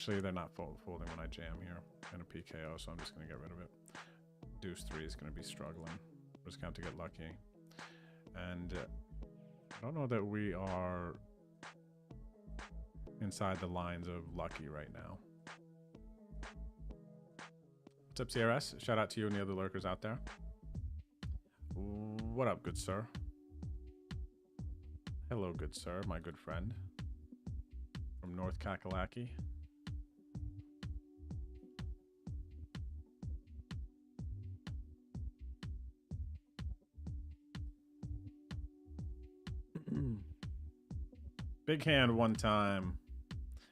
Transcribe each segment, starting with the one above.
Actually, they're not folding when I jam here in a PKO, so I'm just going to get rid of it. Deuce 3 is going to be struggling. We're just going to have to get lucky. And I don't know that we are inside the lines of lucky right now. What's up, CRS? Shout out to you and the other lurkers out there. What up, good sir? Hello, good sir, my good friend from North Kakalaki. Big hand one time.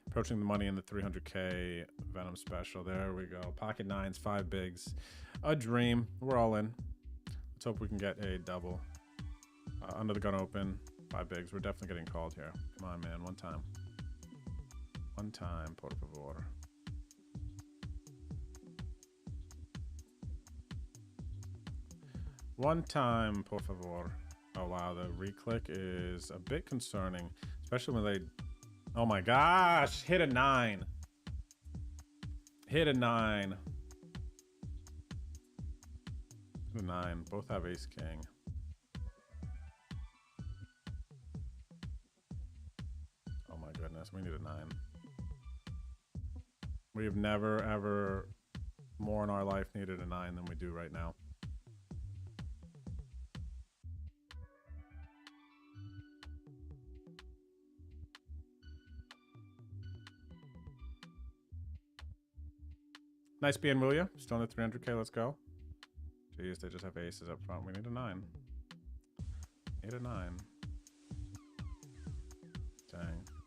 Approaching the money in the 300K Venom special. There we go. Pocket nines, 5 bigs. A dream. We're all in. Let's hope we can get a double. Under the gun open. 5 bigs. We're definitely getting called here. Come on, man. One time. One time, por favor. One time, por favor. Oh, wow. The reclick is a bit concerning. Especially when they... Oh, my gosh. Hit a 9. Hit a 9. Hit a 9. Both have ace king. Oh, my goodness. We need a 9. We have never, ever more in our life needed a 9 than we do right now. Nice being, will ya? Still in the 300K, let's go. Jeez, they just have aces up front. We need a 9. Need a 9. Dang,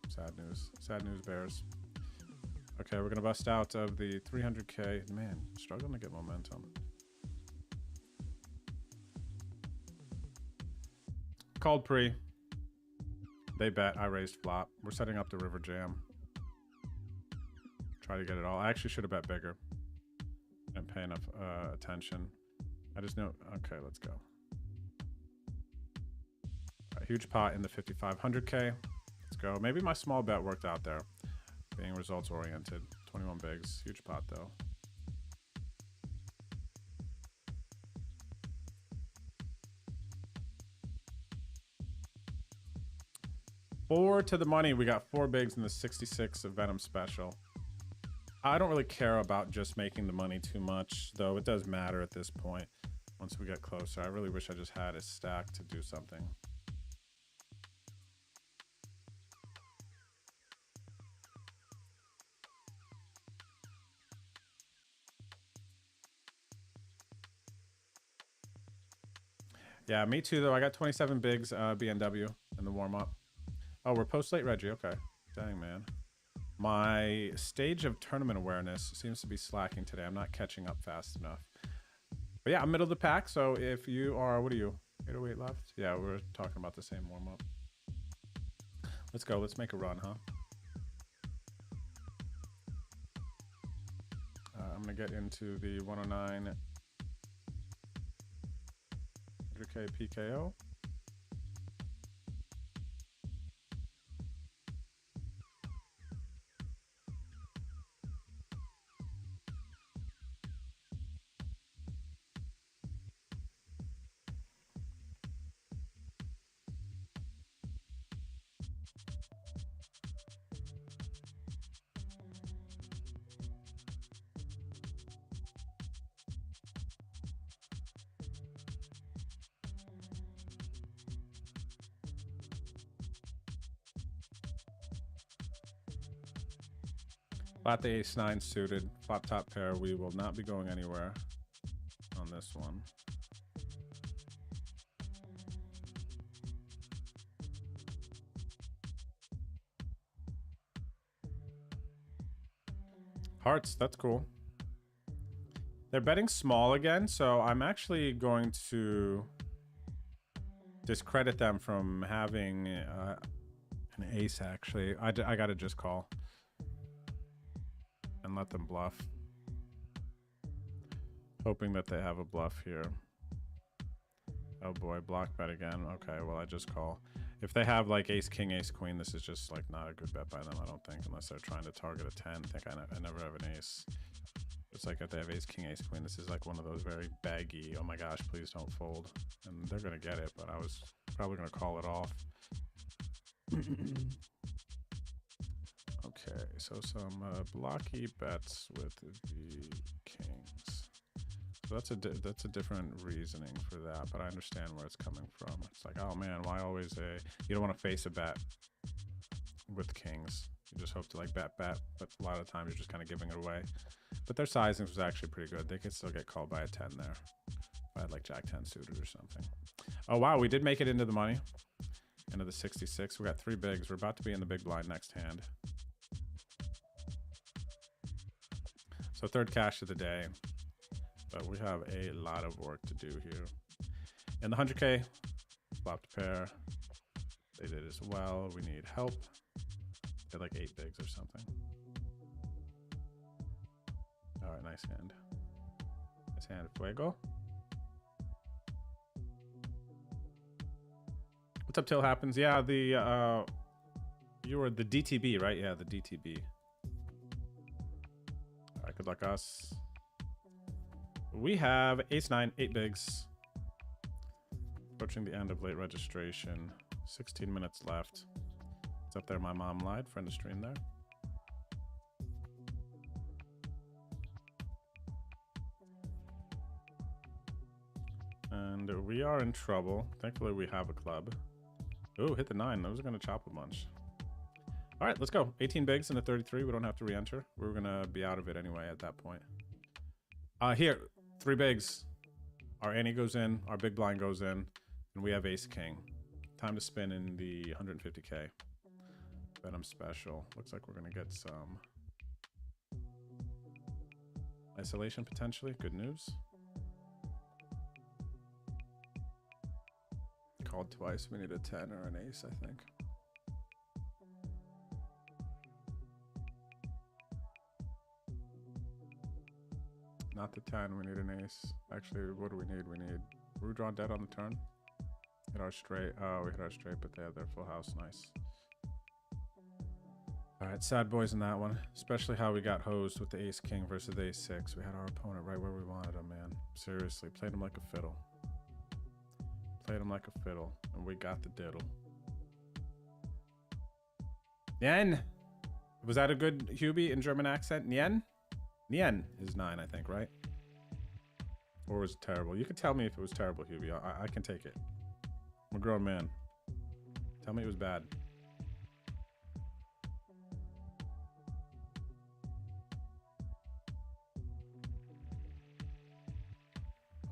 sad news. Sad news, Bears. Okay, we're gonna bust out of the 300K. Man, struggling to get momentum. Called pre. They bet, I raised flop. We're setting up the river jam. Try to get it all. I actually should have bet bigger. And pay enough attention. I just know. Okay, let's go. A huge pot in the 5,500K. Let's go. Maybe my small bet worked out there. Being results oriented. 21 bigs. Huge pot though. Four to the money. We got 4 bigs in the 66 of Venom special. I don't really care about just making the money too much, though it does matter at this point once we get closer. I really wish I just had a stack to do something. Yeah, me too, though. I got 27 bigs BNW in the warm-up. Oh, we're post-late Reggie. Okay. Dang, man. My stage of tournament awareness seems to be slacking today. I'm not catching up fast enough. But yeah, I'm middle of the pack. So if you are, what are you? 808 left? Yeah, we're talking about the same warm up. Let's go. Let's make a run, huh? I'm going to get into the 109 100K PKO. Flat the ace-9 suited, flop top pair. We will not be going anywhere on this one. Hearts, that's cool. They're betting small again, so I'm actually going to discredit them from having an ace, actually. I gotta just call. And let them bluff. Hoping that they have a bluff here. Oh boy, block bet again. Okay, well I just call. If they have like ace, king, ace, queen, this is just like not a good bet by them, I don't think, unless they're trying to target a 10. I think I never have an ace. It's like if they have ace, king, ace, queen, this is like one of those very baggy, oh my gosh, please don't fold. And they're going to get it, but I was probably going to call it off. Okay, so some blocky bets with the kings. So that's a different reasoning for that, but I understand where it's coming from. It's like, oh man, why always you don't want to face a bet with kings. You just hope to like bet, but a lot of times you're just kind of giving it away. But their sizing was actually pretty good. They could still get called by a 10 there. If I had like Jack 10 suited or something. Oh wow, we did make it into the money. Into the 66. We got 3 bigs. We're about to be in the big blind next hand. So third cash of the day. But we have a lot of work to do here. In the 100K, flopped a pair. They did as well. We need help. They had like 8 bigs or something. All right, nice hand. Nice hand, Fuego. What's up, Till Happens? Yeah, you were the DTB, right? Yeah, the DTB. All right, good luck us. We have ace 9, 8 bigs. Approaching the end of late registration. 16 minutes left. It's up there. My mom lied. Friend of stream there. And we are in trouble. Thankfully, we have a club. Ooh, hit the 9. Those are going to chop a bunch. All right, let's go. 18 bigs and a 33. We don't have to re-enter. We're going to be out of it anyway at that point. Here, 3 bigs. Our ante goes in. Our big blind goes in. And we have ace king. Time to spin in the 150K. Venom special. Looks like we're going to get some isolation potentially. Good news. Called twice. We need a 10 or an ace, I think. Not the 10. We need an ace. Actually, what do we need? We need... Were we drawing dead on the turn? Hit our straight. Oh, we hit our straight, but they have their full house. Nice. All right, sad boys in that one. Especially how we got hosed with the ace king versus the ace 6. We had our opponent right where we wanted him, man. Seriously, played him like a fiddle. Played him like a fiddle, and we got the diddle. Nien! Was that a good Hubie in German accent? Nien? Nien is 9, I think, right? Or was it terrible? You can tell me if it was terrible, Hubie. I can take it. I'm a grown man. Tell me it was bad.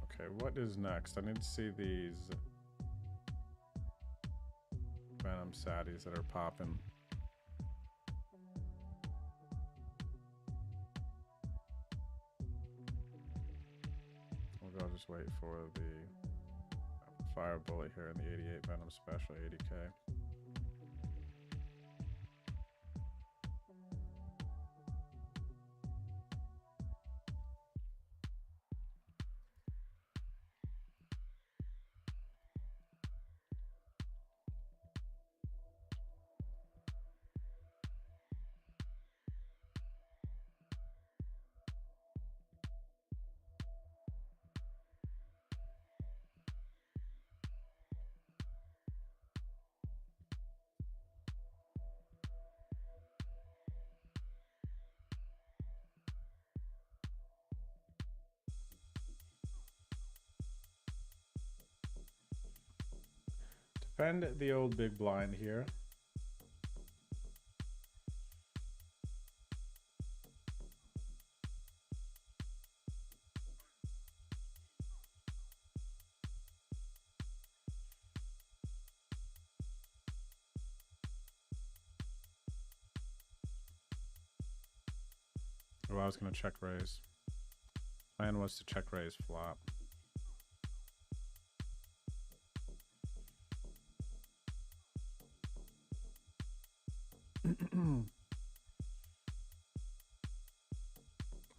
Okay, what is next? I need to see these Venom Saddies that are popping. I'll just wait for the fire bullet here in the 88 Venom special, 80K. Defend the old big blind here. Oh, I was going to check raise. Plan was to check raise flop.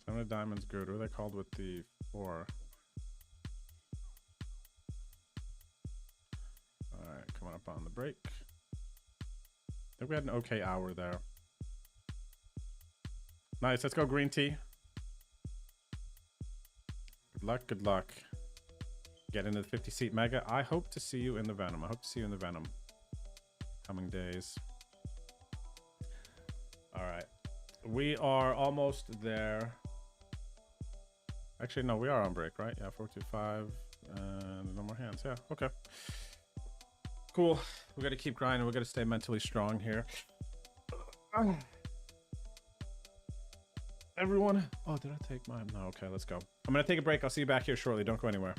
Seven of diamonds good. What are they called with the 4? Alright, coming up on the break. think we had an okay hour there. Nice. Let's go green tea. Good luck. Good luck. Get into the 50-seat mega. I hope to see you in the Venom. I hope to see you in the Venom. Coming days. All right. We are almost there. Actually, no, we are on break, right? Yeah, 425. And no more hands. Yeah, okay. Cool. We got to keep grinding. We got to stay mentally strong here. Everyone. Oh, did I take mine? No, okay, let's go. I'm going to take a break. I'll see you back here shortly. Don't go anywhere.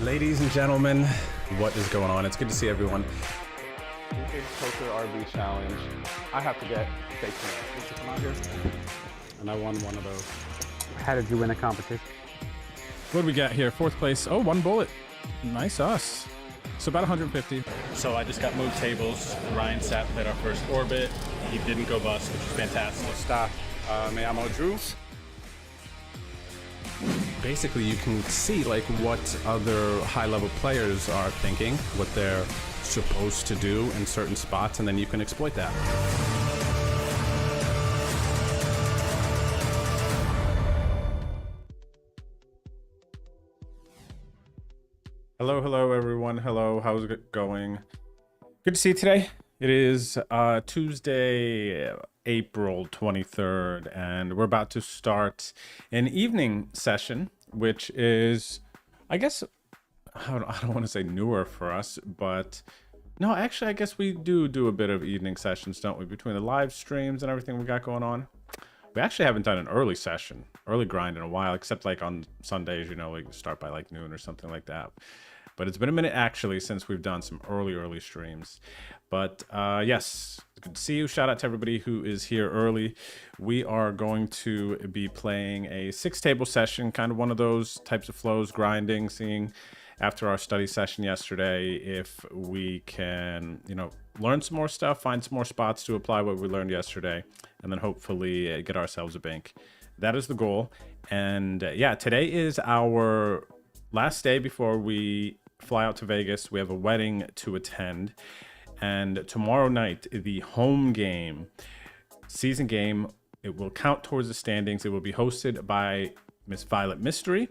Ladies and gentlemen, what is going on? It's good to see everyone. Vintage Poker RB Challenge. I have to get fake nails. Come out here. And I won one of those. How did you win a competition? What do we got here? Fourth place. Oh, one bullet. Nice us. So about 150. So I just got moved tables. Ryan sat played our first orbit. He didn't go bust, which is fantastic. Stop. Me amo Drew. Basically, you can see like what other high-level players are thinking, what they're supposed to do in certain spots, and then you can exploit that. Hello everyone. Hello, how's it going? Good to see you today. It is Tuesday, April 23rd, and we're about to start an evening session, which is, I guess, I don't want to say newer for us, but no, actually, I guess we do a bit of evening sessions, don't we? Between the live streams and everything we got going on. We actually haven't done an early session, early grind in a while, except like on Sundays, you know, we start by like noon or something like that. But it's been a minute actually since we've done some early streams. But yes, good to see you. Shout out to everybody who is here early. We are going to be playing a 6-table session, kind of one of those types of flows, grinding, seeing after our study session yesterday if we can, you know, learn some more stuff, find some more spots to apply what we learned yesterday, and then hopefully get ourselves a bank. That is the goal. And yeah, today is our last day before we fly out to Vegas. We have a wedding to attend, and tomorrow night, the home game, season game, it will count towards the standings. It will be hosted by Miss Violet Mystery.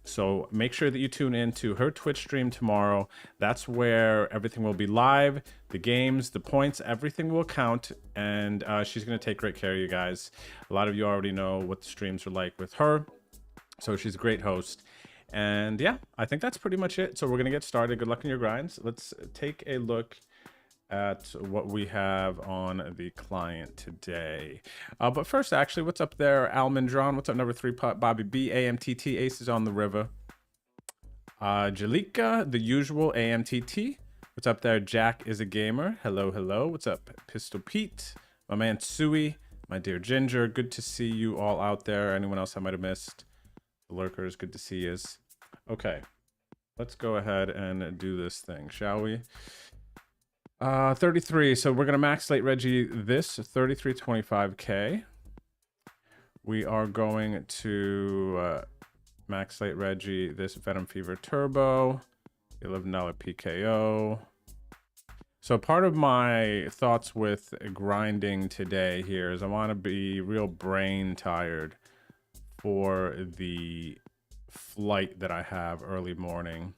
So make sure that you tune in to her Twitch stream tomorrow. That's where everything will be live. The games, the points, everything will count. And she's going to take great care of you guys. A lot of you already know what the streams are like with her. So she's a great host. And yeah, I think that's pretty much it. So we're going to get started. Good luck in your grinds. Let's take a look at what we have on the client today. But first, actually, what's up there? Almondron, what's up? Number 3 putt. Bobby B, AMTT, Aces on the River. Jalika, the usual, AMTT. What's up there? Jack is a gamer. Hello. What's up? Pistol Pete, my man Sui, my dear Ginger. Good to see you all out there. Anyone else I might have missed? The lurkers, good to see you. Okay, let's go ahead and do this thing, shall we? 33. So we're gonna max slate Reggie this 33.25k. We are going to max slate Reggie this Venom Fever Turbo, $11 PKO. So part of my thoughts with grinding today here is I want to be real brain tired for the flight that I have early morning.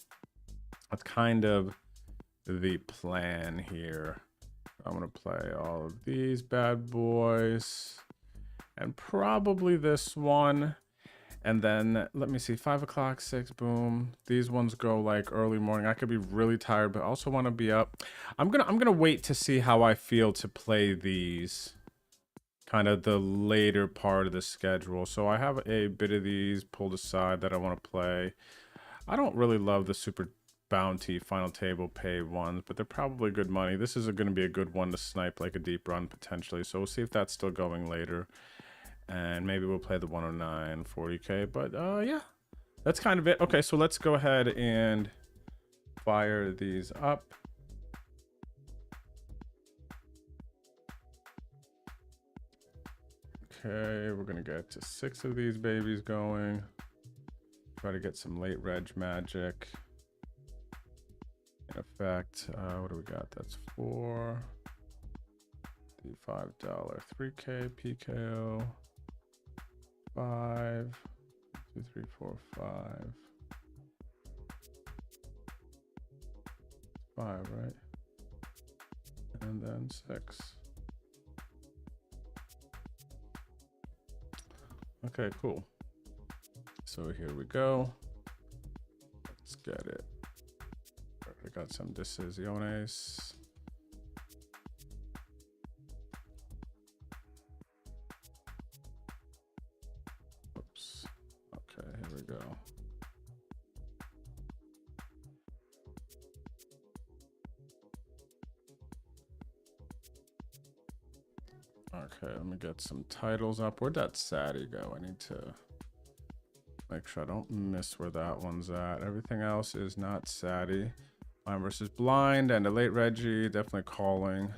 That's kind of the plan here. I'm gonna play all of these bad boys and probably this one, and then let me see, 5 o'clock, 6, boom. These ones go like early morning. I could be really tired, but also want to be up. I'm gonna wait to see how I feel to play these kind of the later part of the schedule. So I have a bit of these pulled aside that I want to play. I don't really love the super bounty final table pay ones, but they're probably good money. This is going to be a good one to snipe like a deep run potentially. So we'll see if that's still going later. And maybe we'll play the 109 40k. But yeah, that's kind of it. Okay, so let's go ahead and fire these up. Okay, we're gonna get to 6 of these babies going. Try to get some late reg magic. In effect, what do we got? That's 4. The $5 3K PKO. 5. 2, 3, 4, 5. 5, right? And then 6. Okay, cool. So here we go. Let's get it. I got some decisiones. Oops. Okay, here we go. Okay, let me get some titles up. Where'd that Sadie go? I need to make sure I don't miss where that one's at. Everything else is not Sadie. Blind versus blind and a late Reggie. Definitely calling.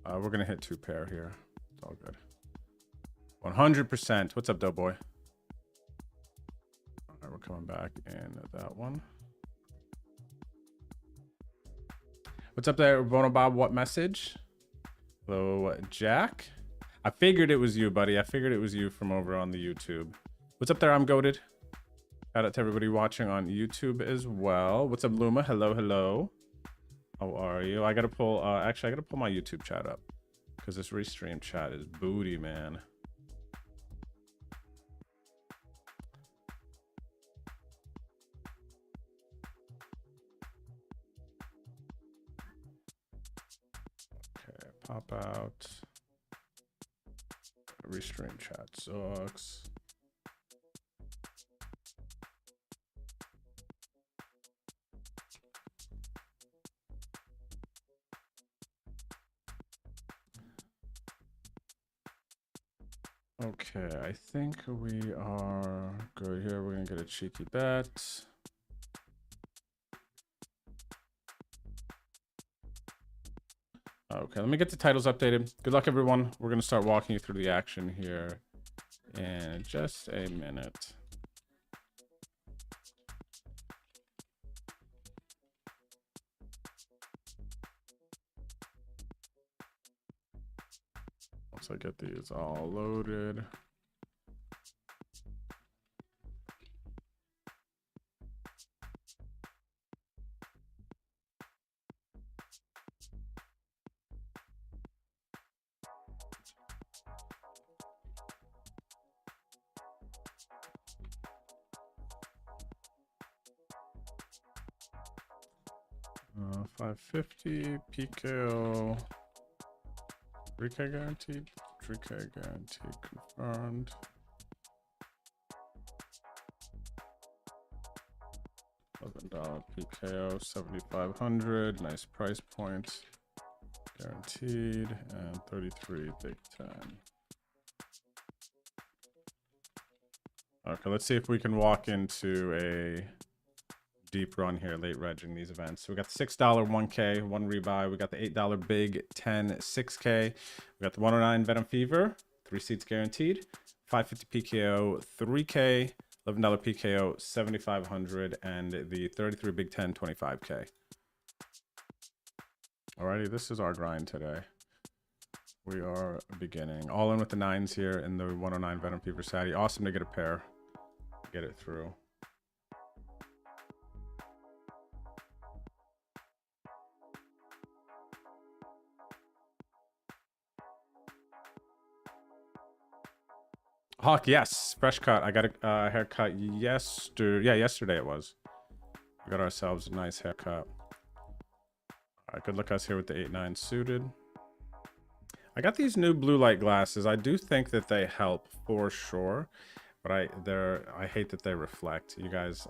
We're gonna hit 2 pair here. It's all good. 100%. What's up, Doughboy? All right, we're coming back in that one. What's up there, Bono Bob? What message? Hello, Jack. I figured it was you, buddy. I figured it was you from over on the YouTube. What's up there? I'm goated. Shout out to everybody watching on YouTube as well. What's up, Luma? Hello, hello. How are you? I gotta pull. Actually, I gotta pull my YouTube chat up because this restream chat is booty, man. Okay, pop out. Restream chat sucks. Okay, I think we are good here. We're gonna get a cheeky bet. Okay, let me get the titles updated. Good luck, everyone. We're gonna start walking you through the action here in just a minute. Once I get these all loaded. Uh, 550 PKO. 3K guaranteed. 3K guaranteed confirmed. $11 PKO, 7,500. Nice price point. Guaranteed. And 33 Big 10. Okay, let's see if we can walk into a deep run here, late regging these events. So we got the $6 1K, 1 rebuy. We got the $8 Big 10 6K. We got the 109 Venom Fever, 3 seats guaranteed. 550 PKO, 3K. $11 PKO, 7,500, and the 33 Big 10 25K. Alrighty, this is our grind today. We are beginning. All in with the 9s here in the 109 Venom Fever Sadie. Awesome to get a pair. Get it through. Hawk, yes, fresh cut. I got a haircut yesterday. Yeah, yesterday it was. We got ourselves a nice haircut. All right, good luck us here with the 8-9 suited. I got these new blue light glasses. I do think that they help for sure, but I hate that they reflect. You guys,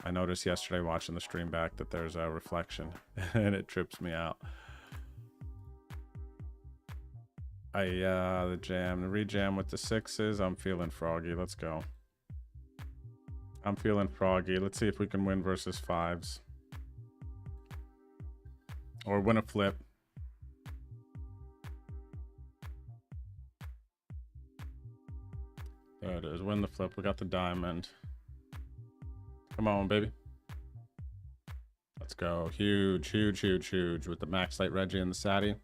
I noticed yesterday watching the stream back that there's a reflection and it trips me out. The jam, the rejam with the 6s. I'm feeling froggy. Let's go. I'm feeling froggy. Let's see if we can win versus 5s. Or win a flip. There it is. Win the flip. We got the diamond. Come on, baby. Let's go. Huge, huge, huge, huge with the max light Reggie and the Sadie.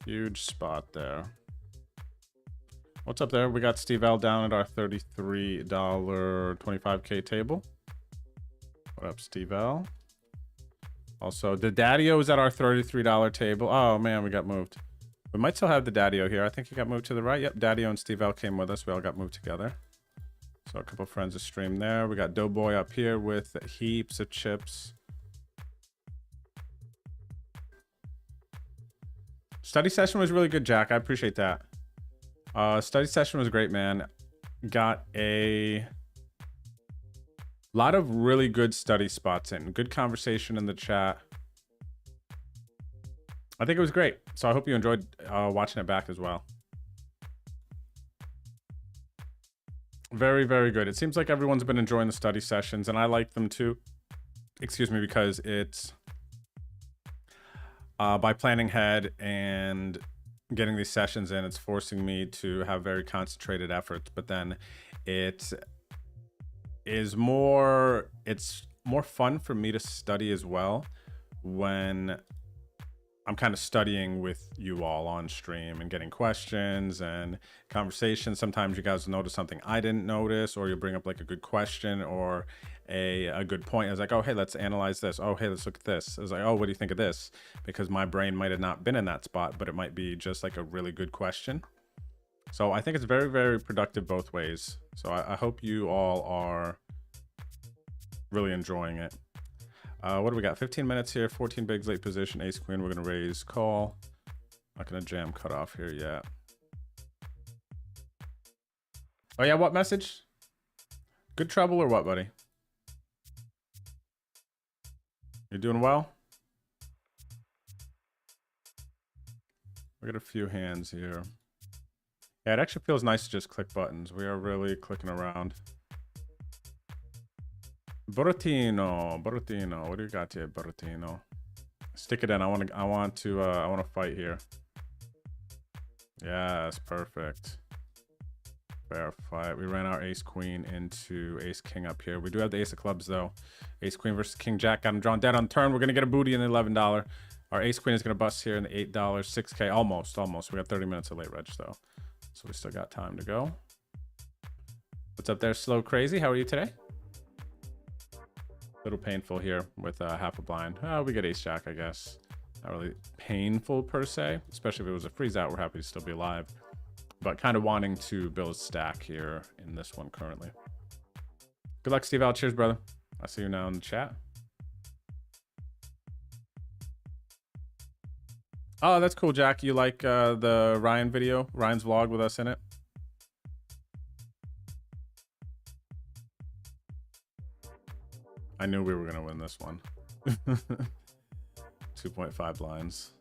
Huge spot there. What's up there? We got Steve L down at our $33 25K table. What up, Steve L? Also, the Daddy-O is at our $33 table. Oh, man, we got moved. We might still have the Daddy-O here. I think he got moved to the right. Yep, Daddy-O and Steve L came with us. We all got moved together. So a couple friends of stream there. We got Doughboy up here with heaps of chips. Study session was really good, Jack. I appreciate that. Study session was great, man. Got a lot of really good study spots in. Good conversation in the chat. I think it was great. So I hope you enjoyed watching it back as well. Very, very good. It seems like everyone's been enjoying the study sessions, and I like them too. Excuse me, because it's by planning ahead and getting these sessions in, it's forcing me to have very concentrated efforts. But then it's more fun for me to study as well when I'm kind of studying with you all on stream and getting questions and conversations. Sometimes you guys will notice something I didn't notice, or you'll bring up like a good question or a good point. I was like, oh, hey, let's analyze this. Oh, hey, let's look at this. I was like, oh, what do you think of this? Because my brain might have not been in that spot, but it might be just like a really good question. So I think it's very, very productive both ways. So I hope you all are really enjoying it. What do we got? 15 minutes here, 14 bigs, late position, ace queen. We're going to raise call. Not going to jam cut off here yet. Oh, yeah. What message? Good trouble or what, buddy? You doing well? We got a few hands here. Yeah, it actually feels nice to just click buttons. We are really clicking around. Borotino, what do you got here, Borotino? Stick it in. I want to fight here. Yes, perfect. Fair fight. We ran our ace queen into ace king up here. We do have the ace of clubs though. Ace queen versus king jack. Got him drawn dead on turn. We're gonna get a booty in the $11. Our ace queen is gonna bust here in the $8, 6K. Almost. We got 30 minutes of late reg though, so we still got time to go. What's up there, Slow Crazy? How are you today? Little painful here with half a blind. We get ace jack, I guess. Not really painful per se, especially if it was a freeze out. We're happy to still be alive, but kind of wanting to build a stack here in this one currently. Good luck, Steve Al. Cheers, brother. I see you now in the chat. Oh, that's cool, Jack. You like the Ryan video, Ryan's vlog with us in it? I knew we were going to win this one. 2.5 blinds.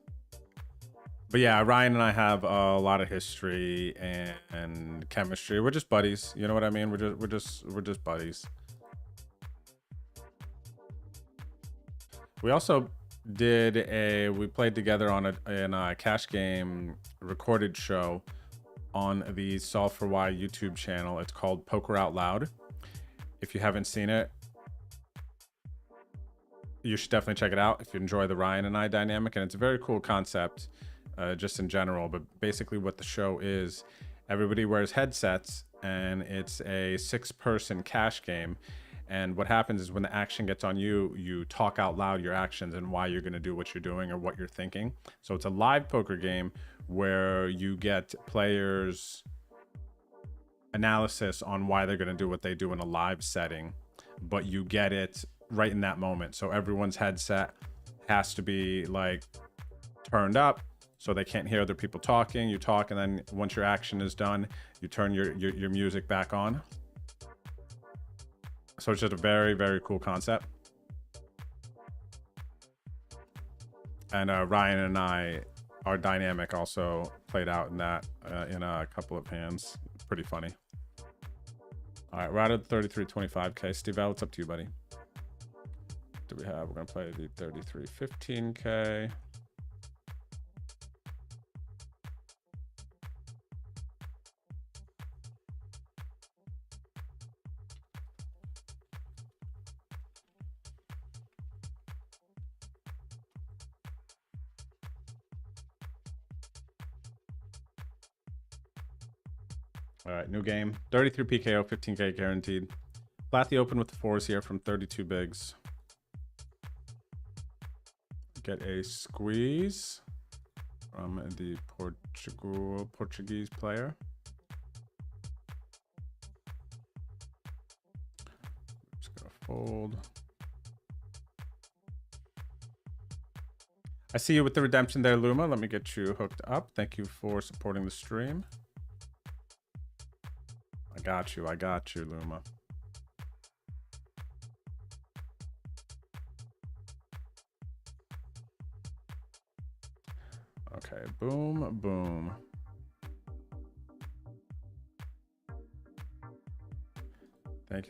But yeah, Ryan and I have a lot of history and chemistry. We're just buddies. You know what I mean? We're just buddies. We also we played together on a cash game recorded show on the Solve for Why YouTube channel. It's called Poker Out Loud. If you haven't seen it, you should definitely check it out if you enjoy the Ryan and I dynamic. And it's a very cool concept just in general. But basically what the show is, everybody wears headsets and it's a 6-person cash game. And what happens is when the action gets on you, you talk out loud your actions and why you're going to do what you're doing or what you're thinking. So it's a live poker game where you get players' analysis on why they're going to do what they do in a live setting, but you get it right in that moment. So everyone's headset has to be like turned up so they can't hear other people talking. You talk, and then once your action is done, you turn your music back on. So it's just a very, very cool concept. And Ryan and I, our dynamic also played out in that in a couple of hands. Pretty funny. All right, we're out of 33.25K. Steve Al, what's up to you, buddy? Do we have? We're gonna play the 33.15K. All right, new game. 33 PKO, 15K guaranteed. Flat the open with the 4s here from 32 bigs. Get a squeeze from the Portuguese player. Just gonna fold. I see you with the redemption there, Luma. Let me get you hooked up. Thank you for supporting the stream. I got you, Luma. Okay, boom, boom.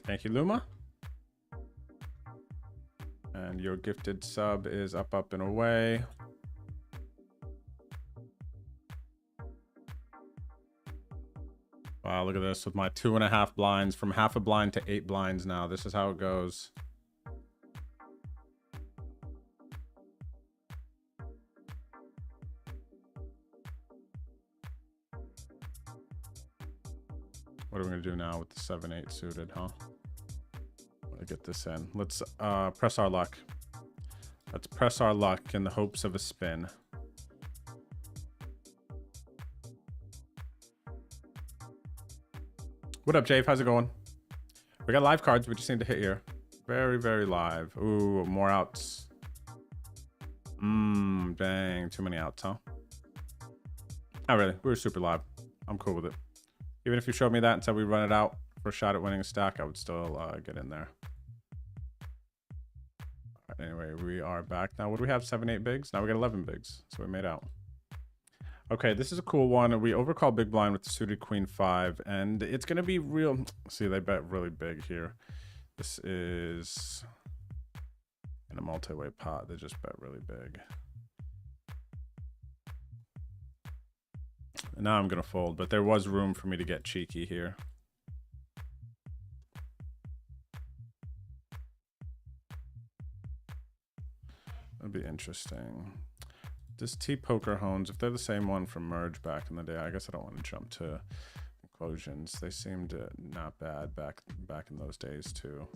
Thank you, Luma. And your gifted sub is up, and away. Wow, look at this with my 2.5 blinds from half a blind to 8 blinds now. This is how it goes. What are we gonna do now with the 7-8 suited, huh? Get this in. Let's press our luck. Let's press our luck in the hopes of a spin. What up, Jave? How's it going? We got live cards. We just need to hit here. Very, very live. Ooh, more outs. Dang. Too many outs, huh? Not really. We were super live. I'm cool with it. Even if you showed me that and said we run it out for a shot at winning a stack, I would still get in there. Anyway, we are back now. What do we have? 7-8 bigs. Now we got 11 bigs, so we made out. Okay, this is a cool one. We overcall big blind with the suited queen 5, and it's gonna be real. See, they bet really big here. This is in a multi-way pot. They just bet really big. And now I'm gonna fold, but there was room for me to get cheeky here. That'd be interesting. This T Poker Hones, if they're the same one from Merge back in the day, I guess I don't want to jump to conclusions. They seemed not bad back in those days too.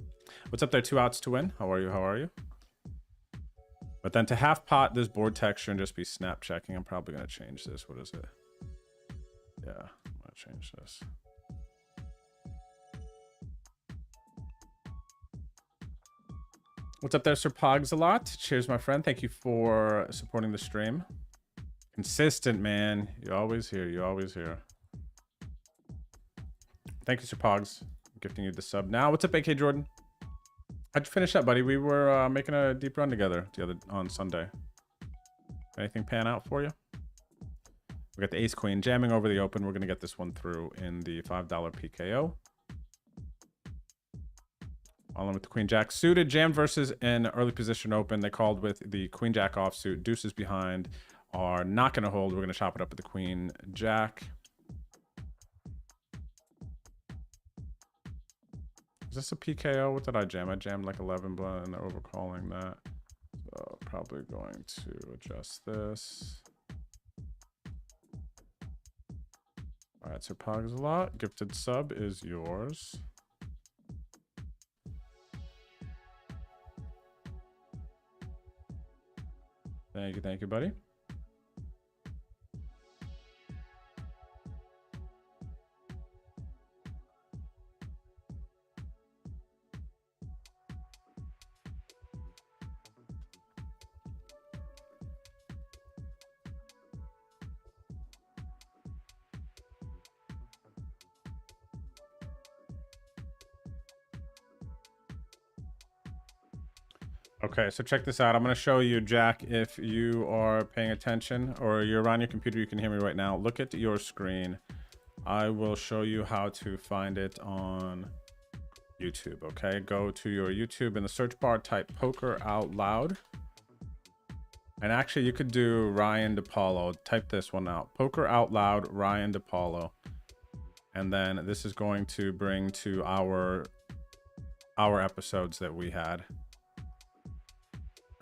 What's up there? 2 outs to win. How are you? How are you? But then to half pot this board texture and just be snap checking, I'm probably gonna change this. What is it? Yeah, I'm gonna change this. What's up there, Sir Pogs a lot? Cheers, my friend. Thank you for supporting the stream. Consistent, man. You're always here. You're always here. Thank you, Sir Pogs. I'm gifting you the sub now. What's up, AK Jordan? How'd you finish up, buddy? We were making a deep run together on Sunday. Anything pan out for you? We got the ace queen jamming over the open. We're gonna get this one through in the $5 PKO. All in with the queen jack suited, jammed versus an early position open. They called with the queen jack offsuit. Deuces behind are not going to hold. We're going to chop it up with the queen jack. Is this a PKO? What did I jam? I jammed like 11 blind and they're overcalling that. So probably going to adjust this. All right, so Pogs a lot. Gifted sub is yours. Thank you, buddy. Okay, so check this out. I'm going to show you, Jack, if you are paying attention or you're on your computer, you can hear me right now. Look at your screen. I will show you how to find it on YouTube, okay? Go to your YouTube in the search bar, type Poker Out Loud. And actually, you could do Ryan DePaulo. Type this one out. Poker Out Loud, Ryan DePaulo. And then this is going to bring to our episodes that we had.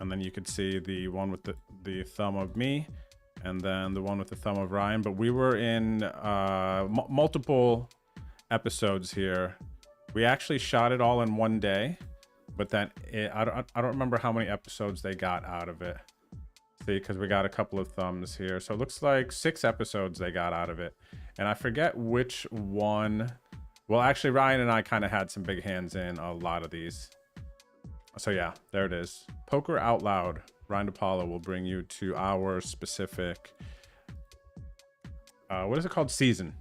And then you could see the one with the thumb of me and then the one with the thumb of Ryan. But we were in multiple episodes here. We actually shot it all in one day, but then I don't remember how many episodes they got out of it. See, because we got a couple of thumbs here. So it looks like 6 episodes they got out of it. And I forget which one. Well, actually, Ryan and I kind of had some big hands in a lot of these. So yeah, there it is. Poker Out Loud. Ryan DePaulo will bring you to our specific, what is it called? Season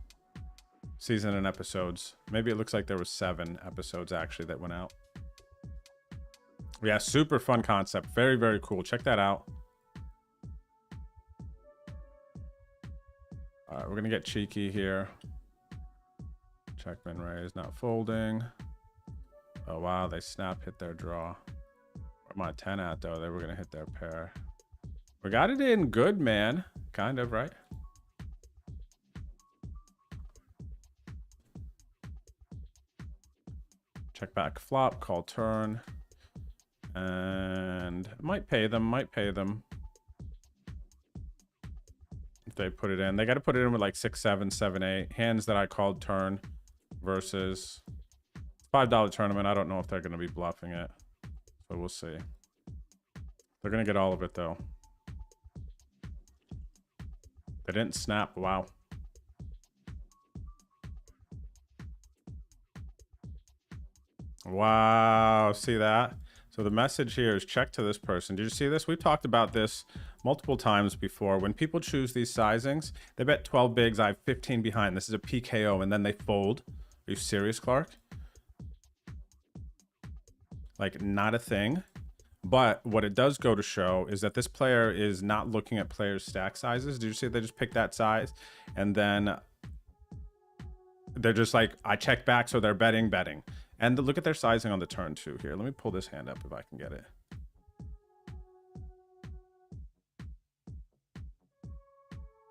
and episodes. Maybe it looks like there was 7 episodes actually that went out. Yeah, super fun concept. Very, very cool. Check that out. All right, we're gonna get cheeky here. Checkman raise, not folding. Oh wow, they snap hit their draw. Where my 10 at though? They were gonna hit their pair. We got it in good, man. Kind of, right? Check back flop, call turn. And might pay them, might pay them. If they put it in. They got to put it in with like 6, 7, 7, 8. Hands that I called turn versus $5 tournament. I don't know if they're going to be bluffing it. So we'll see. They're going to get all of it though. They didn't snap. Wow. Wow. See that? So the message here is check to this person. Did you see this? We've talked about this multiple times before. When people choose these sizings, they bet 12 bigs. I have 15 behind. This is a PKO, and then they fold. Are you serious, Clark? Like, not a thing. But what it does go to show is that this player is not looking at players' stack sizes. Did you see they just picked that size? And then they're just like, I check back, so they're betting. And look at their sizing on the turn too here. Let me pull this hand up if I can get it.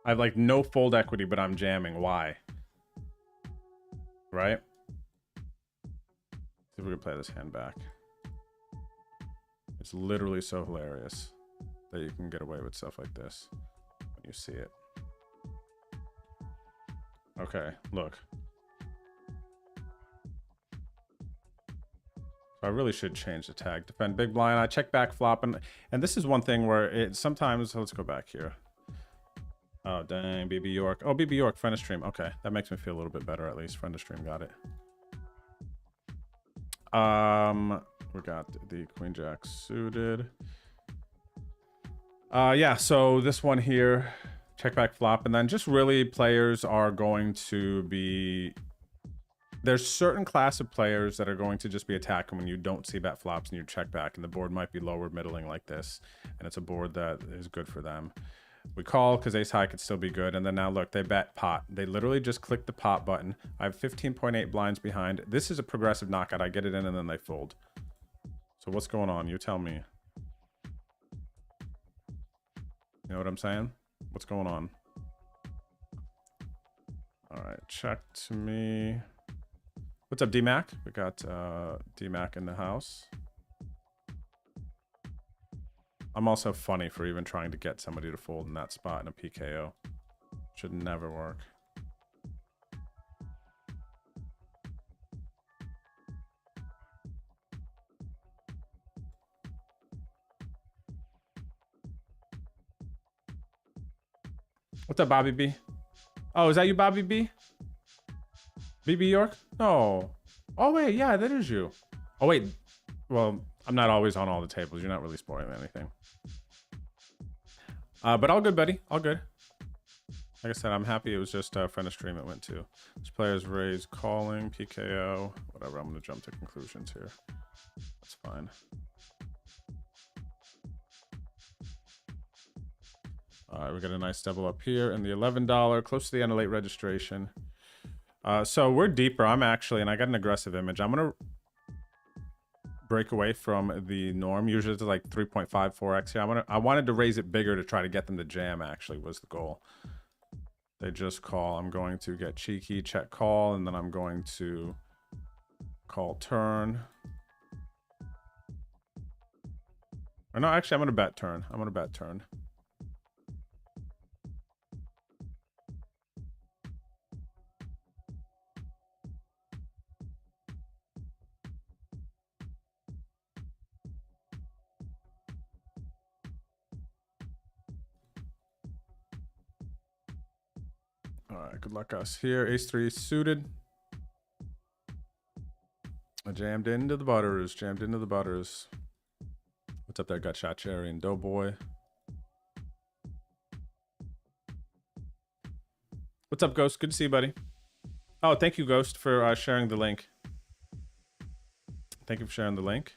I have like no fold equity, but I'm jamming. Why? Right? See if we can play this hand back. It's literally so hilarious that you can get away with stuff like this when you see it. Okay, look. I really should change the tag. Defend big blind. I check back flop, and this is one thing where it sometimes. Let's go back here. Oh dang, BB York. Oh, BB York, friend of stream. Okay, that makes me feel a little bit better at least. Friend of stream got it. We got the Queen Jack suited. Yeah. So this one here, check back flop, and then just really players are going to be. There's certain class of players that are going to just be attacking when you don't see bet flops and you check back, and the board might be lower middling like this, and it's a board that is good for them. We call because ace high could still be good, and then now look, they bet pot. They literally just click the pot button. I have 15.8 blinds behind. This is a progressive knockout. I get it in and then they fold. So what's going on? You tell me. You know what I'm saying? What's going on? All right, check to me. What's up, D-Mac? We got D-Mac in the house. I'm also funny for even trying to get somebody to fold in that spot in a PKO. Should never work. What's up, Bobby B? Oh, is that you, Bobby B? BB York? No. Oh, wait. Yeah, that is you. Oh, wait. Well, I'm not always on all the tables. You're not really spoiling anything. But all good, buddy. All good. Like I said, I'm happy it was just a friend of stream it went to. This player's raised, calling, PKO, whatever. I'm going to jump to conclusions here. That's fine. All right, we got a nice double up here in the $11, close to the end of late registration. So we're deeper. I'm actually, and I got an aggressive image. I'm going to break away from the norm. Usually it's like 3.54x here. I wanted to raise it bigger to try to get them to jam, actually, was the goal. They just call. I'm going to get cheeky, check call, and then I'm going to call turn. Or no, actually, I'm going to bet turn. I'm going to bet turn. All right, good luck us here. Ace 3 suited. I jammed into the butters. Jammed into the butters. What's up there? Got shot cherry and doughboy. What's up, Ghost? Good to see you, buddy. Oh, thank you, Ghost, for sharing the link. Thank you for sharing the link.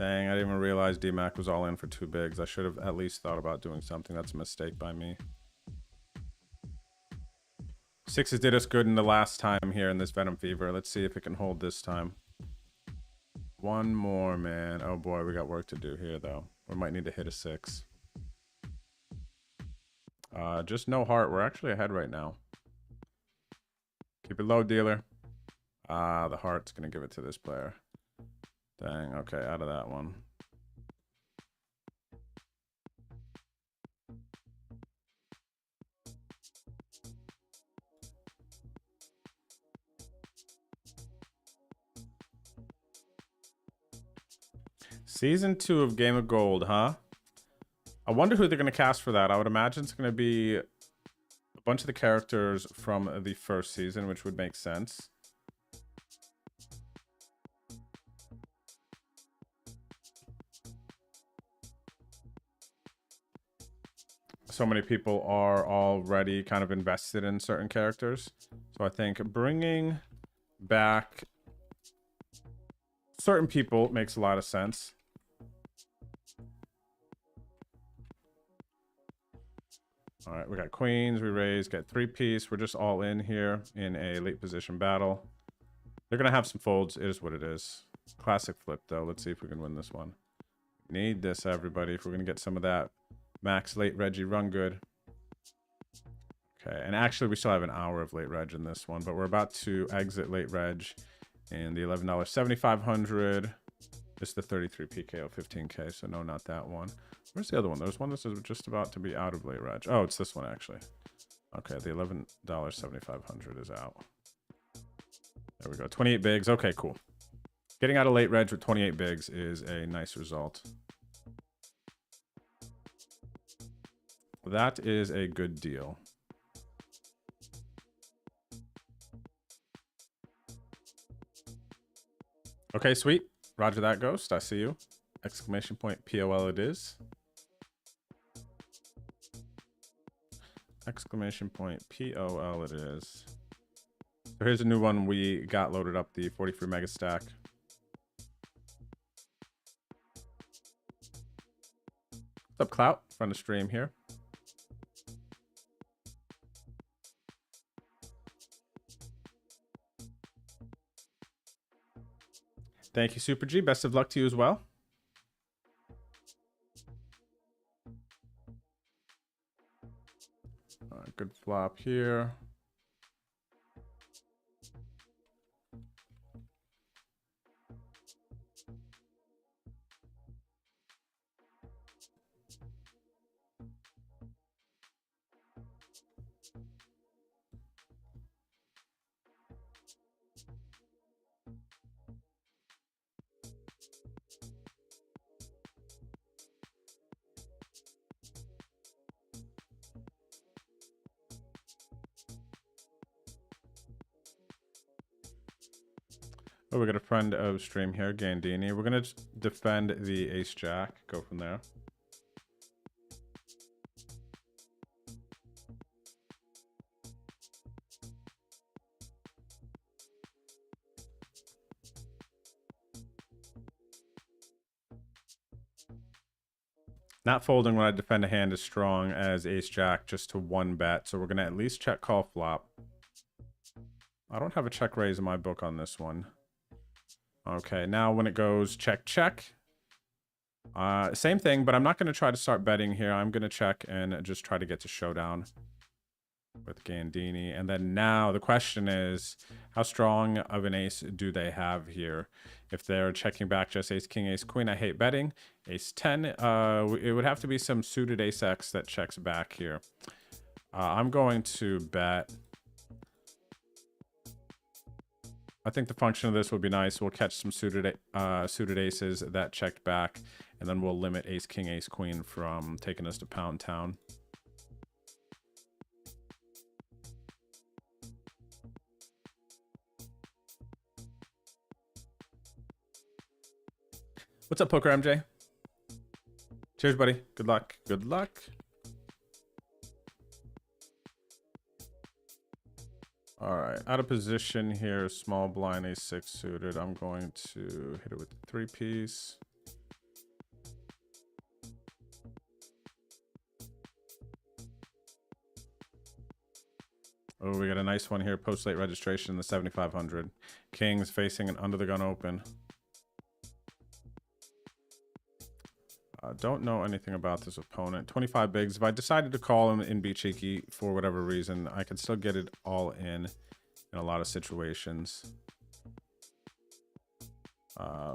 Dang, I didn't even realize D-Mac was all in for 2 bigs. I should have at least thought about doing something. That's a mistake by me. Sixes did us good in the last time here in this Venom Fever. Let's see if it can hold this time. One more, man. Oh boy, we got work to do here though. We might need to hit a 6. Just no heart. We're actually ahead right now. Keep it low, dealer. The heart's gonna give it to this player. Dang, okay, out of that one. Season 2 of Game of Gold, huh? I wonder who they're going to cast for that. I would imagine it's going to be a bunch of the characters from the first season, which would make sense. So many people are already kind of invested in certain characters. So I think bringing back certain people makes a lot of sense. All right, we got queens, we raise, get 3-piece. We're just all in here in a late position battle. They're going to have some folds. It is what it is. Classic flip, though. Let's see if we can win this one. Need this, everybody, if we're going to get some of that max late Reggie run good. Okay, and actually we still have an hour of late reg in this one, but we're about to exit late reg in the $11 7,500. This is the 33 PKO 15K, so no, not that one. Where's the other one? There's one that's just about to be out of late reg. Oh, it's this one actually. Okay, the $11 7,500 is out. There we go. 28 bigs. Okay, cool. Getting out of late reg with 28 bigs is a nice result. That is a good deal. Okay, sweet. Roger that, Ghost. I see you. Exclamation point POL it is. Exclamation point POL it is. So here's a new one we got loaded up, the 43 mega stack. What's up, Clout? Front of stream here. Thank you, Super G. Best of luck to you as well. All right, good flop here. Oh, we got a friend of stream here, Gandini. We're going to defend the ace jack, go from there. Not folding when I defend a hand as strong as ace jack, just to 1 bet. So we're going to at least check call flop. I don't have a check raise in my book on this one. Okay, now when it goes check, check. Same thing, but I'm not going to try to start betting here. I'm going to check and just try to get to showdown with Gandini. And then now the question is, how strong of an ace do they have here? If they're checking back just ace, king, ace, queen, I hate betting. Ace 10, it would have to be some suited ace X that checks back here. I'm going to bet. I think the function of this would be nice. We'll catch some suited aces that checked back, and then we'll limit ace, king, ace, queen from taking us to pound town. What's up, Poker MJ? Cheers, buddy. Good luck. Good luck. All right, out of position here, small blind ace 6 suited. I'm going to hit it with the 3-piece. Oh, we got a nice one here. Post late registration in the 7,500. Kings facing an under the gun open. Don't know anything about this opponent. 25 bigs. If I decided to call him in Be Cheeky for whatever reason, I could still get it all in a lot of situations.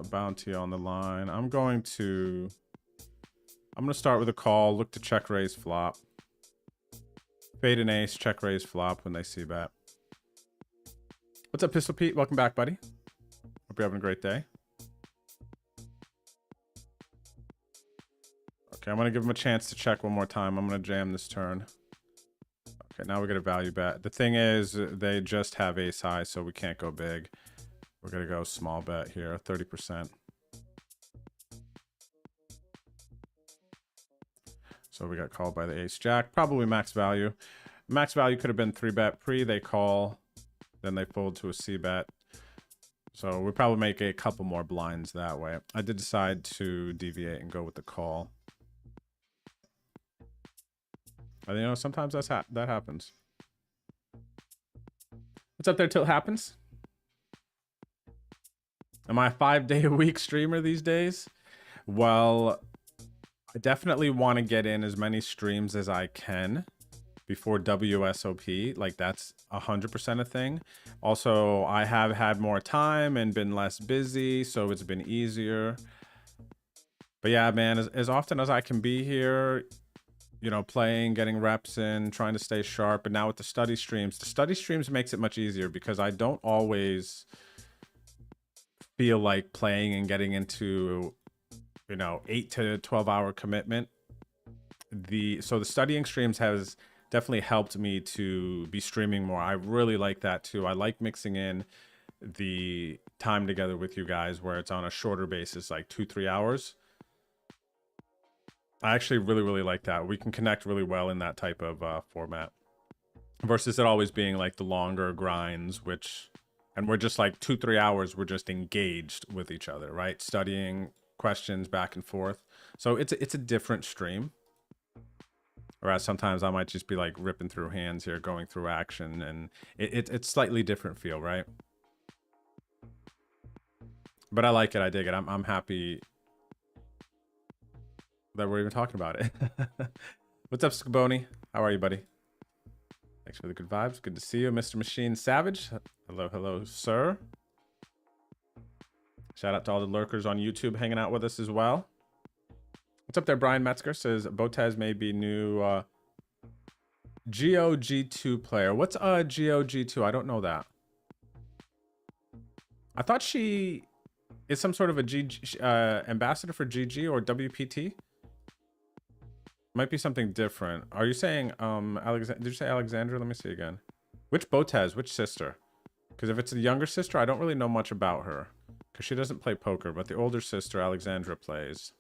Bounty on the line. I'm going to start with a call. Look to check raise flop. Fade an ace. Check raise flop when they see bet. What's up, Pistol Pete? Welcome back, buddy. Hope you're having a great day. Okay, I'm going to give him a chance to check one more time. I'm going to jam this turn. Okay, now we get a value bet. The thing is, they just have ace high, so we can't go big. We're going to go small bet here, 30%. So we got called by the ace jack. Probably max value. Max value could have been 3-bet pre. They call. Then they fold to a C-bet. So we probably make a couple more blinds that way. I did decide to deviate and go with the call. And, you know, sometimes that happens. What's up there, Tilt Happens? Am I a 5-day-a-week streamer these days? Well, I definitely want to get in as many streams as I can before WSOP. Like, that's 100% a thing. Also, I have had more time and been less busy, so it's been easier. But yeah, man, as often as I can be here, you know, playing, getting reps in, trying to stay sharp. And now with the study streams makes it much easier because I don't always feel like playing and getting into, you know, 8 to 12 hour commitment. So the studying streams has definitely helped me to be streaming more. I really like that too. I like mixing in the time together with you guys where it's on a shorter basis, like 2-3 hours. I actually really like that. We can connect really well in that type of format versus it always being like the longer grinds, and we're just like 2-3 hours. We're just engaged with each other, right? Studying questions back and forth. So it's a different stream. Whereas sometimes I might just be like ripping through hands here, going through action, and it's slightly different feel, right? But I like it. I dig it. I'm happy that we're even talking about it. What's up, Scaboni? How are you, buddy? Thanks for the good vibes. Good to see you, Mr. Machine Savage. Hello, sir. Shout out to all the lurkers on YouTube hanging out with us as well. What's up there, Brian Metzger? Says Botez may be new GOG2 player. What's GOG2? I don't know that. I thought she is some sort of a ambassador for GG or WPT. Might be something different. Are you saying did you say Alexandra? Let me see again. Which Botez? Which sister? Because if it's a younger sister, I don't really know much about her. Because she doesn't play poker, but the older sister, Alexandra, plays.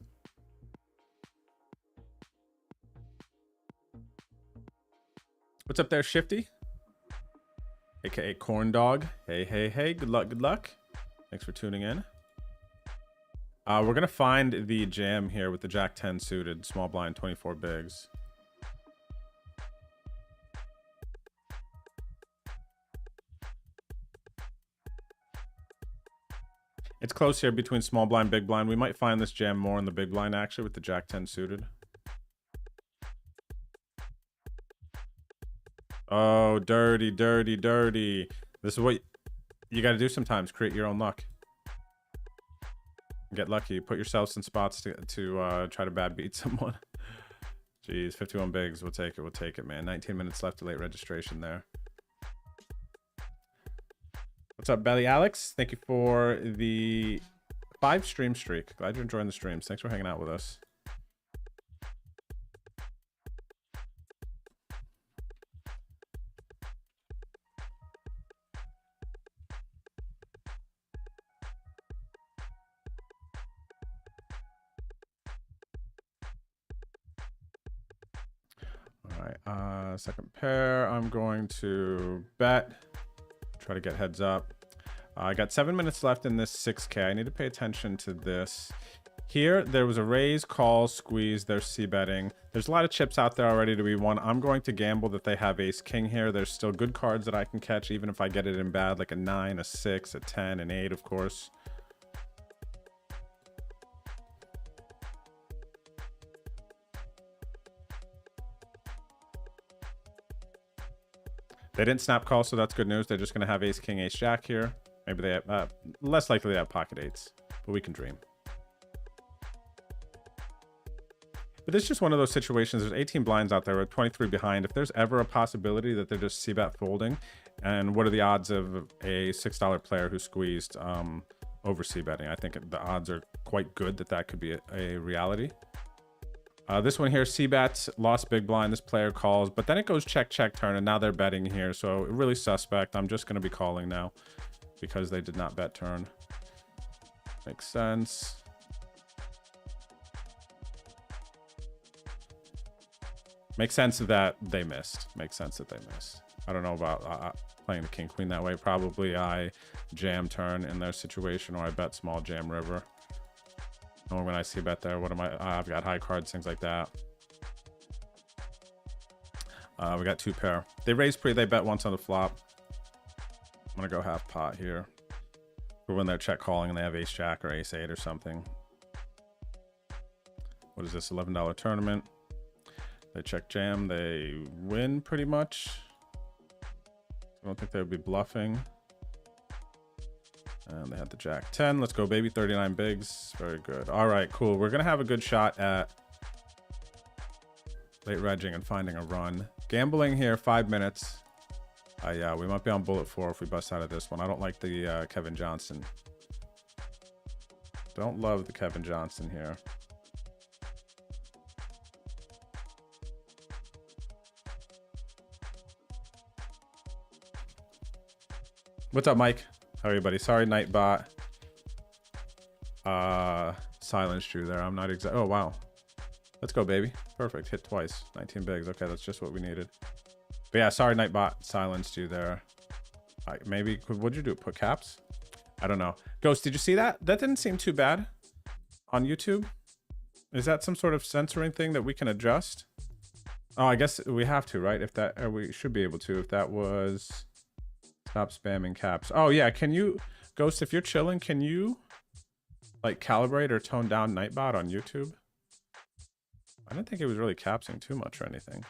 What's up there, Shifty? AKA Corn Dog. Hey. Good luck. Thanks for tuning in. We're going to find the jam here with the Jack 10 suited. Small blind, 24 bigs. It's close here between small blind, big blind. We might find this jam more in the big blind, actually, with the Jack 10 suited. Oh, dirty. This is what you got to do sometimes. Create your own luck. Get lucky. Put yourselves in spots to try to bad beat someone. Jeez, 51 bigs. We'll take it, man. 19 minutes left to late registration there. What's up, Belly Alex? Thank you for the 5 stream streak. Glad you're enjoying the streams. Thanks for hanging out with us. Second pair, I'm going to bet. Try to get heads up. I got 7 minutes left in this 6K. I need to pay attention to this. Here, there was a raise, call, squeeze. There's c-betting. There's a lot of chips out there already to be won. I'm going to gamble that they have ace king here. There's still good cards that I can catch, even if I get it in bad, like a 9, a 6, a 10, an 8, of course. They didn't snap call, so that's good news. They're just going to have ace king, ace jack here. Maybe they have, less likely they have pocket eights, but we can dream. But it's just one of those situations. There's 18 blinds out there. We're 23 behind. If there's ever a possibility that they're just c-bet folding, and what are the odds of a $6 player who squeezed over c-betting? I think the odds are quite good that that could be a reality. This one here, c-bets, lost big blind. This player calls, but then it goes check, check, turn, and now they're betting here. So really suspect. I'm just going to be calling now because they did not bet turn. Makes sense. Makes sense that they missed. Makes sense that they missed. I don't know about playing the king queen that way. Probably I jam turn in their situation, or I bet small jam river. Or when I see bet there, what am I? I've got high cards, things like that. We got 2 pair. They raise pre. They bet once on the flop. I'm gonna go half pot here. For when they're check calling and they have ace jack or ace 8 or something. What is this? $11 tournament. They check jam, they win pretty much. I don't think they would be bluffing. And they had the jack 10. Let's go, baby. 39 bigs. Very good. All right, cool. We're going to have a good shot at late regging and finding a run. Gambling here, 5 minutes. Yeah, we might be on bullet 4 if we bust out of this one. I don't like the Kevin Johnson. Don't love the Kevin Johnson here. What's up, Mike? How are you, buddy? Sorry, Nightbot. Silenced you there. I'm not exact. Oh, wow. Let's go, baby. Perfect. Hit twice. 19 bigs. Okay, that's just what we needed. But yeah, sorry, Nightbot. Silenced you there. Maybe, what'd you do? Put caps? I don't know. Ghost, did you see that? That didn't seem too bad on YouTube. Is that some sort of censoring thing that we can adjust? Oh, I guess we have to, right? If that, or we should be able to. If that was... Stop spamming caps. Oh yeah, can you, Ghost, if you're chilling, can you like calibrate or tone down Nightbot on YouTube? I didn't think it was really capsing too much or anything.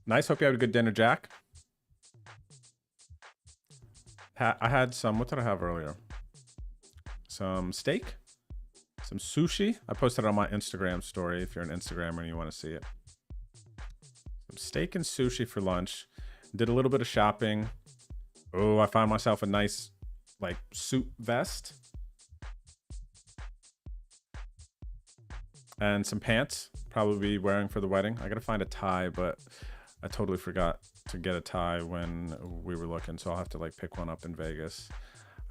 Nice, hope you had a good dinner, Jack. I had some, what did I have earlier? Some steak, some sushi. I posted it on my Instagram story if you're an Instagrammer and you want to see it. Steak and sushi for lunch. Did a little bit of shopping. Oh, I found myself a nice like suit vest and some pants, probably wearing for the wedding. I gotta find a tie, but I totally forgot to get a tie when we were looking, so I'll have to like pick one up in Vegas.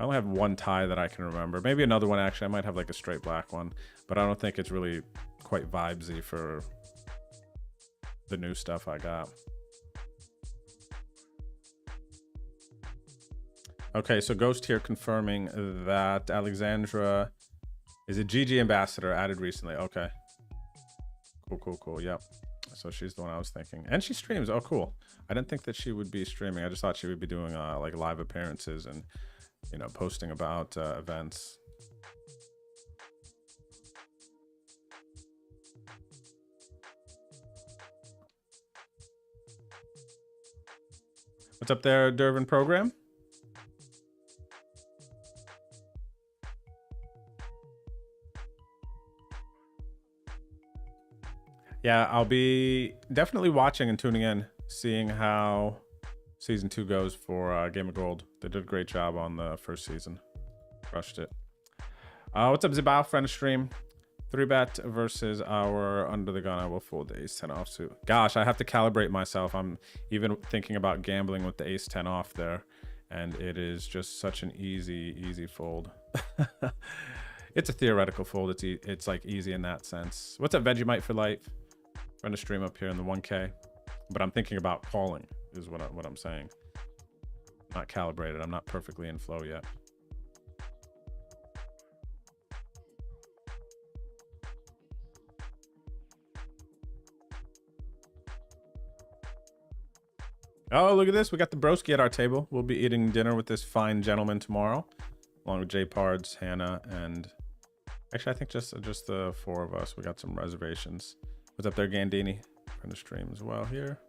I only have one tie that I can remember. Maybe another one. Actually, I might have like a straight black one, but I don't think it's really quite vibesy for the new stuff I got. Okay, so Ghost here confirming that Alexandra is a GG ambassador added recently. Okay. Cool. Yep. So she's the one I was thinking. And she streams. Oh, cool. I didn't think that she would be streaming. I just thought she would be doing like live appearances and, you know, posting about events. What's up there, Dervin Program? Yeah, I'll be definitely watching and tuning in, seeing how season 2 goes for Game of Gold. They did a great job on the first season. Crushed it. What's up, Zabao? Friend of stream. 3-bet versus our under the gun. I will fold the ace 10 offsuit. Gosh, I have to calibrate myself. I'm even thinking about gambling with the ace 10 off there, and it is just such an easy fold. It's a theoretical fold. It's like easy in that sense. What's up, Vegemite for life? Trying to stream up here in the 1K, but I'm thinking about calling is what I'm saying. Not calibrated. I'm not perfectly in flow yet. Oh, look at this. We got the broski at our table. We'll be eating dinner with this fine gentleman tomorrow, along with Jay Pards, Hannah, and actually, I think just the 4 of us. We got some reservations. What's up there, Gandini? From the stream as well here.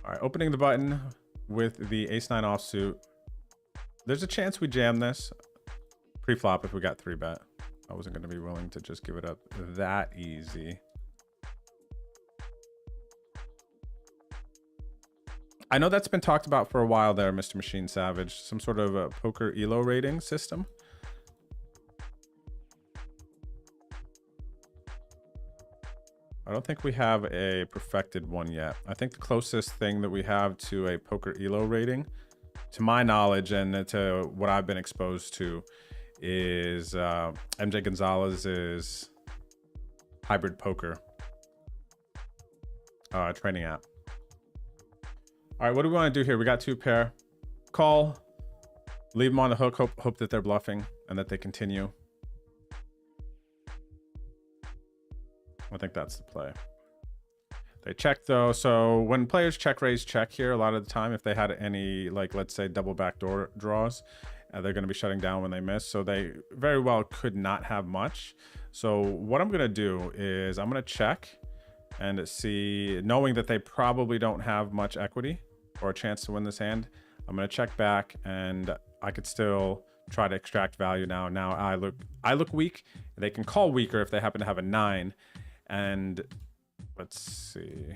All right, opening the button with the ace-9 offsuit. There's a chance we jam this pre-flop if we got 3-bet. I wasn't going to be willing to just give it up that easy. I know that's been talked about for a while there, Mr. Machine Savage. Some sort of a poker ELO rating system. I don't think we have a perfected one yet. I think the closest thing that we have to a poker ELO rating, to my knowledge and to what I've been exposed to, is MJ Gonzalez's hybrid poker training app. All right, what do we want to do here? We got 2 pair. Call, leave them on the hook, hope that they're bluffing and that they continue. I think that's the play. They check though. So when players check raise check here, a lot of the time, if they had any, like, let's say double backdoor draws, they're going to be shutting down when they miss. So they very well could not have much. So what I'm going to do is I'm going to check and see, knowing that they probably don't have much equity or a chance to win this hand. I'm going to check back and I could still try to extract value now. Now I look weak. They can call weaker if they happen to have a 9. And let's see.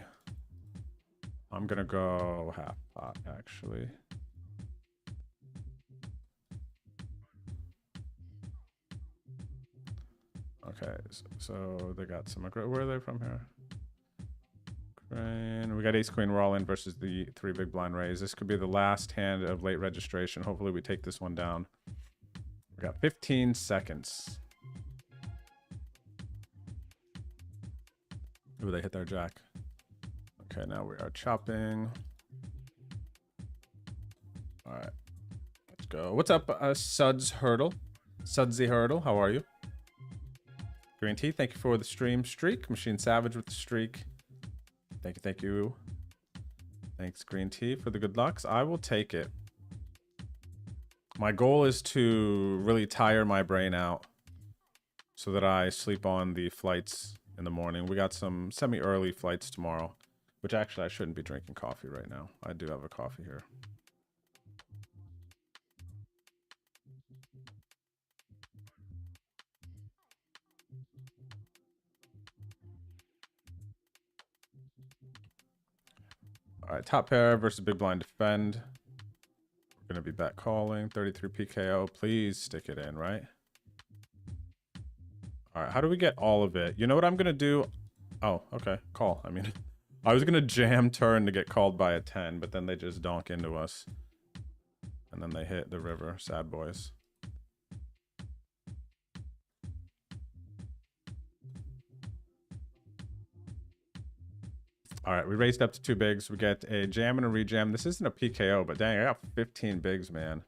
I'm going to go half pot, actually. Okay, so they got some. Where are they from here? Ukraine. We got ace queen. We're all in versus the 3 big blind raise. This could be the last hand of late registration. Hopefully we take this one down. We got 15 seconds. Ooh, they hit their jack. Okay, now we are chopping. All right, let's go. What's up, Sudsy Hurdle? How are you? Green Tea, thank you for the stream streak. Machine Savage with the streak. Thank you. Thanks, Green Tea, for the good lucks. I will take it. My goal is to really tire my brain out so that I sleep on the flights in the morning. We got some semi-early flights tomorrow, which actually I shouldn't be drinking coffee right now. I do have a coffee here. All right, top pair versus big blind defend. We're going to be bet calling. 33 PKO. Please stick it in, right? All right, how do we get all of it? You know what I'm going to do? Oh, okay, call. I mean, I was going to jam turn to get called by a 10, but then they just donk into us. And then they hit the river. Sad boys. All right, we raised up to 2 bigs. We get a jam and a rejam. This isn't a PKO, but dang, I got 15 bigs, man.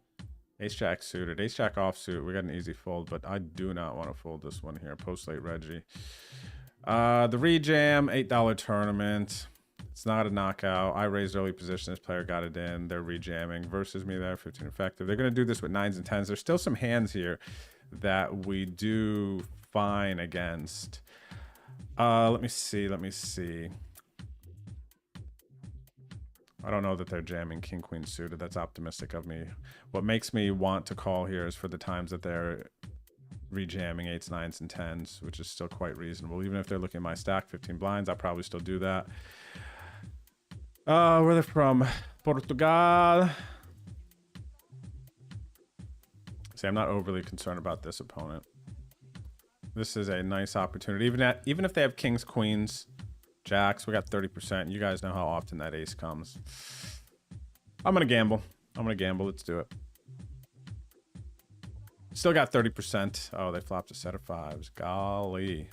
Ace jack suited, ace jack offsuit. We got an easy fold, but I do not want to fold this one here. Post late Reggie. The rejam, $8 tournament. It's not a knockout. I raised early position. This player got it in. They're rejamming versus me there. 15 effective. They're going to do this with 9s and 10s. There's still some hands here that we do fine against. Let me see. I don't know that they're jamming king queen suited. That's optimistic of me. What makes me want to call here is for the times that they're rejamming 8s, 9s, and 10s, which is still quite reasonable. Even if they're looking at my stack, 15 blinds, I'll probably still do that. Where are they from? Portugal. See, I'm not overly concerned about this opponent. This is a nice opportunity. Even if they have kings, queens, jacks, we got 30%. You guys know how often that ace comes. I'm gonna gamble. Let's do it. Still got 30%. Oh, they flopped a set of 5s. Golly.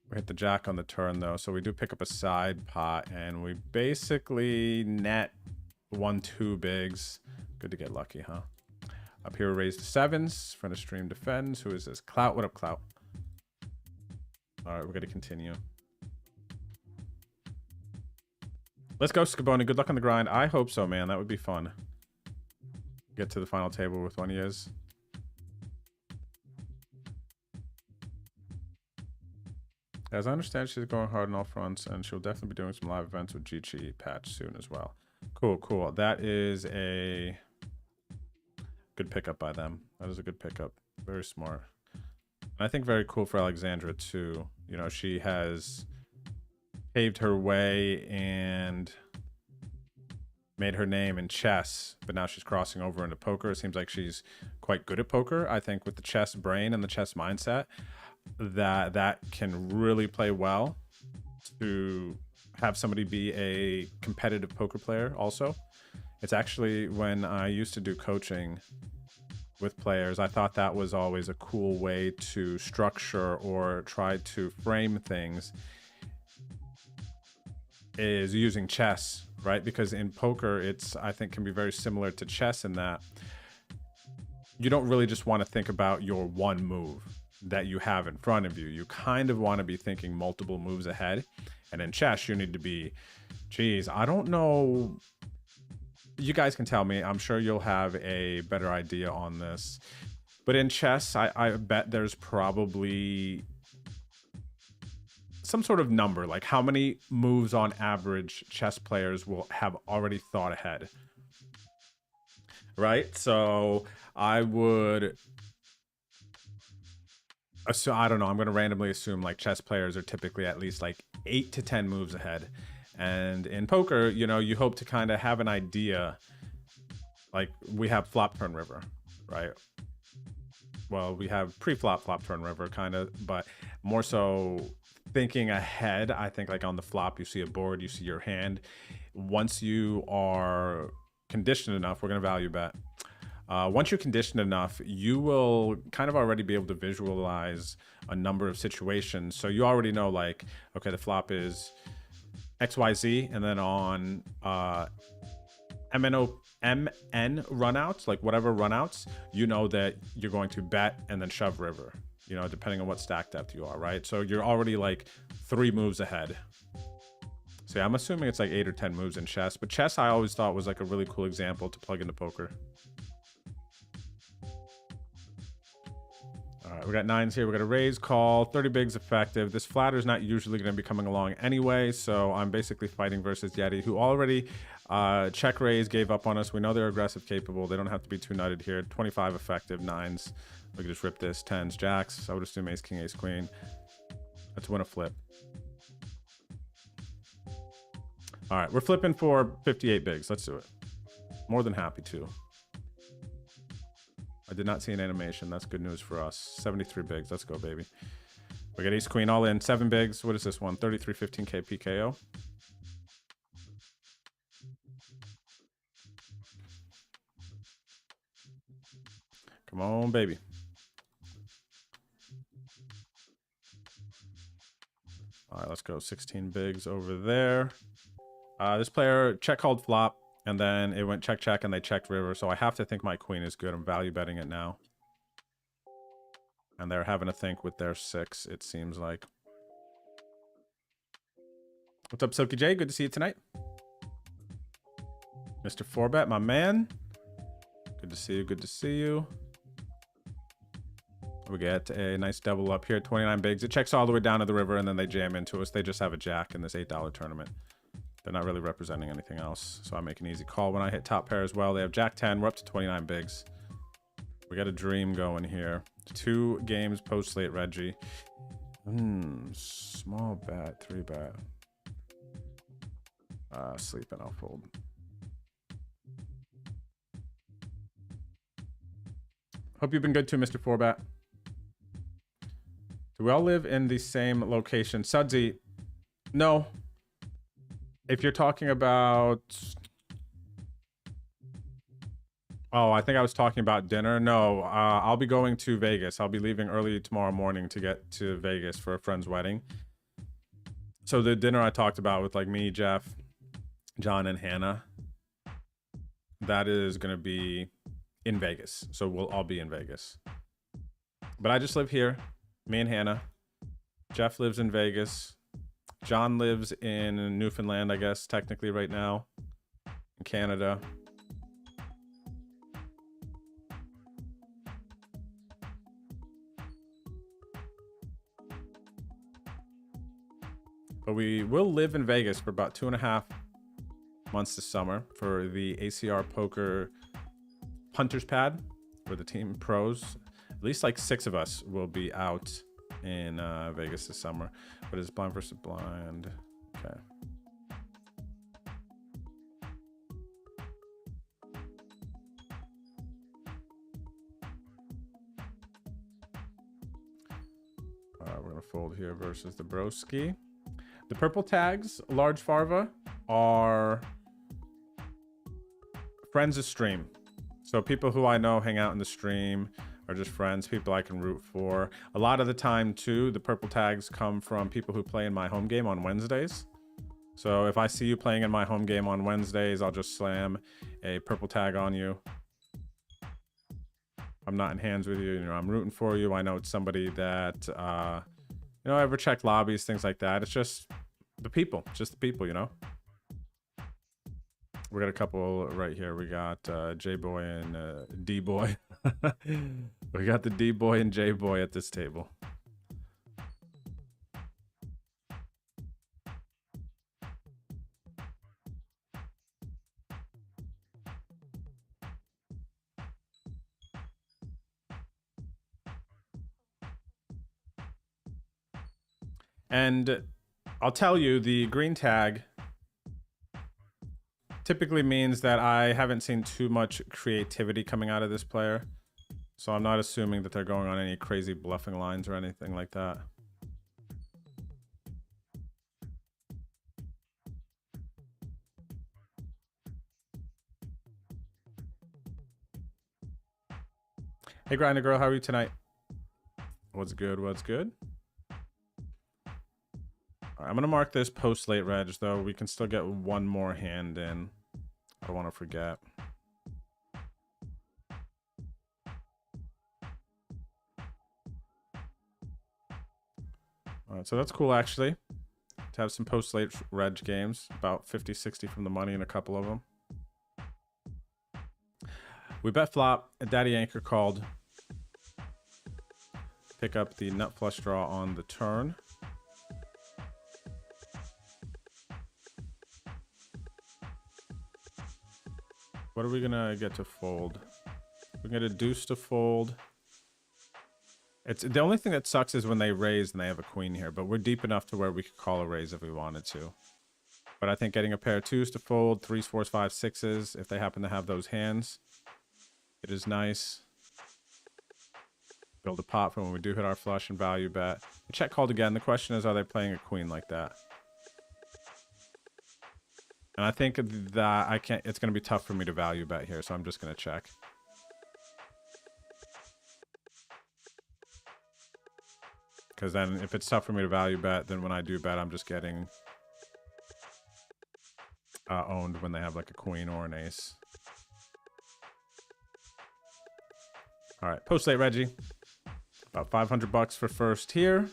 We hit the jack on the turn though, so we do pick up a side pot and we basically net 1-2 bigs. Good to get lucky, huh? Up here we raise the 7s. Friend of stream defends. Who is this? Clout. What up, Clout? All right, we're going to continue. Let's go, Scaboni. Good luck on the grind. I hope so, man. That would be fun. Get to the final table with one of yours. As I understand, she's going hard on all fronts, and she'll definitely be doing some live events with GTD patch soon as well. Cool, cool. That is a good pickup by them. That is a good pickup. Very smart. And I think very cool for Alexandra, too. You know, she has paved her way and made her name in chess, but now she's crossing over into poker. It seems like she's quite good at poker. I think with the chess brain and the chess mindset, that can really play well to have somebody be a competitive poker player also. It's actually, when I used to do coaching with players, I thought that was always a cool way to structure or try to frame things, is using chess, right? Because in poker, it's, I think, can be very similar to chess in that you don't really just want to think about your one move that you have in front of you. You kind of want to be thinking multiple moves ahead. And in chess, you need to be, geez, I don't know. You guys can tell me. I'm sure you'll have a better idea on this. But in chess, I bet there's probably some sort of number, like how many moves on average chess players will have already thought ahead. Right? So I would... So I don't know. I'm going to randomly assume like chess players are typically at least like 8 to 10 moves ahead. And in poker, you know, you hope to kind of have an idea. Like we have flop, turn, river, right? Well, we have pre-flop, flop, turn, river kind of, but more so thinking ahead. I think like on the flop, you see a board, you see your hand. Once you are conditioned enough, we're going to value bet. Once you're conditioned enough, you will kind of already be able to visualize a number of situations. So you already know, like, okay, the flop is XYZ, and then on MN runouts, like whatever runouts, you know that you're going to bet and then shove river, you know, depending on what stack depth you are, right? So you're already like 3 moves ahead. So yeah, I'm assuming it's like 8 or 10 moves in chess, but chess I always thought was like a really cool example to plug into poker. All right, we got 9s here. We got a raise call, 30 bigs effective. This flatter is not usually going to be coming along anyway, so I'm basically fighting versus Yeti, who already check raise, gave up on us. We know they're aggressive capable. They don't have to be too nutted here. 25 effective, 9s. We can just rip this. 10s, jacks. I would assume ace, king, ace, queen. Let's win a flip. All right, we're flipping for 58 bigs. Let's do it. More than happy to. I did not see an animation. That's good news for us. 73 bigs. Let's go, baby. We got ace queen all in. 7 bigs. What is this one? 33 15k PKO. Come on, baby. All right, let's go. 16 bigs over there. This player check called flop. And then it went check, check, and they checked river. So I have to think my queen is good. I'm value betting it now. And they're having to think with their 6, it seems like. What's up, Silky J? Good to see you tonight. Mr. 4Bet, my man. Good to see you. Good to see you. We get a nice double up here. 29 bigs. It checks all the way down to the river, and then they jam into us. They just have a jack in this $8 tournament. They're not really representing anything else. So I make an easy call when I hit top pair as well. They have jack 10. We're up to 29 bigs. We got a dream going here. 2 games post slate Reggie. Small bet, 3 bet. Sleep and I'll fold. Hope you've been good too, Mr. 4Bet. Do we all live in the same location? Sudsy, no. If you're talking about... Oh, I think I was talking about dinner. No, I'll be going to Vegas. I'll be leaving early tomorrow morning to get to Vegas for a friend's wedding. So the dinner I talked about with like me, Jeff, John, and Hannah, that is going to be in Vegas. So we'll all be in Vegas. But I just live here. Me and Hannah. Jeff lives in Vegas. John lives in Newfoundland, I guess, technically right now. In Canada. But we will live in Vegas for about 2.5 months this summer for the ACR Poker Punters Pad, where the team pros, at least like 6 of us, will be out in Vegas this summer. But it's blind versus blind. Okay. We're gonna fold here versus the broski. The purple tags, large farva, are friends of stream. So people who I know hang out in the stream are just friends, people I can root for. A lot of the time too, the purple tags come from people who play in my home game on Wednesdays. So if I see you playing in my home game on Wednesdays, I'll just slam a purple tag on you. I'm not in hands with you, you know, I'm rooting for you. I know it's somebody that, you know, ever check lobbies, things like that. It's just the people, you know. We got a couple right here. We got J-Boy and D-Boy. We got the D-Boy and J-Boy at this table. And I'll tell you, the green tag typically means that I haven't seen too much creativity coming out of this player. So I'm not assuming that they're going on any crazy bluffing lines or anything like that. Hey, Grinder Girl, how are you tonight? What's good? What's good? I'm going to mark this post late reg, though. We can still get one more hand in. I don't want to forget. All right, so that's cool, actually, to have some post late reg games. About 50, 60 from the money in a couple of them. We bet flop. Daddy Anchor called. Pick up the nut flush draw on the turn. What are we gonna get to fold? We're gonna deuce to fold. It's the only thing that sucks is when they raise and they have a queen here, but we're deep enough to where we could call a raise if we wanted to. But I think getting a pair of 2s to fold, 3s, 4s, 5s, 6s, if they happen to have those hands, it is nice. Build a pot for when we do hit our flush and value bet. The check called again. The question is, are they playing a queen like that? And I think that I can't, it's going to be tough for me to value bet here, so I'm just going to check. Because then if it's tough for me to value bet, then when I do bet, I'm just getting owned when they have like a queen or an ace. All right, post late Reggie. About 500 bucks for first here.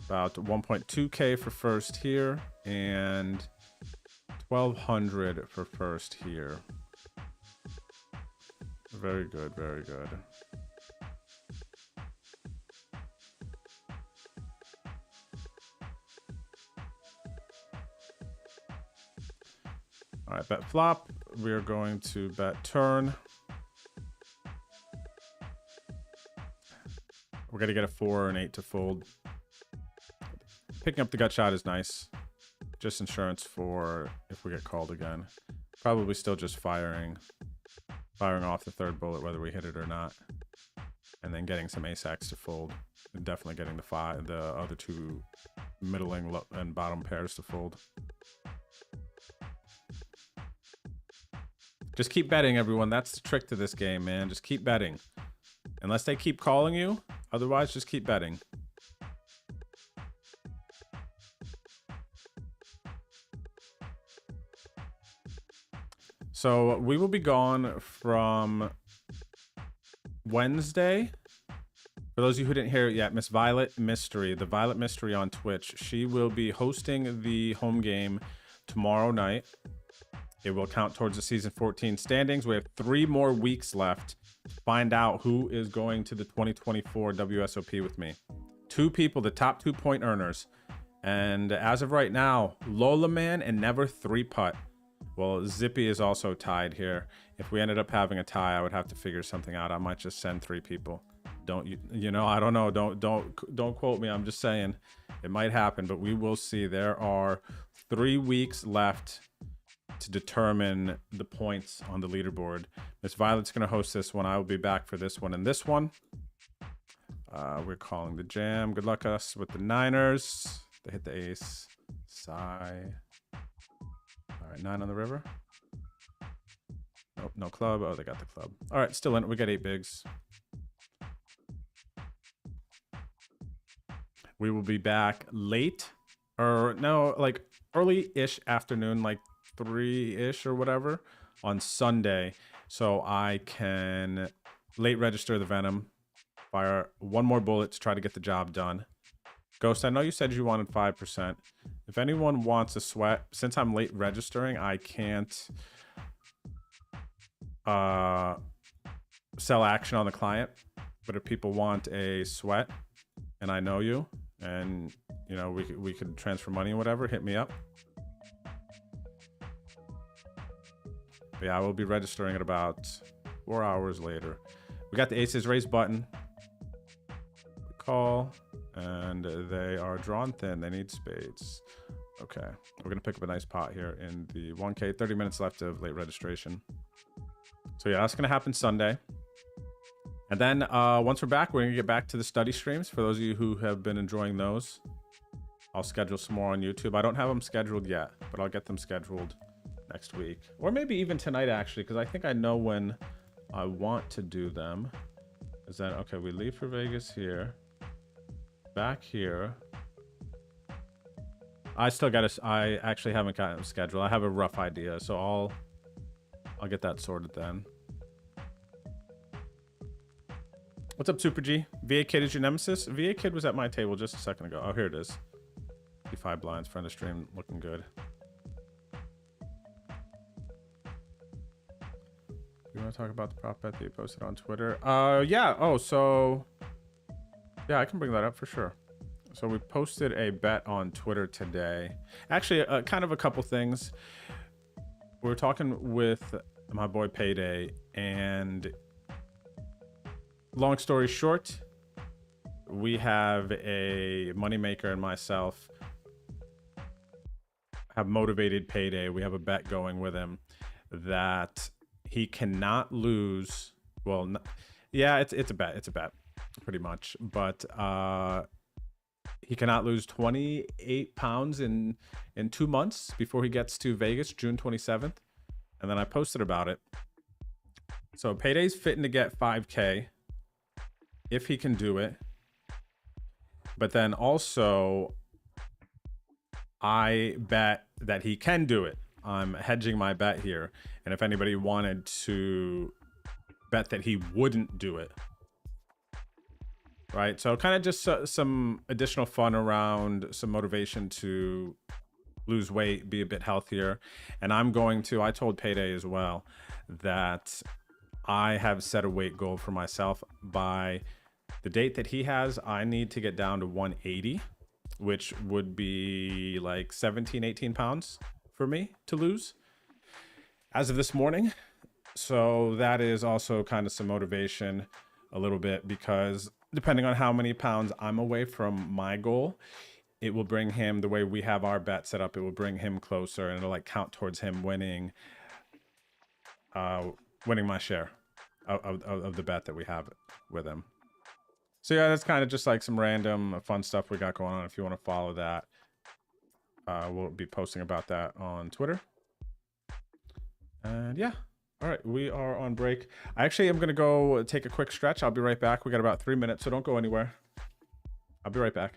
About 1.2K for first here. And 1,200 for first here. Very good, very good. All right, bet flop. We are going to bet turn. We're going to get a 4 or an 8 to fold. Picking up the gut shot is nice. Just insurance for if we get called again. Probably still just firing off the third bullet, whether we hit it or not. And then getting some ace-x to fold. And definitely getting the other 2 middling and bottom pairs to fold. Just keep betting, everyone. That's the trick to this game, man. Just keep betting. Unless they keep calling you. Otherwise, just keep betting. So we will be gone from Wednesday For those of you who didn't hear it yet, Miss Violet Mystery, the Violet Mystery on Twitch, she will be hosting the home game tomorrow night. It will count towards the season 14 standings. We have 3 more weeks left to find out who is going to the 2024 WSOP with me. 2 people, the top 2 point earners. And as of right now, Lola Man and Never 3-putt. Well, Zippy is also tied here. If we ended up having a tie, I would have to figure something out. I might just send 3 people. Don't you know, I don't know. Don't quote me. I'm just saying it might happen, but we will see. There are 3 weeks left to determine the points on the leaderboard. Miss Violet's going to host this one. I will be back for this one and this one. We're calling the jam. Good luck us with the Niners. They hit the ace. Sigh. All right, 9 on the river. Nope, no club. Oh, they got the club. All right, still in it. We got 8 bigs. We will be back late, or no, like early-ish afternoon, like 3-ish or whatever, on Sunday, so I can late register the Venom, fire 1 more bullet to try to get the job done. Ghost, I know you said you wanted 5%. If anyone wants a sweat, since I'm late registering, I can't sell action on the client, but if people want a sweat, and I know you, and you know we could transfer money and whatever, hit me up. But yeah, I will be registering at about 4 hours later. We got the aces raise button. Call, and they are drawn thin. They need spades. Okay, we're gonna pick up a nice pot here in the 1K. 30 minutes left of late registration. So yeah, that's gonna happen Sunday. And then once we're back, we're going to get back to the study streams. For those of you who have been enjoying those, I'll schedule some more on YouTube. I don't have them scheduled yet, but I'll get them scheduled next week. Or maybe even tonight, actually, because I think I know when I want to do them. Is that, okay, we leave for Vegas here. Back here. I actually haven't gotten them scheduled. I have a rough idea, so I'll get that sorted then. What's up, Super G? VA Kid is your nemesis? VA Kid was at my table just a second ago. Oh, here it is. 55 blinds, friend of stream, looking good. You want to talk about the prop bet that you posted on Twitter? Yeah. Oh, so yeah, I can bring that up for sure. So we posted a bet on Twitter today. Actually, kind of a couple things. We were talking with my boy Payday, and long story short, we have a moneymaker and myself have motivated Payday. We have a bet going with him that he cannot lose. Well, yeah, it's a bet. It's a bet, pretty much. But he cannot lose 28 pounds in 2 months before he gets to Vegas, June 27th. And then I posted about it. So Payday's fitting to get 5K. If he can do it. But then also, I bet that he can do it. I'm hedging my bet here. And if anybody wanted to bet that he wouldn't do it. Right? So kind of just some additional fun around, some motivation to lose weight, be a bit healthier. And I told Payday as well, that I have set a weight goal for myself. By the date that he has, I need to get down to 180, which would be like 17, 18 pounds for me to lose as of this morning. So that is also kind of some motivation a little bit, because depending on how many pounds I'm away from my goal, it will bring him, the way we have our bet set up, it will bring him closer, and it'll like count towards him winning my share of the bet that we have with him. So yeah, that's kind of just like some random fun stuff we got going on. If you want to follow that, we'll be posting about that on Twitter. And yeah, all right, we are on break. I actually am going to go take a quick stretch. I'll be right back. We got about 3 minutes, so don't go anywhere. I'll be right back.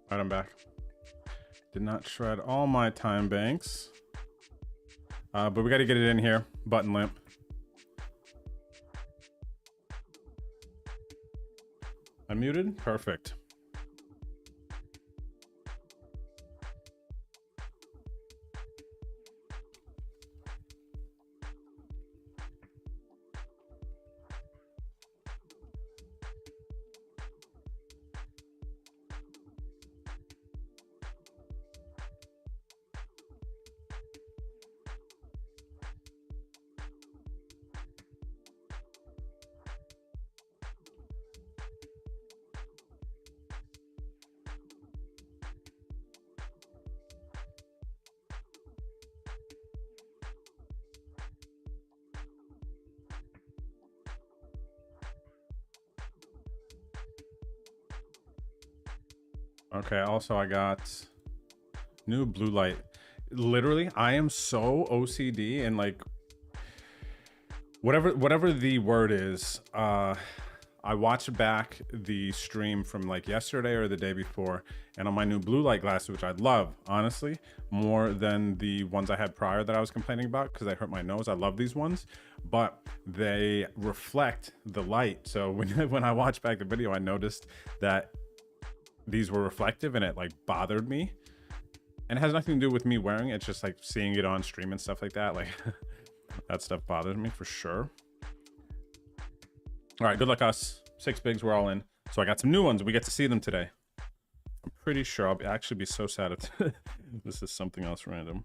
All right, I'm back. Did not shred all my time banks. But we got to get it in here. Button limp. Unmuted? Perfect. Okay, also I got new blue light. Literally, I am so OCD and like whatever the word is, I watched back the stream from like yesterday or the day before, and on my new blue light glasses, which I love, honestly, more than the ones I had prior that I was complaining about because I hurt my nose. I love these ones, but they reflect the light. So when I watched back the video, I noticed that these were reflective and it like bothered me, and it has nothing to do with me wearing it. It's just like seeing it on stream and stuff like that. Like that stuff bothers me for sure. All right, good luck us. 6 bigs, we're all in. So I got some new ones. We get to see them today. I'm pretty sure I'll actually be so sad if this is something else random.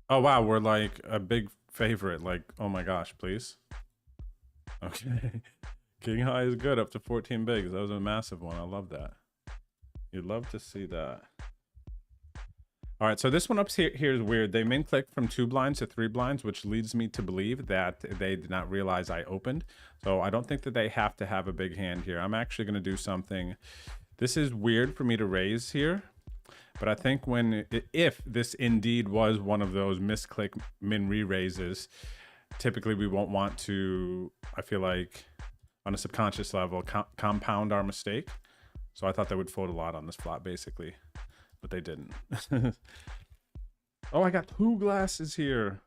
Oh wow, we're like a big favorite. Like, oh my gosh, please. Okay. King high is good, up to 14 bigs. That was a massive one. I love that. You'd love to see that. All right, so this one up here is weird. They min click from 2 blinds to 3 blinds, which leads me to believe that they did not realize I opened. So I don't think that they have to have a big hand here. I'm actually going to do something. This is weird for me to raise here, but I think if this indeed was one of those misclick min re-raises, typically we won't want to, I feel like, on a subconscious level, compound our mistake. So I thought they would fold a lot on this flop, basically. But they didn't. Oh, I got 2 glasses here.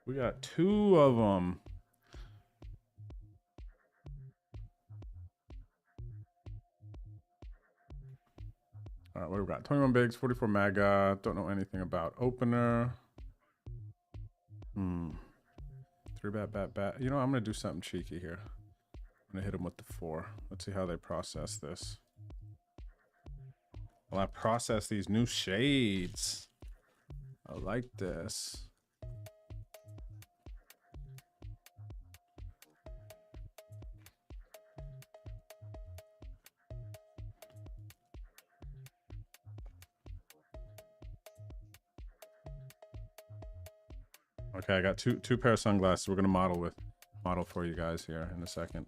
We got 2 of them. All right, what do we got? 21 bigs, 44 mega. Don't know anything about opener. 3 bet. You know, I'm gonna do something cheeky here. I'm gonna hit him with the 4. Let's see how they process this. Well, I process these new shades. I like this. Okay, I got two pair of sunglasses. We're gonna model for you guys here in a second.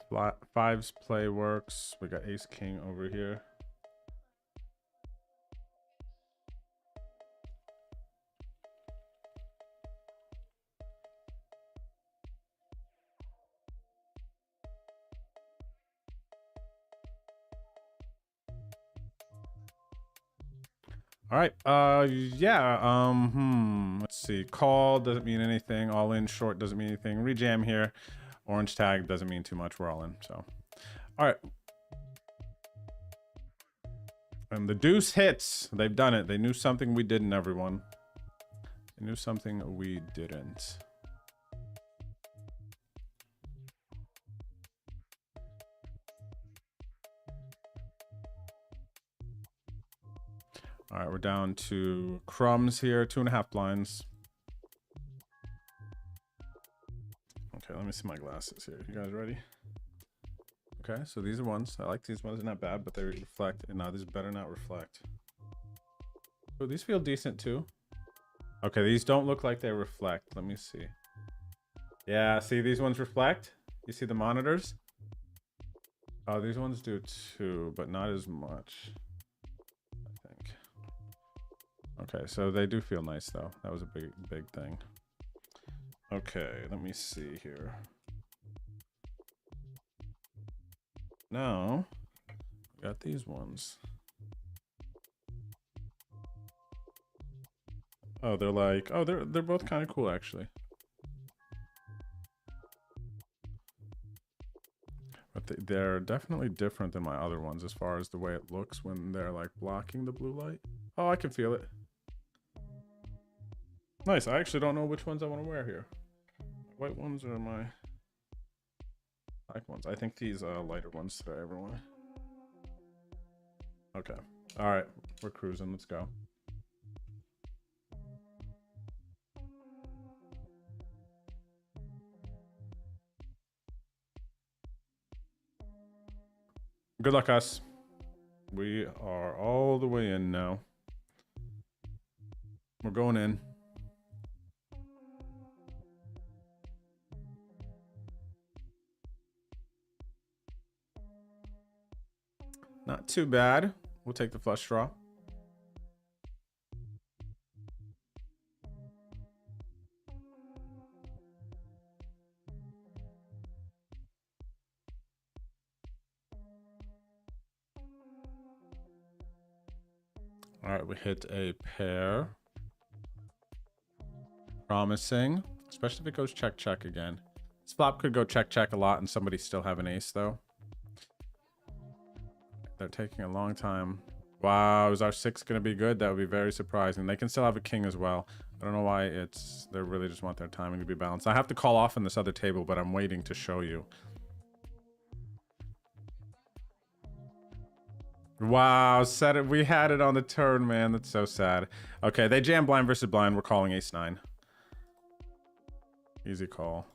All right, fives play works. We got ace king over here. All right, let's see. Call doesn't mean anything. All in short doesn't mean anything. Rejam here. Orange tag doesn't mean too much. We're all in. So, all right. And the deuce hits. They've done it. They knew something we didn't, everyone. They knew something we didn't. All right, we're down to crumbs here. 2.5 blinds. Okay, let me see my glasses here. You guys ready? Okay, so these are ones. I like these ones. They're not bad, but they reflect. And now these better not reflect. Oh, these feel decent too. Okay, these don't look like they reflect. Let me see. Yeah, see these ones reflect? You see the monitors? Oh, these ones do too, but not as much, I think. Okay, so they do feel nice though. That was a big thing. Okay, let me see here. Now, we got these ones. Oh, they're like, oh, they're both kind of cool actually. But they're definitely different than my other ones as far as the way it looks when they're like blocking the blue light. Oh, I can feel it. Nice. I actually don't know which ones I want to wear here. White ones or my black ones? I think these lighter ones today, everyone. Okay. All right. We're cruising. Let's go. Good luck, us. We are all the way in now. We're going in. Not too bad. We'll take the flush draw. All right, we hit a pair. Promising, especially if it goes check, check again. This flop could go check, check a lot and somebody still have an ace though. They're taking a long time. Wow, is our 6 going to be good? That would be very surprising. They can still have a king as well. I don't know why they really just want their timing to be balanced. I have to call off on this other table, but I'm waiting to show you. Wow, said it. We had it on the turn, man. That's so sad. Okay, they jam blind versus blind. We're calling ace-9. Easy call.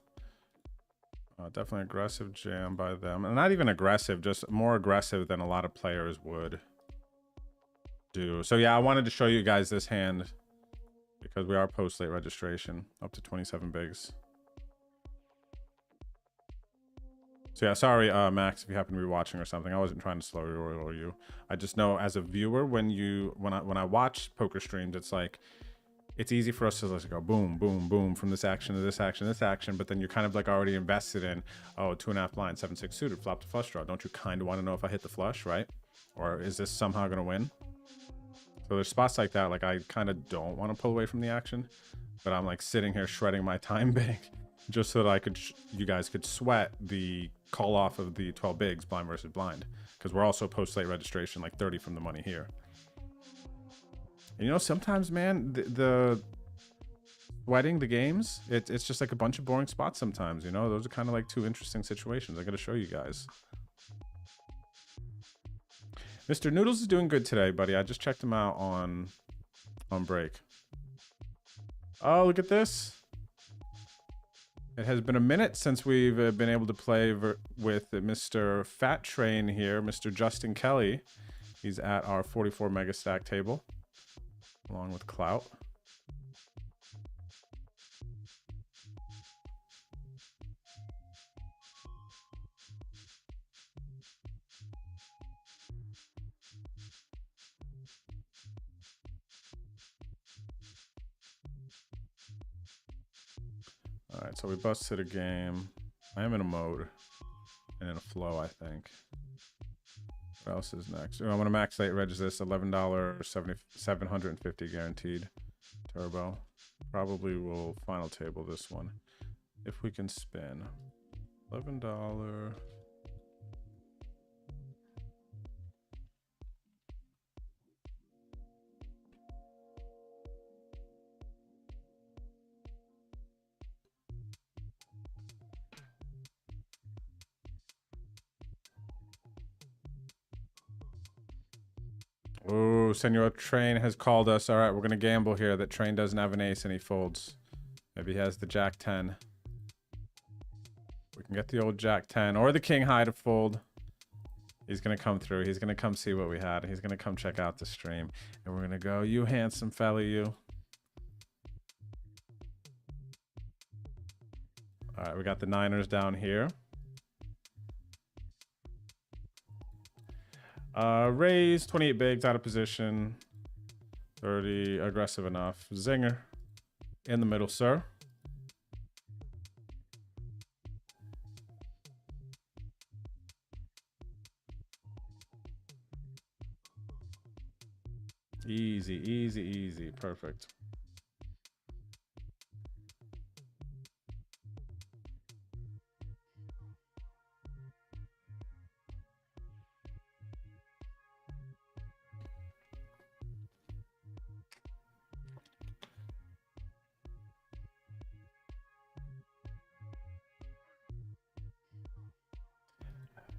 Definitely aggressive jam by them. And not even aggressive, just more aggressive than a lot of players would do. So yeah, I wanted to show you guys this hand because we are post-late registration, up to 27 bigs. So yeah, sorry, Max, if you happen to be watching or something. I wasn't trying to slow you or you. I just know as a viewer, when I watch poker streams, it's like, it's easy for us to just go boom, boom, boom from this action to this action, this action, but then you're kind of like already invested in, oh, 2.5 blind, 7-6 suited, flop to flush draw. Don't you kind of want to know if I hit the flush, right? Or is this somehow going to win? So there's spots like that, like I kind of don't want to pull away from the action, but I'm like sitting here shredding my time bank just so that you guys could sweat the call off of the 12 bigs, blind versus blind, because we're also post-late registration, like 30 from the money here. And, you know, sometimes, man, the sweating the games, it's just like a bunch of boring spots sometimes, you know? Those are kind of like two interesting situations. I got to show you guys. Mr. Noodles is doing good today, buddy. I just checked him out on break. Oh, look at this. It has been a minute since we've been able to play with Mr. Fat Train here, Mr. Justin Kelly. He's at our 44 mega stack table, along with Clout. All right, so we busted a game. I am in a mode and in a flow, I think. What else is next? Oh, I'm gonna max late reg this $11, 750 guaranteed turbo. Probably will final table this one if we can spin. $11. Oh, Senor Train has called us. All right, we're going to gamble here that Train doesn't have an ace and he folds. Maybe he has the Jack 10. We can get the old Jack 10 or the King high to fold. He's gonna come through. He's gonna come see what we had. He's gonna come check out the stream, and we're gonna go, you handsome fella, you. All right, we got the Niners down here. Raise 28 bigs, out of position. 30 aggressive enough. Zinger in the middle, sir. Easy, easy, easy. Perfect.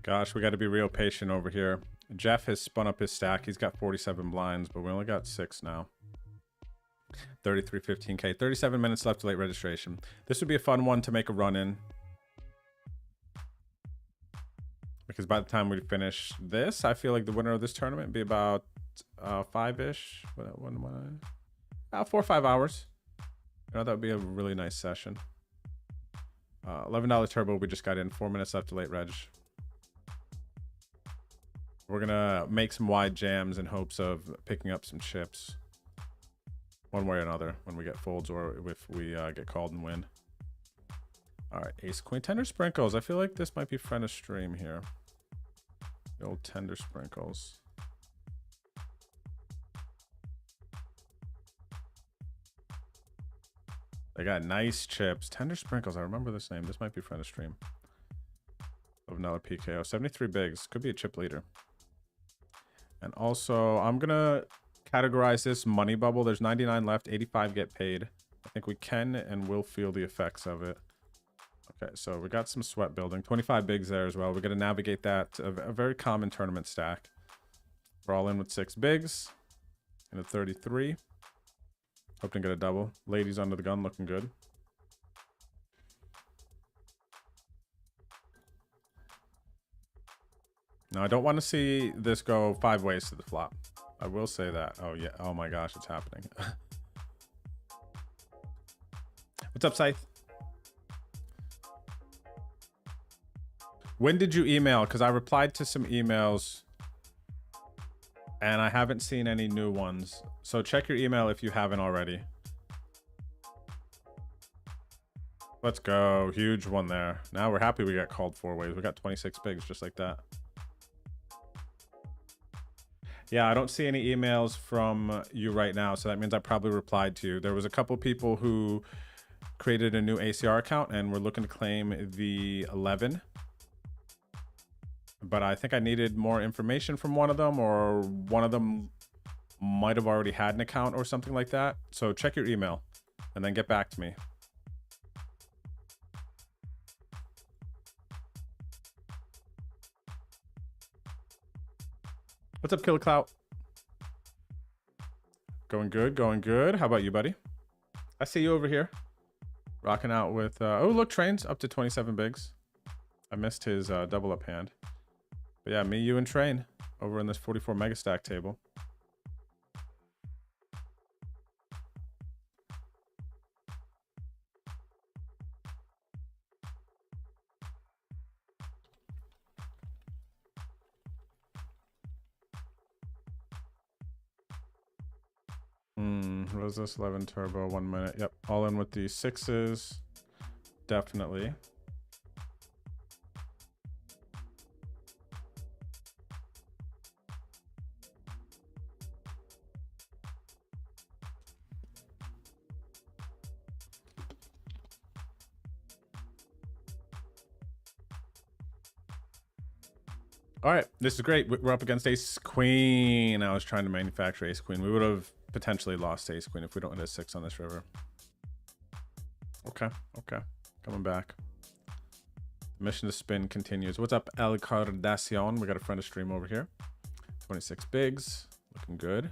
Gosh, we got to be real patient over here. Jeff has spun up his stack. He's got 47 blinds, but we only got 6 now. 33.15K. 37 minutes left to late registration. This would be a fun one to make a run in. Because by the time we finish this, I feel like the winner of this tournament would be about 5-ish. 4 or 5 hours. You know, that would be a really nice session. $11 turbo we just got in. 4 minutes left to late reg. We're gonna make some wide jams in hopes of picking up some chips one way or another when we get folds or if we get called and win. All right, ace queen, tender sprinkles. I feel like this might be friend of stream here. The old tender sprinkles. They got nice chips. Tender sprinkles. I remember this name. This might be friend of stream. Of another PKO. 73 bigs. Could be a chip leader. And also, I'm going to categorize this money bubble. There's 99 left. 85 get paid. I think we can and will feel the effects of it. Okay, so we got some sweat building. 25 bigs there as well. We're going to navigate that. A very common tournament stack. We're all in with 6 bigs. And a 33. Hoping to get a double. Ladies under the gun looking good. Now, I don't want to see this go 5 ways to the flop. I will say that. Oh, yeah. Oh, my gosh. It's happening. What's up, Scythe? When did you email? Because I replied to some emails and I haven't seen any new ones. So check your email if you haven't already. Let's go. Huge one there. Now we're happy we got called 4 ways. We got 26 bigs just like that. Yeah, I don't see any emails from you right now, so that means I probably replied to you. There was a couple people who created a new ACR account and were looking to claim the 11. But I think I needed more information from one of them, or one of them might have already had an account or something like that. So check your email and then get back to me. What's up, Killer Clout? Going good, going good. How about you, buddy? I see you over here. Rocking out with... oh, look, Train's up to 27 bigs. I missed his double up hand. But yeah, me, you, and Train over in this 44 mega stack table. What is this? 11 turbo, 1 minute. Yep, all in with the 6s. Definitely. All right, this is great. We're up against ace queen. I was trying to manufacture ace queen. We would have potentially lost ace queen if we don't hit a 6 on this river. Okay, okay. Coming back. Mission to spin continues. What's up, El Cardacion? We got a friend of stream over here. 26 bigs. Looking good.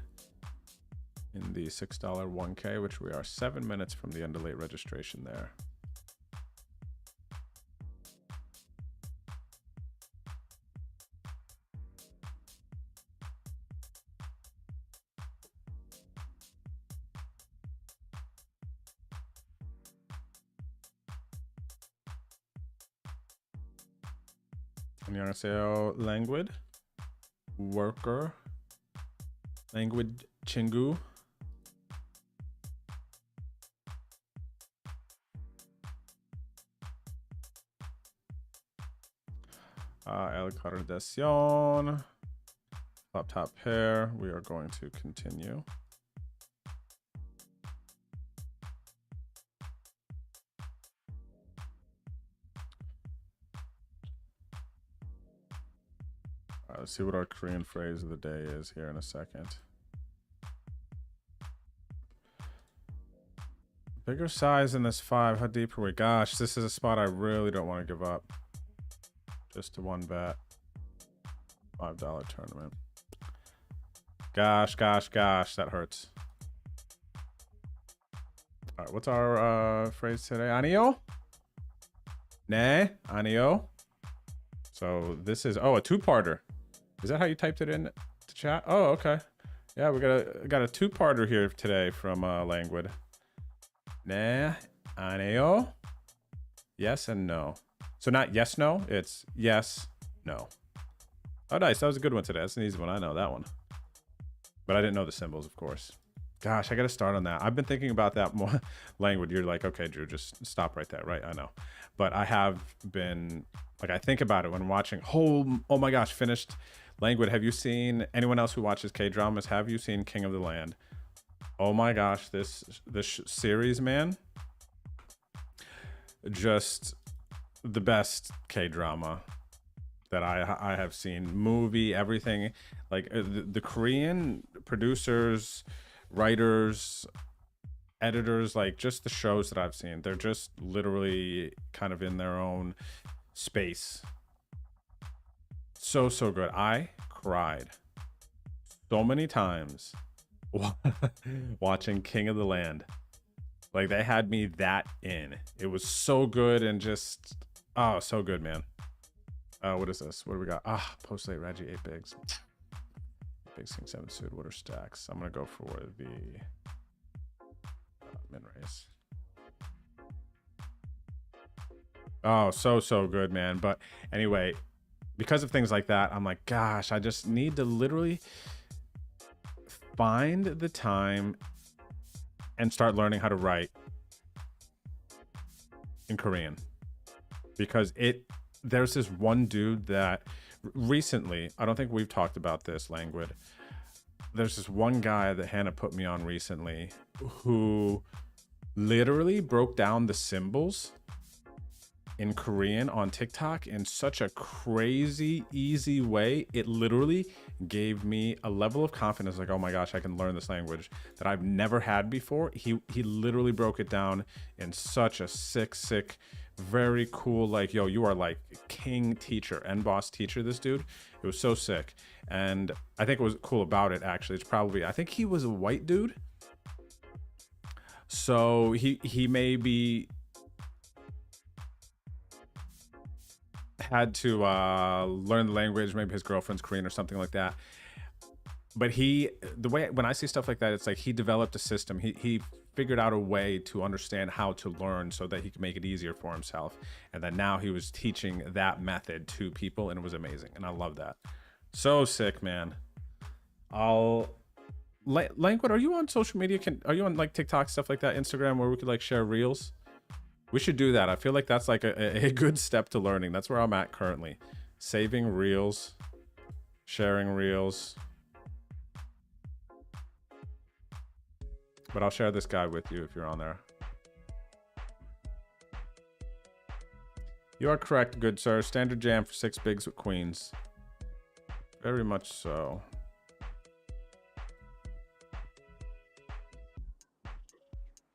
In the $6 1K, which we are 7 minutes from the end of late registration there. 안녕하세요, languid. Worker. Languid 친구. El Cardacion. Top pair. We are going to continue. Let's see what our Korean phrase of the day is here in a second. Bigger size in this 5. How deep are we? Gosh, this is a spot I really don't want to give up. Just to one bet. $5 tournament. Gosh, that hurts. All right, what's our phrase today? Anio? Ne? Anio? So this is, oh, a two-parter. Is that how you typed it in to chat? Oh, okay. Yeah, we got a two-parter here today from Languid. Ne? Anio? Yes and no. So not yes, no, it's yes, no. Oh, nice. That was a good one today. That's an easy one. I know that one. But I didn't know the symbols, of course. Gosh, I got to start on that. I've been thinking about that more. Languid, you're like, okay, Drew, just stop right there, right? I know. But I have been, like, I think about it when watching, oh my gosh, finished Languid. Have you seen, anyone else who watches K-dramas, have you seen King of the Land? Oh my gosh, this series, man. Just the best K-drama that I have seen. Movie, everything. Like the Korean producers, writers, editors, like just the shows that I've seen, they're just literally kind of in their own space. So good. I cried so many times watching King of the Land. Like they had me that in. It was so good and just, oh, so good, man. What is this? What do we got? Post late Reggie, 8 bigs. Bigs, king 7 suited. What are stacks? I'm gonna go for the min raise. Oh, so good, man. But anyway, because of things like that, I'm like, gosh, I just need to literally find the time and start learning how to write in Korean. Because there's this one dude that recently, I don't think we've talked about this, Languid. There's this one guy that Hannah put me on recently who literally broke down the symbols in Korean on TikTok in such a crazy easy way. It literally gave me a level of confidence, like, oh my gosh, I can learn this language that I've never had before. He literally broke it down in such a sick, very cool, like, yo, you are like king teacher and boss teacher, this dude. It was so sick. And I think what was cool about it, actually, it's probably, I think he was a white dude. So he maybe had to learn the language, maybe his girlfriend's Korean or something like that. But the way, when I see stuff like that, it's like he developed a system. He figured out a way to understand how to learn so that he could make it easier for himself. And then now he was teaching that method to people, and it was amazing. And I love that. So sick, man. Languid, are you on social media? Are you on like TikTok, stuff like that, Instagram, where we could like share reels? We should do that. I feel like that's like a good step to learning. That's where I'm at currently. Saving reels, sharing reels. But I'll share this guy with you if you're on there. You are correct, good sir. Standard jam for 6 bigs with queens. Very much so.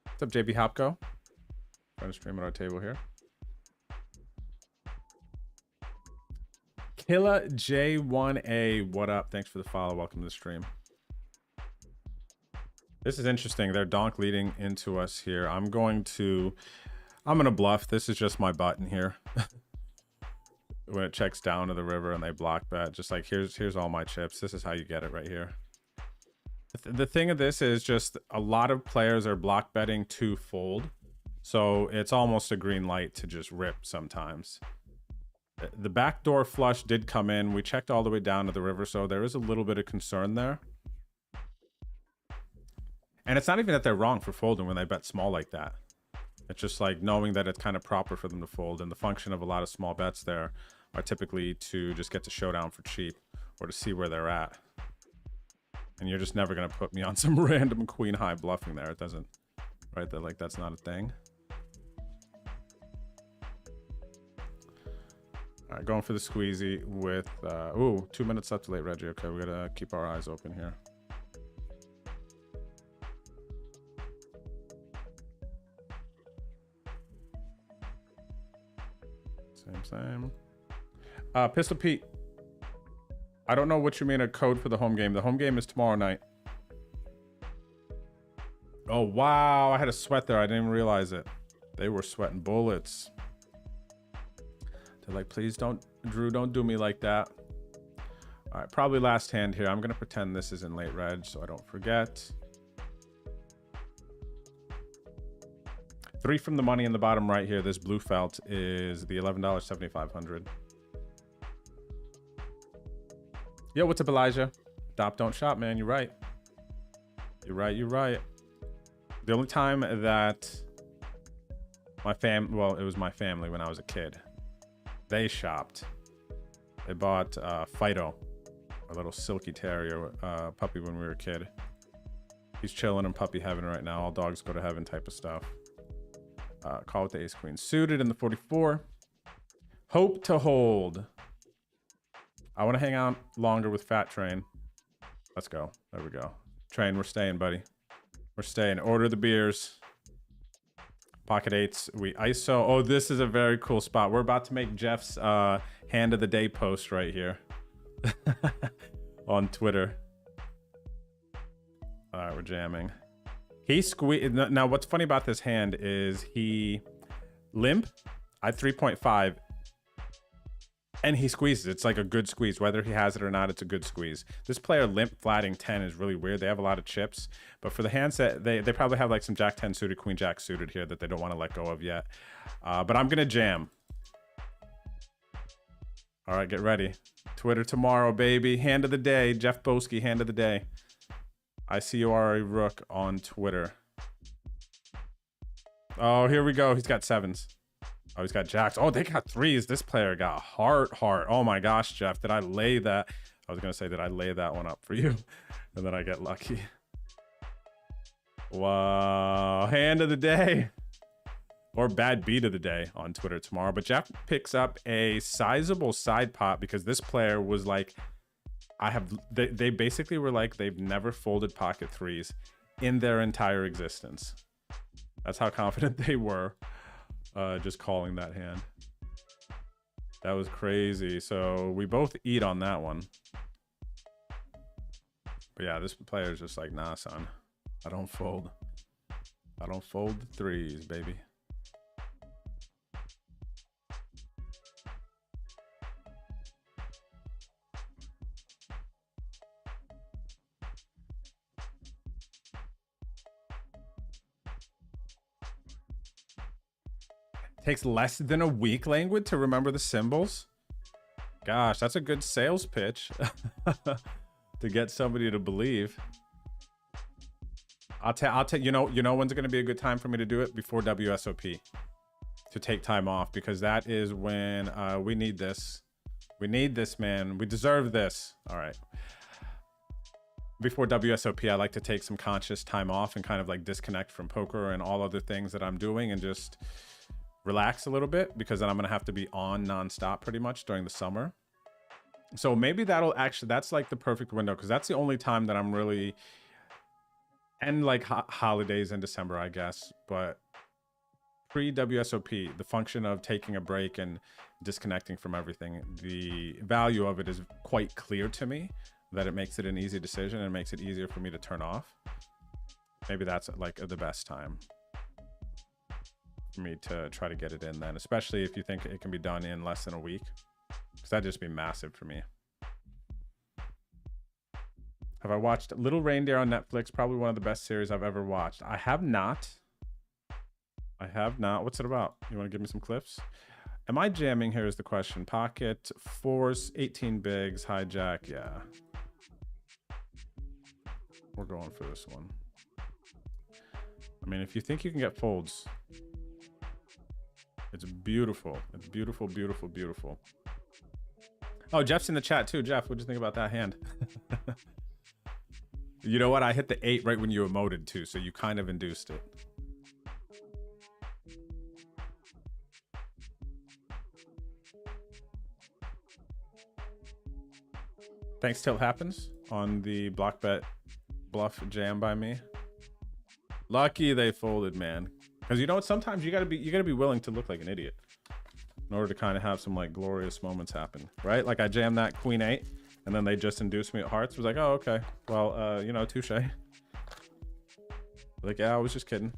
What's up, JB Hopko? Trying to stream at our table here. Killa J1A, what up? Thanks for the follow. Welcome to the stream. This is interesting. They're donk leading into us here. I'm gonna bluff. This is just my button here. When it checks down to the river and they block bet, just like here's all my chips. This is how you get it right here. The thing of this is just a lot of players are block betting to fold. So it's almost a green light to just rip sometimes. The backdoor flush did come in. We checked all the way down to the river, so there is a little bit of concern there. And it's not even that they're wrong for folding when they bet small like that. It's just like knowing that it's kind of proper for them to fold. And the function of a lot of small bets there are typically to just get to showdown for cheap or to see where they're at. And you're just never going to put me on some random queen high bluffing there. It doesn't, right? That like that's not a thing. All right, going for the squeezy with, ooh, 2 minutes left to late, Reggie. Okay, we got to keep our eyes open here. Same. Pistol Pete. I don't know what you mean a code for the home game. The home game is tomorrow night. Oh, wow. I had a sweat there. I didn't even realize it. They were sweating bullets. They're like, please don't, Drew, don't do me like that. All right, probably last hand here. I'm going to pretend this is in late reg so I don't forget. 3 from the money in the bottom right here. This blue felt is the $11.75. Yo, what's up, Elijah? Stop, don't shop, man. You're right. You're right. The only time that well, it was my family when I was a kid. They shopped. They bought Fido, a little silky terrier puppy when we were a kid. He's chilling in puppy heaven right now. All dogs go to heaven type of stuff. Call with the ace queen suited in the 44. Hope to hold. I want to hang out longer with Fat Train. Let's go. There we go. Train, we're staying, buddy. We're staying. Order the beers. Pocket eights. We ISO. Oh, this is a very cool spot. We're about to make Jeff's hand of the day post right here on Twitter. All right, we're jamming. He squeezed. Now, what's funny about this hand is he limp. I 3.5. And he squeezes. It's like a good squeeze. Whether he has it or not, it's a good squeeze. This player limp flatting 10 is really weird. They have a lot of chips. But for the hands that they probably have like some Jack 10 suited, Queen Jack suited here that they don't want to let go of yet. But I'm going to jam. All right, get ready. Twitter tomorrow, baby. Hand of the day. Jeff Boski, hand of the day. I see you are a rook on Twitter. Oh, here we go. He's got sevens. Oh, he's got jacks. Oh, they got threes. This player got heart. Oh my gosh, Jeff. Did I lay that? I was going to say, did I lay that one up for you? And then I get lucky. Wow. Hand of the day. Or bad beat of the day on Twitter tomorrow. But Jeff picks up a sizable side pot because this player was like, they basically were like, they've never folded pocket threes in their entire existence. That's how confident they were. Just calling that hand. That was crazy. So we both eat on that one. But yeah, this player is just like, nah, son. I don't fold. I don't fold the threes, baby. Takes less than a week, Langwood, to remember the symbols. Gosh, that's a good sales pitch to get somebody to believe. I'll tell you know when's going to be a good time for me to do it? Before WSOP, to take time off, because that is when we need this. We need this, man. We deserve this. All right. Before WSOP, I like to take some conscious time off and kind of like disconnect from poker and all other things that I'm doing and just relax a little bit, because then I'm gonna have to be on nonstop pretty much during the summer. So maybe that's like the perfect window, because that's the only time that I'm really, and like holidays in December, I guess, but pre-WSOP, the function of taking a break and disconnecting from everything, the value of it is quite clear to me, that it makes it an easy decision and makes it easier for me to turn off. Maybe that's like the best time for me to try to get it in then, especially if you think it can be done in less than a week, because that'd just be massive for me. Have I watched Little Reindeer on Netflix? Probably one of the best series I've ever watched. I have not. What's it about? You want to give me some clips? Am I jamming here is the question. Pocket, force, 18 bigs, hijack, yeah. We're going for this one. I mean, if you think you can get folds, it's beautiful. It's beautiful, beautiful, beautiful. Oh, Jeff's in the chat too. Jeff, what'd you think about that hand? You know what? I hit the 8 right when you emoted too, so you kind of induced it. Thanks till happens on the block bet bluff jam by me. Lucky they folded, man. Because you know what? Sometimes you gotta be willing to look like an idiot in order to kind of have some like glorious moments happen, right? Like I jammed that queen 8, and then they just induced me at hearts. It was like, oh, okay, well, you know, touche. Like, yeah, I was just kidding.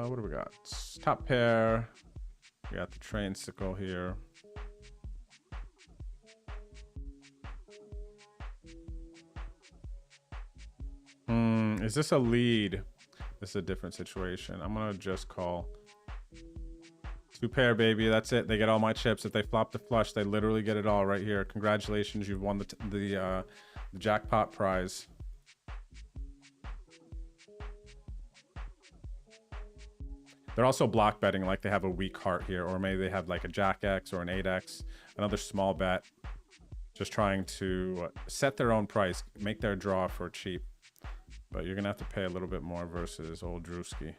What do we got? Top pair. We got the train sickle here. Is this a lead? This is a different situation. I'm gonna just call. 2 pair, baby. That's it. They get all my chips. If they flop the flush, they literally get it all right here. Congratulations, you've won the jackpot prize. They're also block betting like they have a weak heart here, or maybe they have like a Jack X or an 8X, another small bet. Just trying to set their own price, make their draw for cheap. But you're gonna have to pay a little bit more versus old Drewski.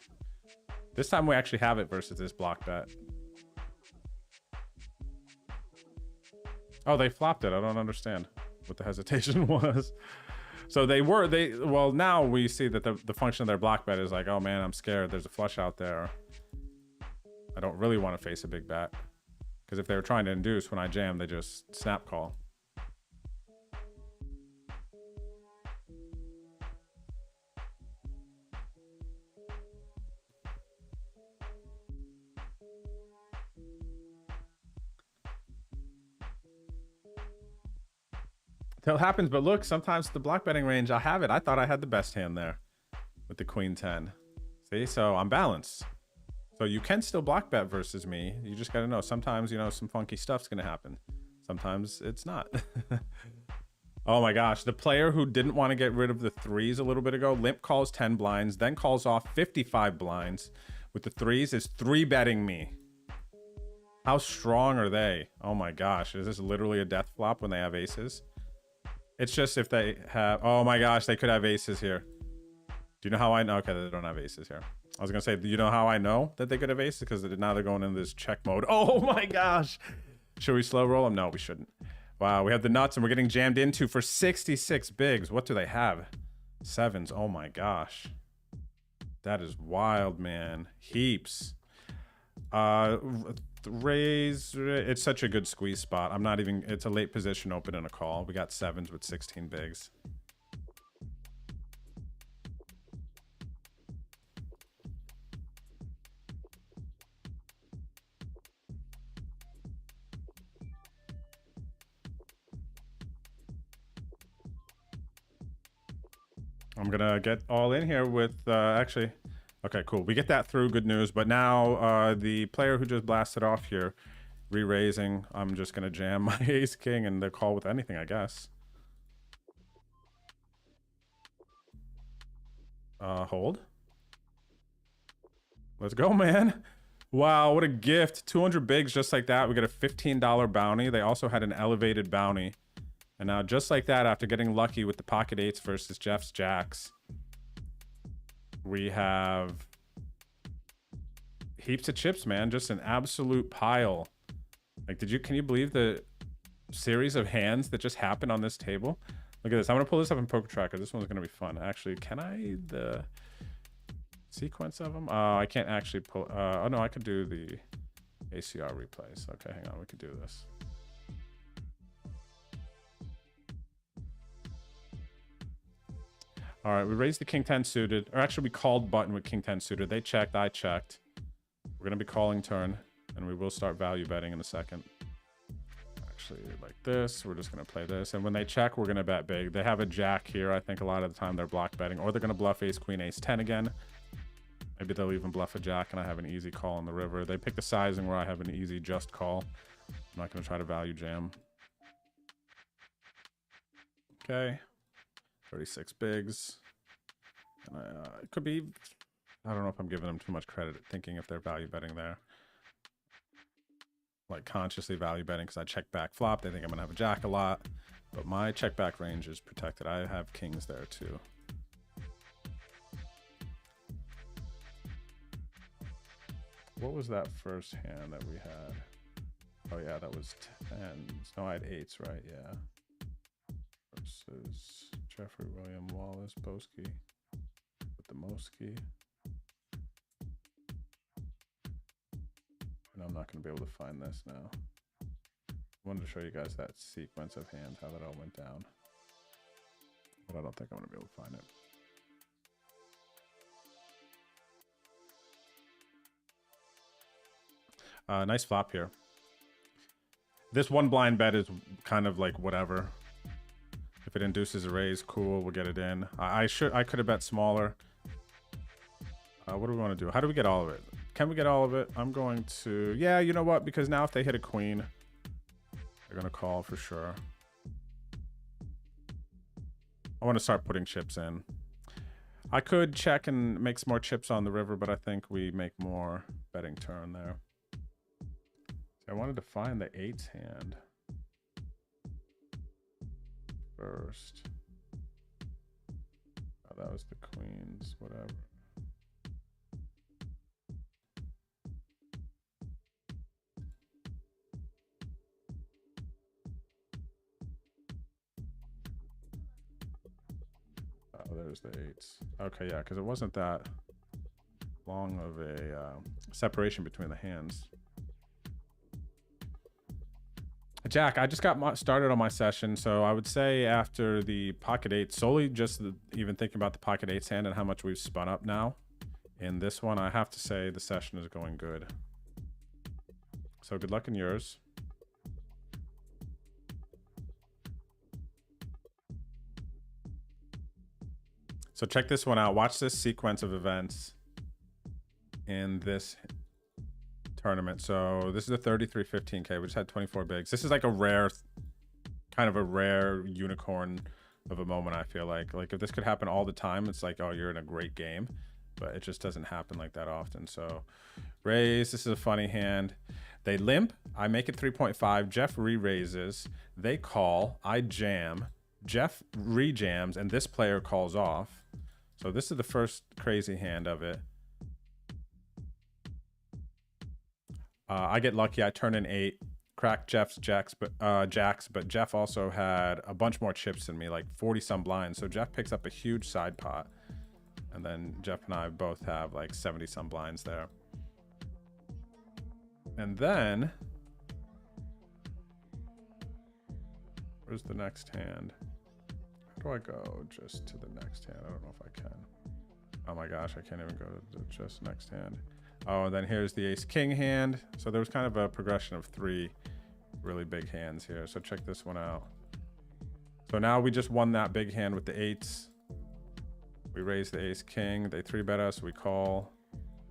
This time we actually have it versus this block bet. Oh, they flopped it. I don't understand what the hesitation was. So well, now we see that the function of their block bet is like, oh man, I'm scared. There's a flush out there. I don't really want to face a big bet. Because if they were trying to induce when I jam, they just snap call. It happens, but look, sometimes the block betting range, I have it. I thought I had the best hand there with the queen 10. See, so I'm balanced. So you can still block bet versus me. You just got to know sometimes, you know, some funky stuff's going to happen. Sometimes it's not. Oh my gosh. The player who didn't want to get rid of the 3s a little bit ago, limp calls 10 blinds, then calls off 55 blinds with the 3s is 3-betting me. How strong are they? Oh my gosh. Is this literally a death flop when they have aces? It's just if they have, oh my gosh, they could have aces here. Do you know how I know? Okay, they don't have aces here. I was gonna say, do you know how I know that they could have aces? Because now they're going into this check mode. Oh my gosh. Should we slow roll them? No, we shouldn't. Wow, we have the nuts and we're getting jammed into for 66 bigs. What do they have? 7s, oh my gosh. That is wild, man. Heaps. Raise, it's such a good squeeze spot. I'm not even, it's a late position open in a call. We got 7s with 16 bigs. I'm gonna get all in here with actually. Okay, cool. We get that through. Good news. But now the player who just blasted off here, re-raising, I'm just going to jam my ace king and the call with anything, I guess. Hold. Let's go, man. Wow, what a gift. 200 bigs just like that. We got a $15 bounty. They also had an elevated bounty. And now just like that, after getting lucky with the pocket 8s versus Jeff's jacks, we have heaps of chips, man. Just an absolute pile. Like, can you believe the series of hands that just happened on this table? Look at this. I'm gonna pull this up in Poker Tracker. This one's gonna be fun. Actually, can I the sequence of them? I can't actually pull. Oh no, I could do the ACR replays. Okay, hang on. We could do this. All right, we raised the king 10 suited, or actually we called button with king 10 suited. They checked, I checked. We're gonna be calling turn, and we will start value betting in a second. All right, actually like this. We're just going to play this. And when they check, we're going to bet big. They have a jack here. I think a lot of the time they're block betting, or they're going to bluff ace, queen, ace, 10 again. Maybe they'll even bluff a jack and I have an easy call on the river. They pick the sizing where I have an easy just call. I'm not going to try to value jam. Okay. 36 bigs. And it could be, I don't know if I'm giving them too much credit, thinking if they're value betting there. Like consciously value betting because I check back flop. They think I'm going to have a jack a lot. But my check back range is protected. I have kings there too. What was that first hand that we had? Oh yeah, that was 10s. No, I had 8s, right? Yeah. Versus Jeffrey William Wallace Boski with the Moski. And I'm not going to be able to find this now. I wanted to show you guys that sequence of hands, how that all went down. But I don't think I'm going to be able to find it. Nice flop here. This one blind bet is kind of like whatever. If it induces a raise, cool, we'll get it in. I could have bet smaller. What do we want to do? How do we get all of it? Can we get all of it? I'm going to, yeah, you know what? Because now if they hit a queen, they're going to call for sure. I want to start putting chips in. I could check and make some more chips on the river, but I think we make more betting turn there. I wanted to find the 8s hand first. Oh, that was the queens, whatever. Oh, there's the 8s. Okay, yeah, because it wasn't that long of a separation between the hands. Jack, I just got started on my session, so I would say after the pocket 8, solely just even thinking about the pocket 8's hand and how much we've spun up now in this one, I have to say the session is going good. So good luck in yours. So check this one out. Watch this sequence of events in this tournament. So this is a 33-15K. We just had 24 bigs. This is like a rare, kind of a rare unicorn of a moment, I feel like. Like if this could happen all the time, it's like, oh, you're in a great game. But it just doesn't happen like that often. So raise. This is a funny hand. They limp. I make it 3.5. Jeff re-raises. They call. I jam. Jeff re-jams. And this player calls off. So this is the first crazy hand of it. I get lucky. I turn in 8, crack Jeff's jacks, but Jeff also had a bunch more chips than me, like 40 some blinds. So Jeff picks up a huge side pot, and then Jeff and I both have like 70 some blinds there. And then where's the next hand? How do I go just to the next hand? I don't know if I can. Oh my gosh, I can't even go to just next hand. Oh, and then here's the ace king hand. So there was kind of a progression of 3 really big hands here. So check this one out. So now we just won that big hand with the 8s. We raise the ace king. They 3-bet us. We call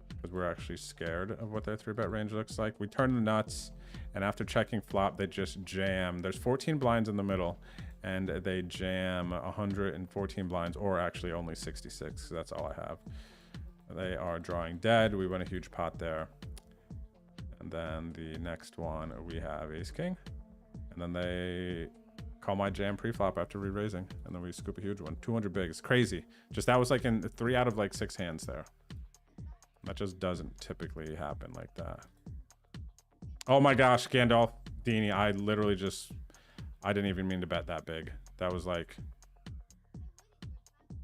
because we're actually scared of what their 3-bet range looks like. We turn the nuts, and after checking flop, they just jam. There's 14 blinds in the middle, and they jam 114 blinds, or actually only 66. So that's all I have. They are drawing dead. We win a huge pot there. And then the next one, we have ace king. And then they call my jam pre-flop after re-raising. And then we scoop a huge one. 200 bigs. Crazy. Just that was like in 3 out of like 6 hands there. That just doesn't typically happen like that. Oh my gosh, Gandalf, Dini, I literally just, I didn't even mean to bet that big. That was like,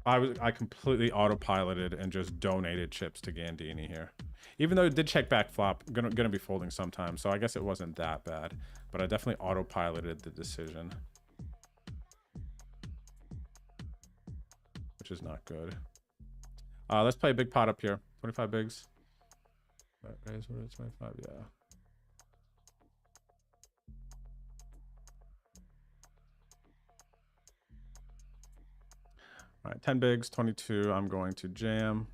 I completely autopiloted and just donated chips to Gandini here. Even though it did check back flop, gonna be folding sometime, so I guess it wasn't that bad. But I definitely autopiloted the decision, which is not good. Let's play a big pot up here. 25 bigs. Raise, what is 25? Yeah. All right, 10 bigs, 22. I'm going to jam.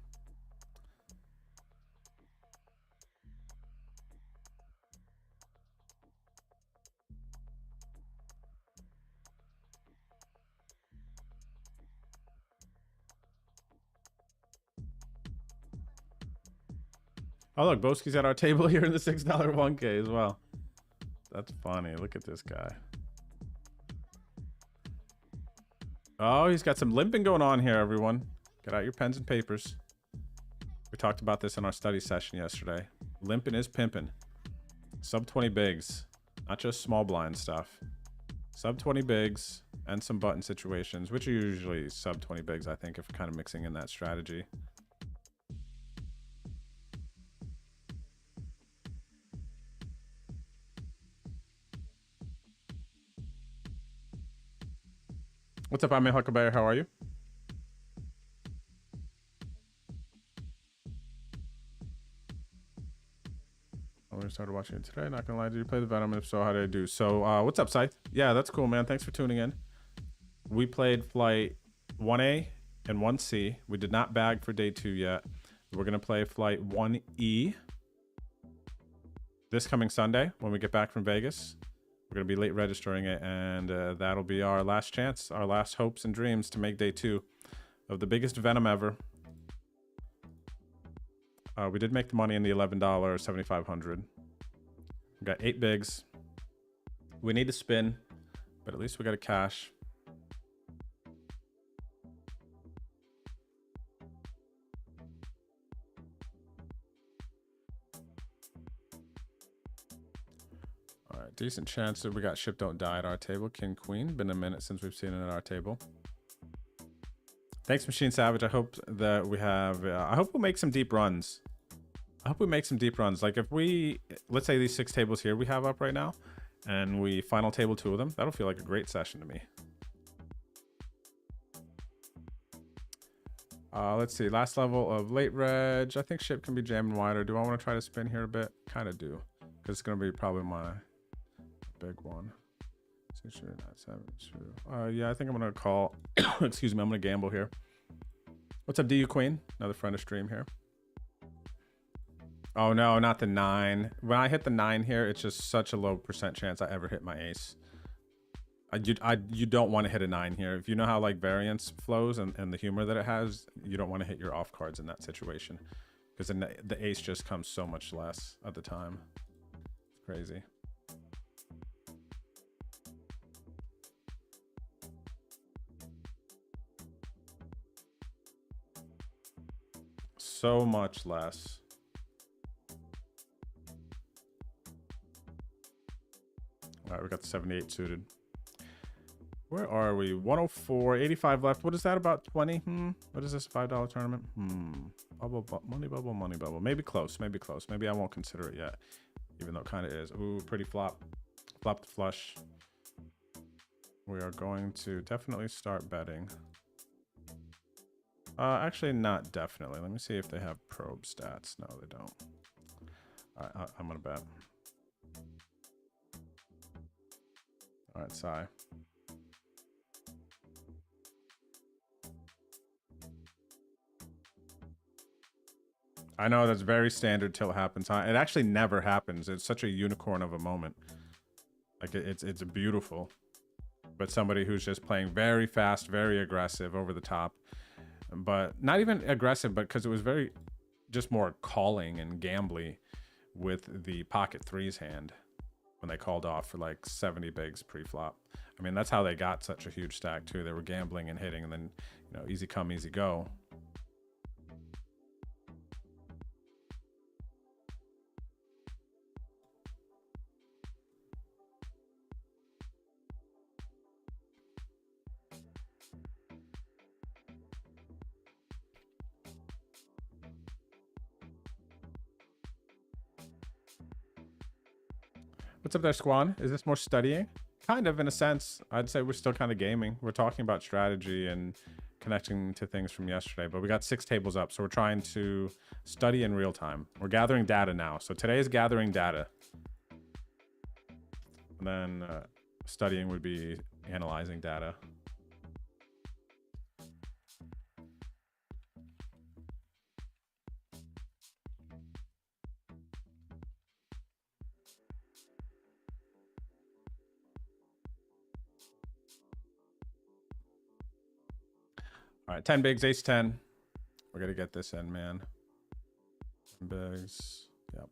Oh, look, Boski's at our table here in the $6 1K as well. That's funny. Look at this guy. Oh, he's got some limping going on here, everyone. Get out your pens and papers. We talked about this in our study session yesterday. Limping is pimping. Sub 20 bigs. Not just small blind stuff. Sub 20 bigs and some button situations, which are usually sub 20 bigs, I think, if we're kind of mixing in that strategy. What's up, I'm Huckleberry. How are you? I only started watching it today. Not gonna lie, did you play the Venom? If so, how did I do? So, what's up, Scythe? Yeah, that's cool, man. Thanks for tuning in. We played flight 1A and 1C. We did not bag for day 2 yet. We're gonna play flight 1E this coming Sunday when we get back from Vegas. We're going to be late registering it, and that'll be our last chance, our last hopes and dreams to make day 2 of the biggest Venom ever. We did make the money in the $11 7,500. We got 8 bigs. We need to spin, but at least we got a cash. All right, decent chance that we got ship don't die at our table. King Queen, been a minute since we've seen it at our table. Thanks, Machine Savage. I hope that we have, I hope we'll make some deep runs. I hope we make some deep runs. Like if we, let's say these 6 tables here we have up right now, and we final table 2 of them, that'll feel like a great session to me. Let's see, last level of late reg. I think ship can be jamming wider. Do I want to try to spin here a bit? Kind of do, because it's going to be probably my big one. Yeah, I think I'm going to call. Excuse me, I'm going to gamble here. What's up, DU Queen? Another friend of stream here. Oh no, not the 9. When I hit the 9 here, it's just such a low percent chance I ever hit my ace. You don't want to hit a 9 here. If you know how like variance flows and the humor that it has, you don't want to hit your off cards in that situation, because then the ace just comes so much less at the time. It's crazy. So much less. All right, we got the 78 suited. Where are we? 104, 85 left. What is that, about 20? What is this, $5 tournament? Bubble, money bubble, money bubble. Maybe close, maybe close. Maybe I won't consider it yet, even though it kind of is. Ooh, pretty flop. Flop the flush. We are going to definitely start betting. Actually, not definitely. Let me see if they have probe stats. No, they don't. All right, I'm gonna bet. All right, Sai. I know that's very standard till it happens. It actually never happens. It's such a unicorn of a moment. Like it's beautiful. But somebody who's just playing very fast, very aggressive, over the top. But not even aggressive, but because it was very just more calling and gambly with the pocket 3s hand when they called off for like 70 bigs pre-flop. I mean, that's how they got such a huge stack too. They were gambling and hitting, and then, you know, easy come, easy go. What's up there, Squan? Is this more studying? Kind of, in a sense. I'd say we're still kind of gaming. We're talking about strategy and connecting to things from yesterday, but we got 6 tables up, so we're trying to study in real time. We're gathering data now. So today is gathering data. And then studying would be analyzing data. All right, 10 bigs, ace 10. We're going to get this in, man. 10 bigs. Yep.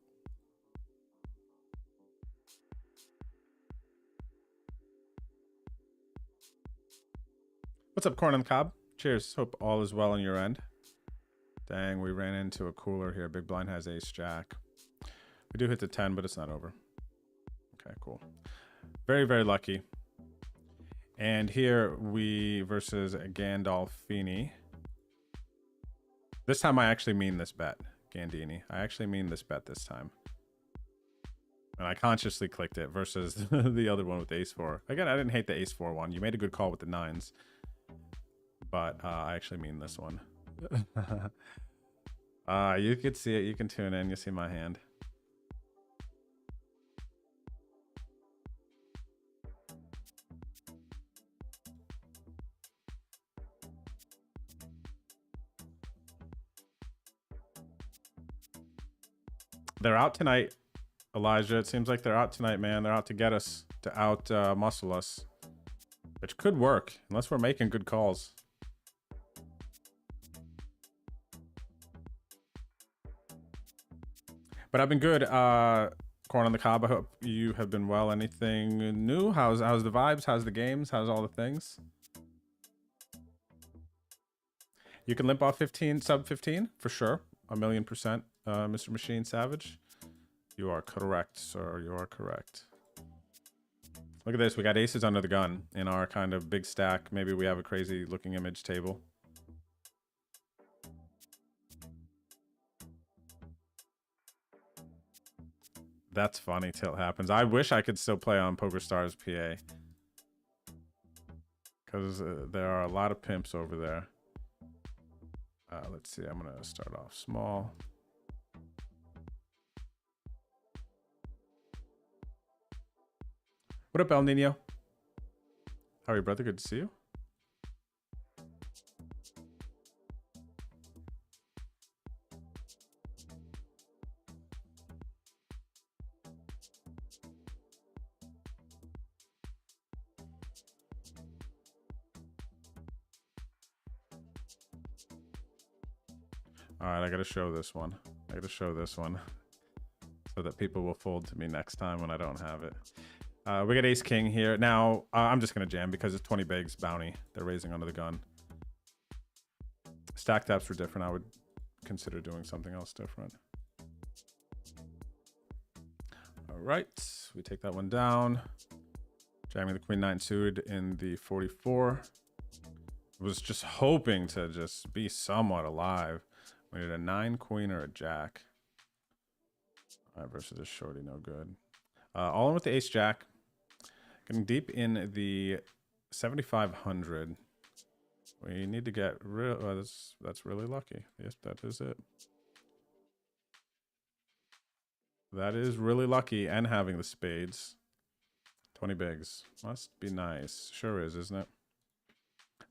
What's up, corn on the cob? Cheers. Hope all is well on your end. Dang, we ran into a cooler here. Big blind has ace jack. We do hit the 10, but it's not over. Okay, cool. Very, very lucky. And here we versus Gandolfini. This time I actually mean this bet, Gandini. I actually mean this bet this time. And I consciously clicked it versus the other one with ace 4. Again, I didn't hate the ace 4 one. You made a good call with the 9s. But I actually mean this one. You could see it. You can tune in. You see my hand. They're out tonight, Elijah. It seems like they're out tonight, man. They're out to get us, to out muscle us. Which could work, unless we're making good calls. But I've been good. Corn on the cob, I hope you have been well. Anything new? How's the vibes? How's the games? How's all the things? You can limp off 15, sub 15 for sure. 1,000,000%. Mr. Machine Savage. You are correct, sir. You are correct. Look at this. We got aces under the gun in our kind of big stack. Maybe we have a crazy looking image table. That's funny till it happens. I wish I could still play on PokerStars PA. Because there are a lot of pimps over there. Let's see. I'm going to start off small. What up, El Nino? How are you, brother? Good to see you. All right, I got to show this one. I got to show this one so that people will fold to me next time when I don't have it. We got ace king here. Now, I'm just going to jam because it's 20 bigs bounty. They're raising under the gun. Stack taps were different. I would consider doing something else different. All right, we take that one down. Jamming the queen 9 suited in the 44. Was just hoping to just be somewhat alive. We need a 9 queen or a jack. All right, versus a shorty, no good. All in with the ace jack. Getting deep in the 7,500. We need to get real. That's really lucky. Yes, that is it. That is really lucky, and having the spades. 20 bigs. Must be nice. Sure is, isn't it?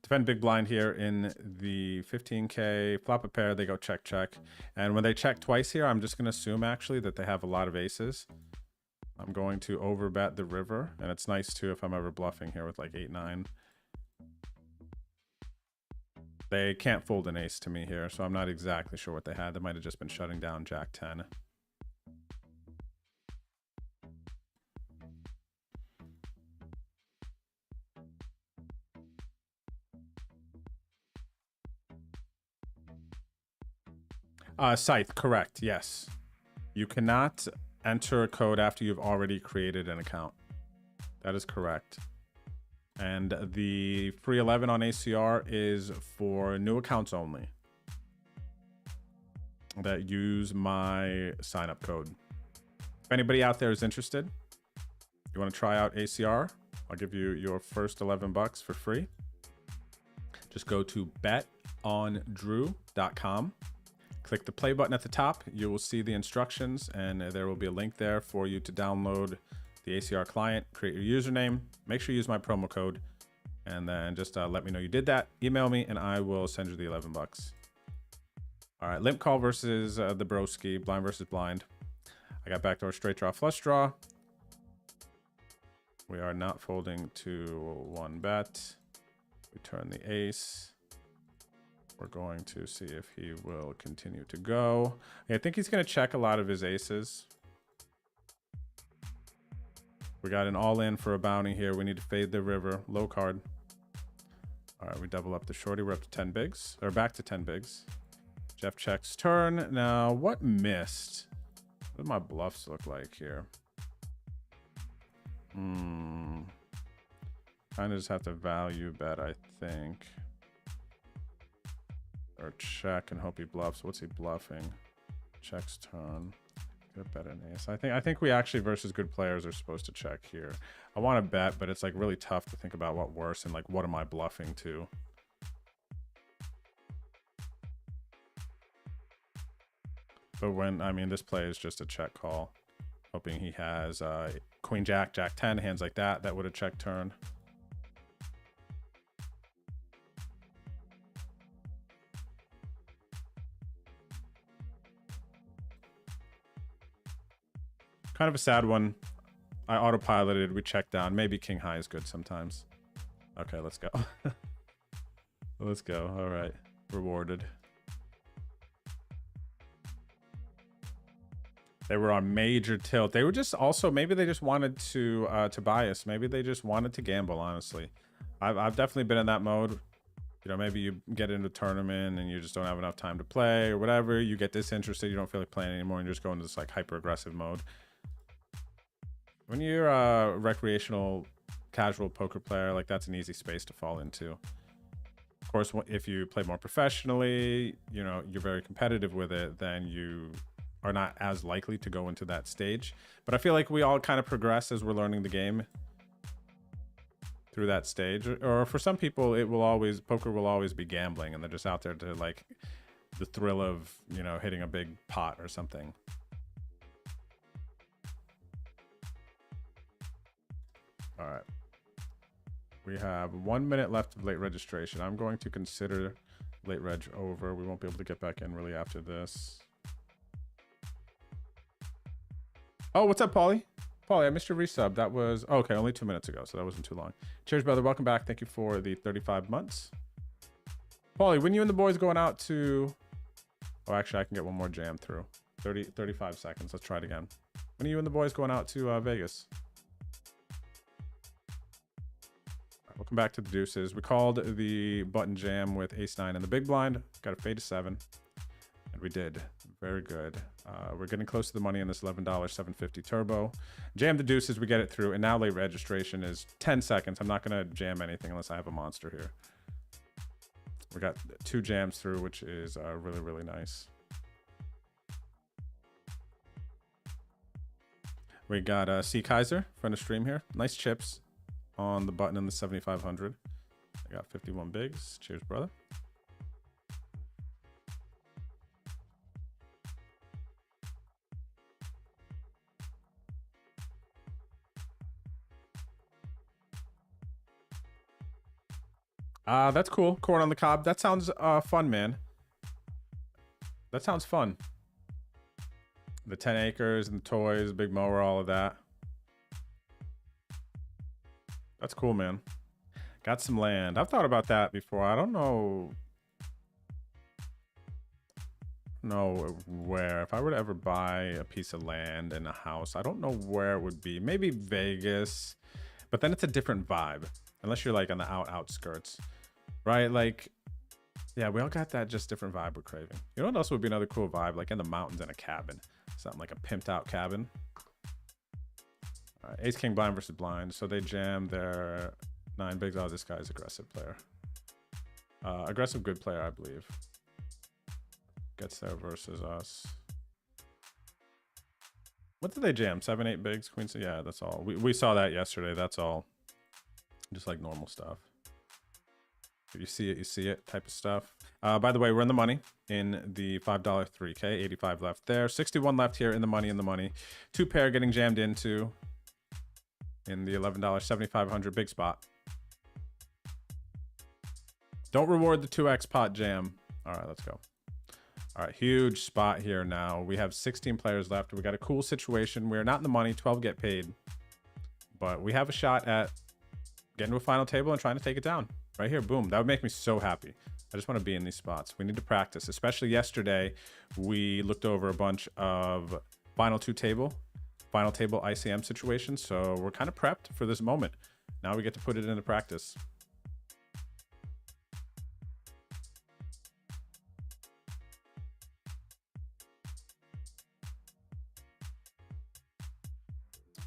Defend big blind here in the 15K. Flop a pair, they go check, check. And when they check twice here, I'm just going to assume actually that they have a lot of aces. I'm going to overbet the river. And it's nice too if I'm ever bluffing here with like 8, 9. They can't fold an ace to me here, so I'm not exactly sure what they had. They might have just been shutting down jack 10. Scythe, correct, yes. You cannot enter a code after you've already created an account. That is correct. And the free 11 on ACR is for new accounts only that use my sign-up code. If anybody out there is interested, you want to try out ACR, I'll give you your first 11 bucks for free. Just go to betondrew.com. Click the play button at the top. You will see the instructions, and there will be a link there for you to download the ACR client, create your username, make sure you use my promo code, and then just let me know you did that. Email me, and I will send you the 11 bucks. All right, limp call versus the broski, blind versus blind. I got backdoor straight draw, flush draw. We are not folding to 1 bet. We turn the ace. We're going to see if he will continue to go. I think he's going to check a lot of his aces. We got an all-in for a bounty here. We need to fade the river. Low card. All right, we double up the shorty. We're up to 10 bigs. Or back to 10 bigs. Jeff checks turn. Now, what missed? What do my bluffs look like here? Kind of just have to value bet, I think. Or check and hope he bluffs. What's he bluffing? Checks turn. Get a bet an ace. I think we actually versus good players are supposed to check here. I want to bet, but it's like really tough to think about what worse and like what am I bluffing to. But when I mean this play is just a check call. Hoping he has Queen Jack, Jack 10, hands like that. That would have checked turn. Kind of a sad one. I autopiloted. We checked down. Maybe king high is good sometimes. Okay, let's go. Let's go. All right. Rewarded. They were on major tilt. They were just also, maybe they just wanted to bias. Maybe they just wanted to gamble, honestly. I've definitely been in that mode. You know, maybe you get into a tournament and you just don't have enough time to play or whatever. You get disinterested. You don't feel like playing anymore and you just go into this like hyper aggressive mode. When you're a recreational casual poker player, like that's an easy space to fall into. Of course, if you play more professionally, you know, you're very competitive with it, then you are not as likely to go into that stage. But I feel like we all kind of progress as we're learning the game through that stage. Or for some people, poker will always be gambling and they're just out there to like the thrill of, you know, hitting a big pot or something. All right. We have 1 minute left of late registration. I'm going to consider late reg over. We won't be able to get back in really after this. Oh, what's up, Paulie? Paulie, I missed your resub. That was, okay, only 2 minutes ago, so that wasn't too long. Cheers, brother. Welcome back. Thank you for the 35 months. Paulie, when you and the boys going out to... Oh, actually, I can get one more jam through. 35 seconds. Let's try it again. When are you and the boys going out to Vegas? Welcome back to the deuces. We called the button jam with ace-9 in the big blind. Got a fade to 7. And we did. Very good. We're getting close to the money in this $11 750 turbo. Jam the deuces. We get it through. And now late registration is 10 seconds. I'm not going to jam anything unless I have a monster here. We got 2 jams through, which is really, really nice. We got C. Kaiser, friend of stream here. Nice chips on the button in the 7,500. I got 51 bigs. Cheers, brother. That's cool. Corn on the cob. That sounds fun, man. That sounds fun. The 10 acres and the toys, big mower, all of that. That's cool, man. Got some land. I've thought about that before. I don't know where. If I were to ever buy a piece of land and a house, I don't know where it would be. Maybe Vegas, but then it's a different vibe. Unless you're like on the outskirts, right? Like, yeah, we all got that just different vibe we're craving. You know what else would be another cool vibe? Like in the mountains in a cabin. Something like a pimped out cabin. All right, ace king blind versus blind. So they jam their 9 bigs. Oh, this guy's aggressive player. Aggressive good player, I believe. Gets there versus us. What did they jam? 7, 8 bigs, queen. So yeah, that's all. We saw that yesterday. That's all. Just like normal stuff. If you see it, you see it type of stuff. By the way, we're in the money in the $5 3K. 85 left there. 61 left here in the money. 2 pair getting jammed into in the $11 7,500 big spot. Don't reward the 2x pot jam. All right, let's go. All right, huge spot here now. We have 16 players left. We got a cool situation. We're not in the money. 12 get paid. But we have a shot at getting to a final table and trying to take it down. Right here, boom. That would make me so happy. I just want to be in these spots. We need to practice, especially yesterday. We looked over a bunch of final table ICM situations. So we're kind of prepped for this moment. Now we get to put it into practice.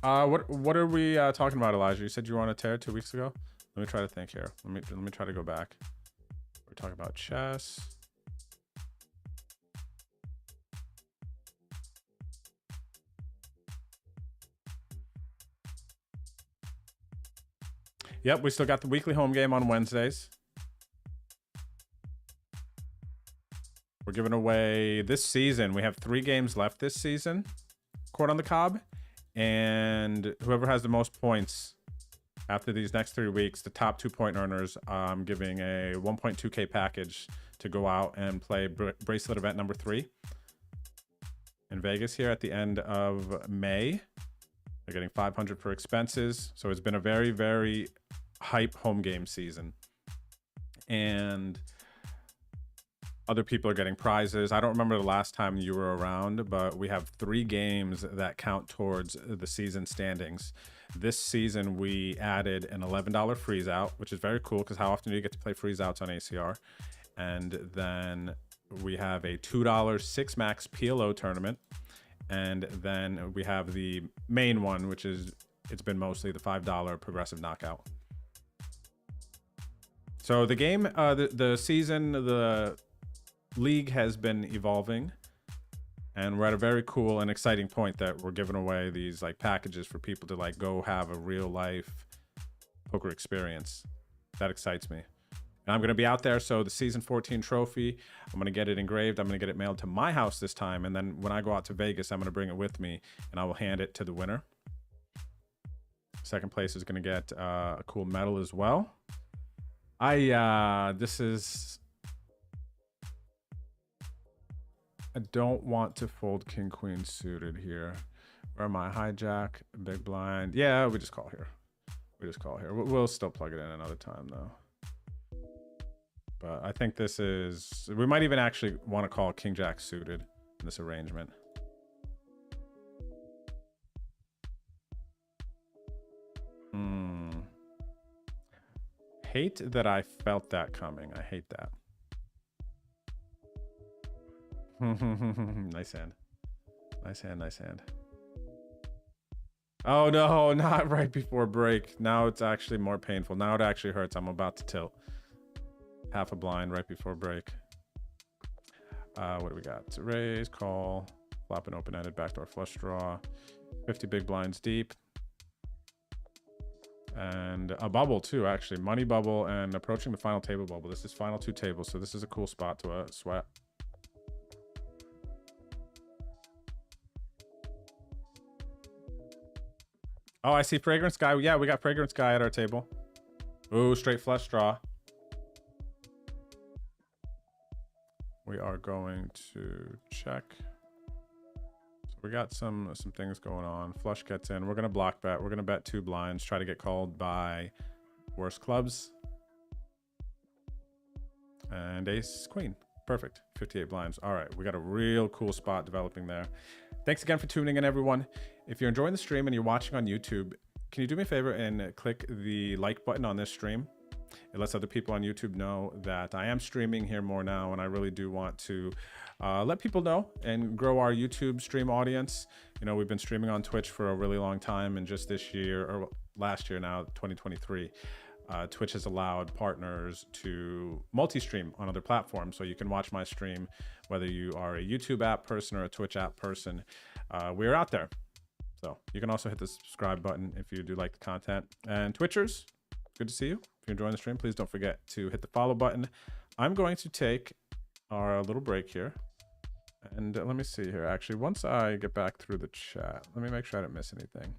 What are we talking about, Elijah? You said you were on a tear 2 weeks ago. Let me try to think here. Let me try to go back. We're talking about chess. Yep, we still got the weekly home game on Wednesdays. We're giving away this season. We have 3 games left this season. Court on the Cob. And whoever has the most points after these next 3 weeks, the top 2-point earners, I'm giving a 1.2K package to go out and play bracelet event number 3 in Vegas here at the end of May. They're getting 500 for expenses. So it's been a very, very hype home game season. And other people are getting prizes. I don't remember the last time you were around, but we have 3 games that count towards the season standings. This season, we added an $11 freeze out, which is very cool because how often do you get to play freeze outs on ACR? And then we have a $2 6 max PLO tournament. And then we have the main one, which is, it's been mostly the $5 progressive knockout. So the game, the season, the league has been evolving, and we're at a very cool and exciting point that we're giving away these like packages for people to like go have a real life poker experience. That excites me. And I'm going to be out there. So the season 14 trophy, I'm going to get it engraved. I'm going to get it mailed to my house this time. And then when I go out to Vegas, I'm going to bring it with me and I will hand it to the winner. Second place is going to get a cool medal as well. I don't want to fold king queen suited here. Where am I? Hijack, big blind. Yeah, we just call here. We'll still plug it in another time though. But I think this is, we might even actually want to call king jack suited in this arrangement. Hate that I felt that coming. I hate that. Nice hand. Nice hand. Oh no, not right before break. Now it's actually more painful. Now it actually hurts. I'm about to tilt. Half a blind right before break. What do we got? So raise, call, flop and open-ended, backdoor flush draw. 50 big blinds deep. And a bubble too, actually. Money bubble and approaching the final table bubble. This is final 2 tables, so this is a cool spot to sweat. Oh, I see Fragrance Guy. Yeah, we got Fragrance Guy at our table. Ooh, straight flush draw. We are going to check. So we got some things going on. Flush gets in. We're going to block bet. We're going to bet 2 blinds. Try to get called by worst clubs. And ace queen. Perfect. 58 blinds. All right. We got a real cool spot developing there. Thanks again for tuning in, everyone. If you're enjoying the stream and you're watching on YouTube, can you do me a favor and click the like button on this stream? It lets other people on YouTube know that I am streaming here more now, and I really do want to let people know and grow our YouTube stream audience. You know, we've been streaming on Twitch for a really long time, and just this year, or last year now, 2023, Twitch has allowed partners to multi-stream on other platforms. So you can watch my stream, whether you are a YouTube app person or a Twitch app person. We're out there. So you can also hit the subscribe button if you do like the content. And Twitchers, good to see you. If you're enjoying the stream, please don't forget to hit the follow button. I'm going to take our little break here. And let me see here. Actually, once I get back through the chat, let me make sure I didn't miss anything.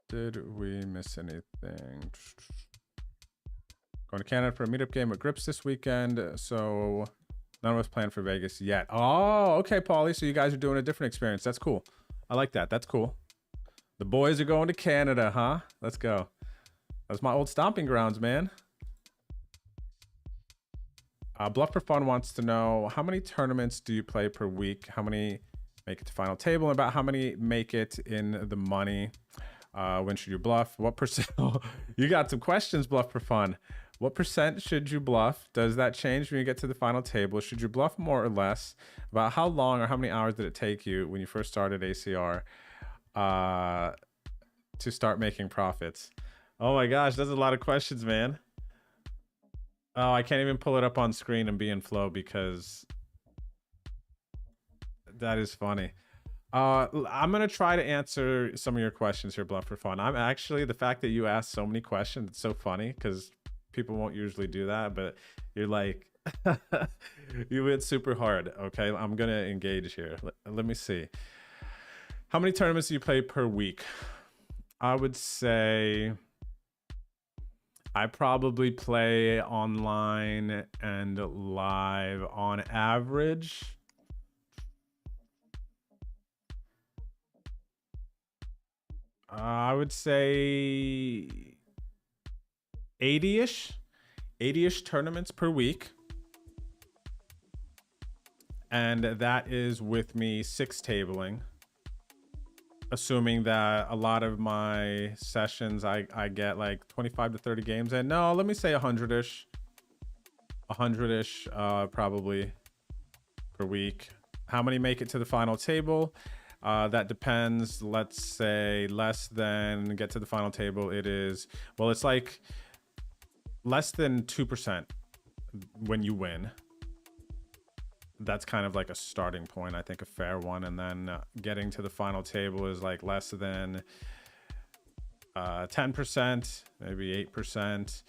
Did we miss anything? Going to Canada for a meetup game with Grips this weekend. So none of us planned for Vegas yet. Oh, okay, Paulie. So you guys are doing a different experience. That's cool. I like that. That's cool. The boys are going to Canada, huh? Let's go. That's my old stomping grounds, man. Bluff for Fun wants to know, how many tournaments do you play per week? How many make it to final table? And about how many make it in the money? When should you bluff? What percent? You got some questions, Bluff for Fun. What percent should you bluff? Does that change when you get to the final table? Should you bluff more or less? About how long or how many hours did it take you when you first started ACR to start making profits? Oh my gosh, that's a lot of questions, man. Oh, I can't even pull it up on screen and be in flow because that is funny. I'm gonna try to answer some of your questions here, Bluff for Fun. I'm actually, the fact that you asked so many questions, it's so funny because people won't usually do that, but you're like, you went super hard. Okay, I'm gonna engage here. Let me see. How many tournaments do you play per week? I would say I probably play online and live on average. I would say 80-ish tournaments per week. And that is with me 6 tabling. Assuming that a lot of my sessions, I get like 25 to 30 games. And no, let me say 100-ish. 100-ish probably per week. How many make it to the final table? That depends. Let's say less than get to the final table. It is, well, it's like less than 2% when you win. That's kind of like a starting point, I think a fair one. And then getting to the final table is like less than 10%, maybe 8%.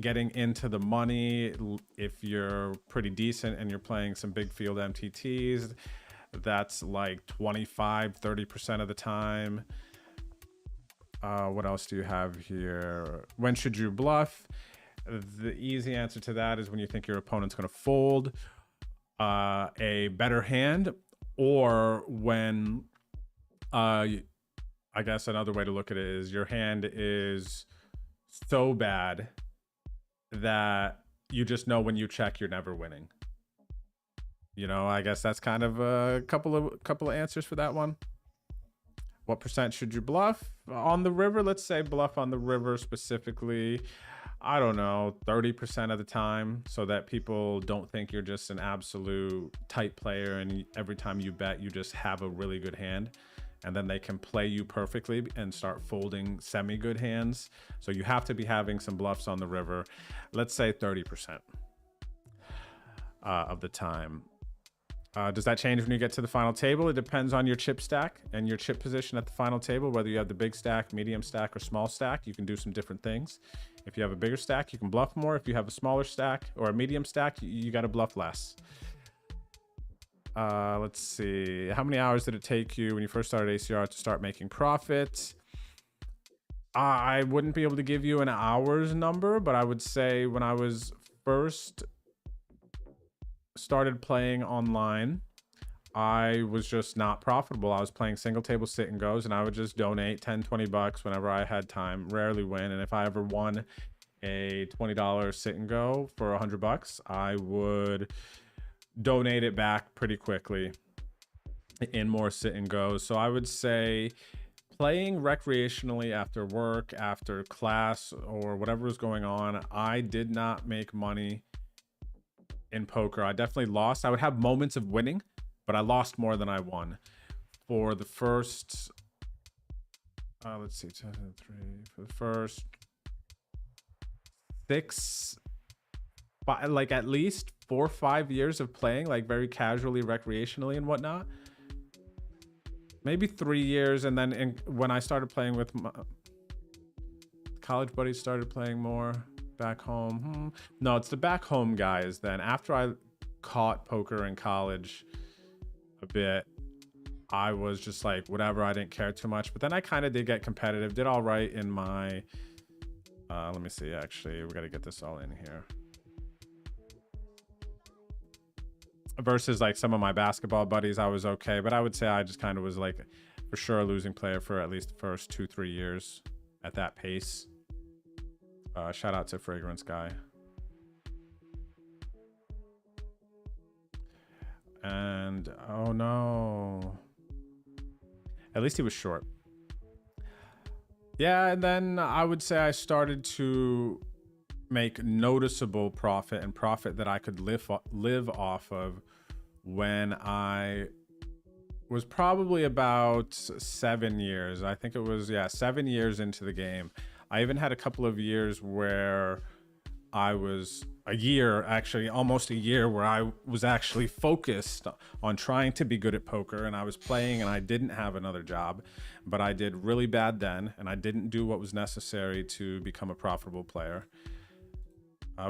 Getting into the money, if you're pretty decent and you're playing some big field MTTs, that's like 25-30% of the time. What else do you have here? When should you bluff? The easy answer to that is when you think your opponent's going to fold a better hand, or when I guess another way to look at it is your hand is so bad that you just know when you check you're never winning. You know, I guess that's kind of a couple of answers for that one. What percent should you bluff on the river? Let's say bluff on the river specifically, I don't know, 30% of the time, so that people don't think you're just an absolute tight player and every time you bet you just have a really good hand, and then they can play you perfectly and start folding semi-good hands. So you have to be having some bluffs on the river. Let's say 30% of the time. Does that change when you get to the final table? It depends on your chip stack and your chip position at the final table, whether you have the big stack, medium stack, or small stack. You can do some different things. If you have a bigger stack, you can bluff more. If you have a smaller stack or a medium stack, you got to bluff less. Let's see. How many hours did it take you when you first started ACR to start making profits? I wouldn't be able to give you an hours number, but I would say when I was first started playing online, I was just not profitable. I was playing single table sit and goes, and I would just donate 10-20 bucks whenever I had time, rarely win. And if I ever won a $20 sit and go for 100 bucks, I would donate it back pretty quickly in more sit and goes. So I would say playing recreationally after work, after class, or whatever was going on, I did not make money in poker. I definitely lost. I would have moments of winning, but I lost more than I won. For the first, let's see, 2, 3, for the first 6, like at least 4 or 5 years of playing, like very casually, recreationally and whatnot. Maybe 3 years, and then when I started playing with my college buddies, started playing more back home. No, it's the back home guys. Then after I caught poker in college a bit, I was just like, whatever, I didn't care too much. But then I kind of did get competitive, did all right in my, let me see, actually, we got to get this all in here. Versus like some of my basketball buddies, I was okay. But I would say I just kind of was like, for sure, a losing player for at least the first 2-3 years at that pace. Shout out to Fragrance Guy. And oh no. At least he was short. Yeah, and then I would say I started to make noticeable profit and profit that I could live off of when I was probably about 7 years. I think it was, yeah, 7 years into the game. I even had a couple of years where I was almost a year where I was actually focused on trying to be good at poker, and I was playing and I didn't have another job, but I did really bad then, and I didn't do what was necessary to become a profitable player.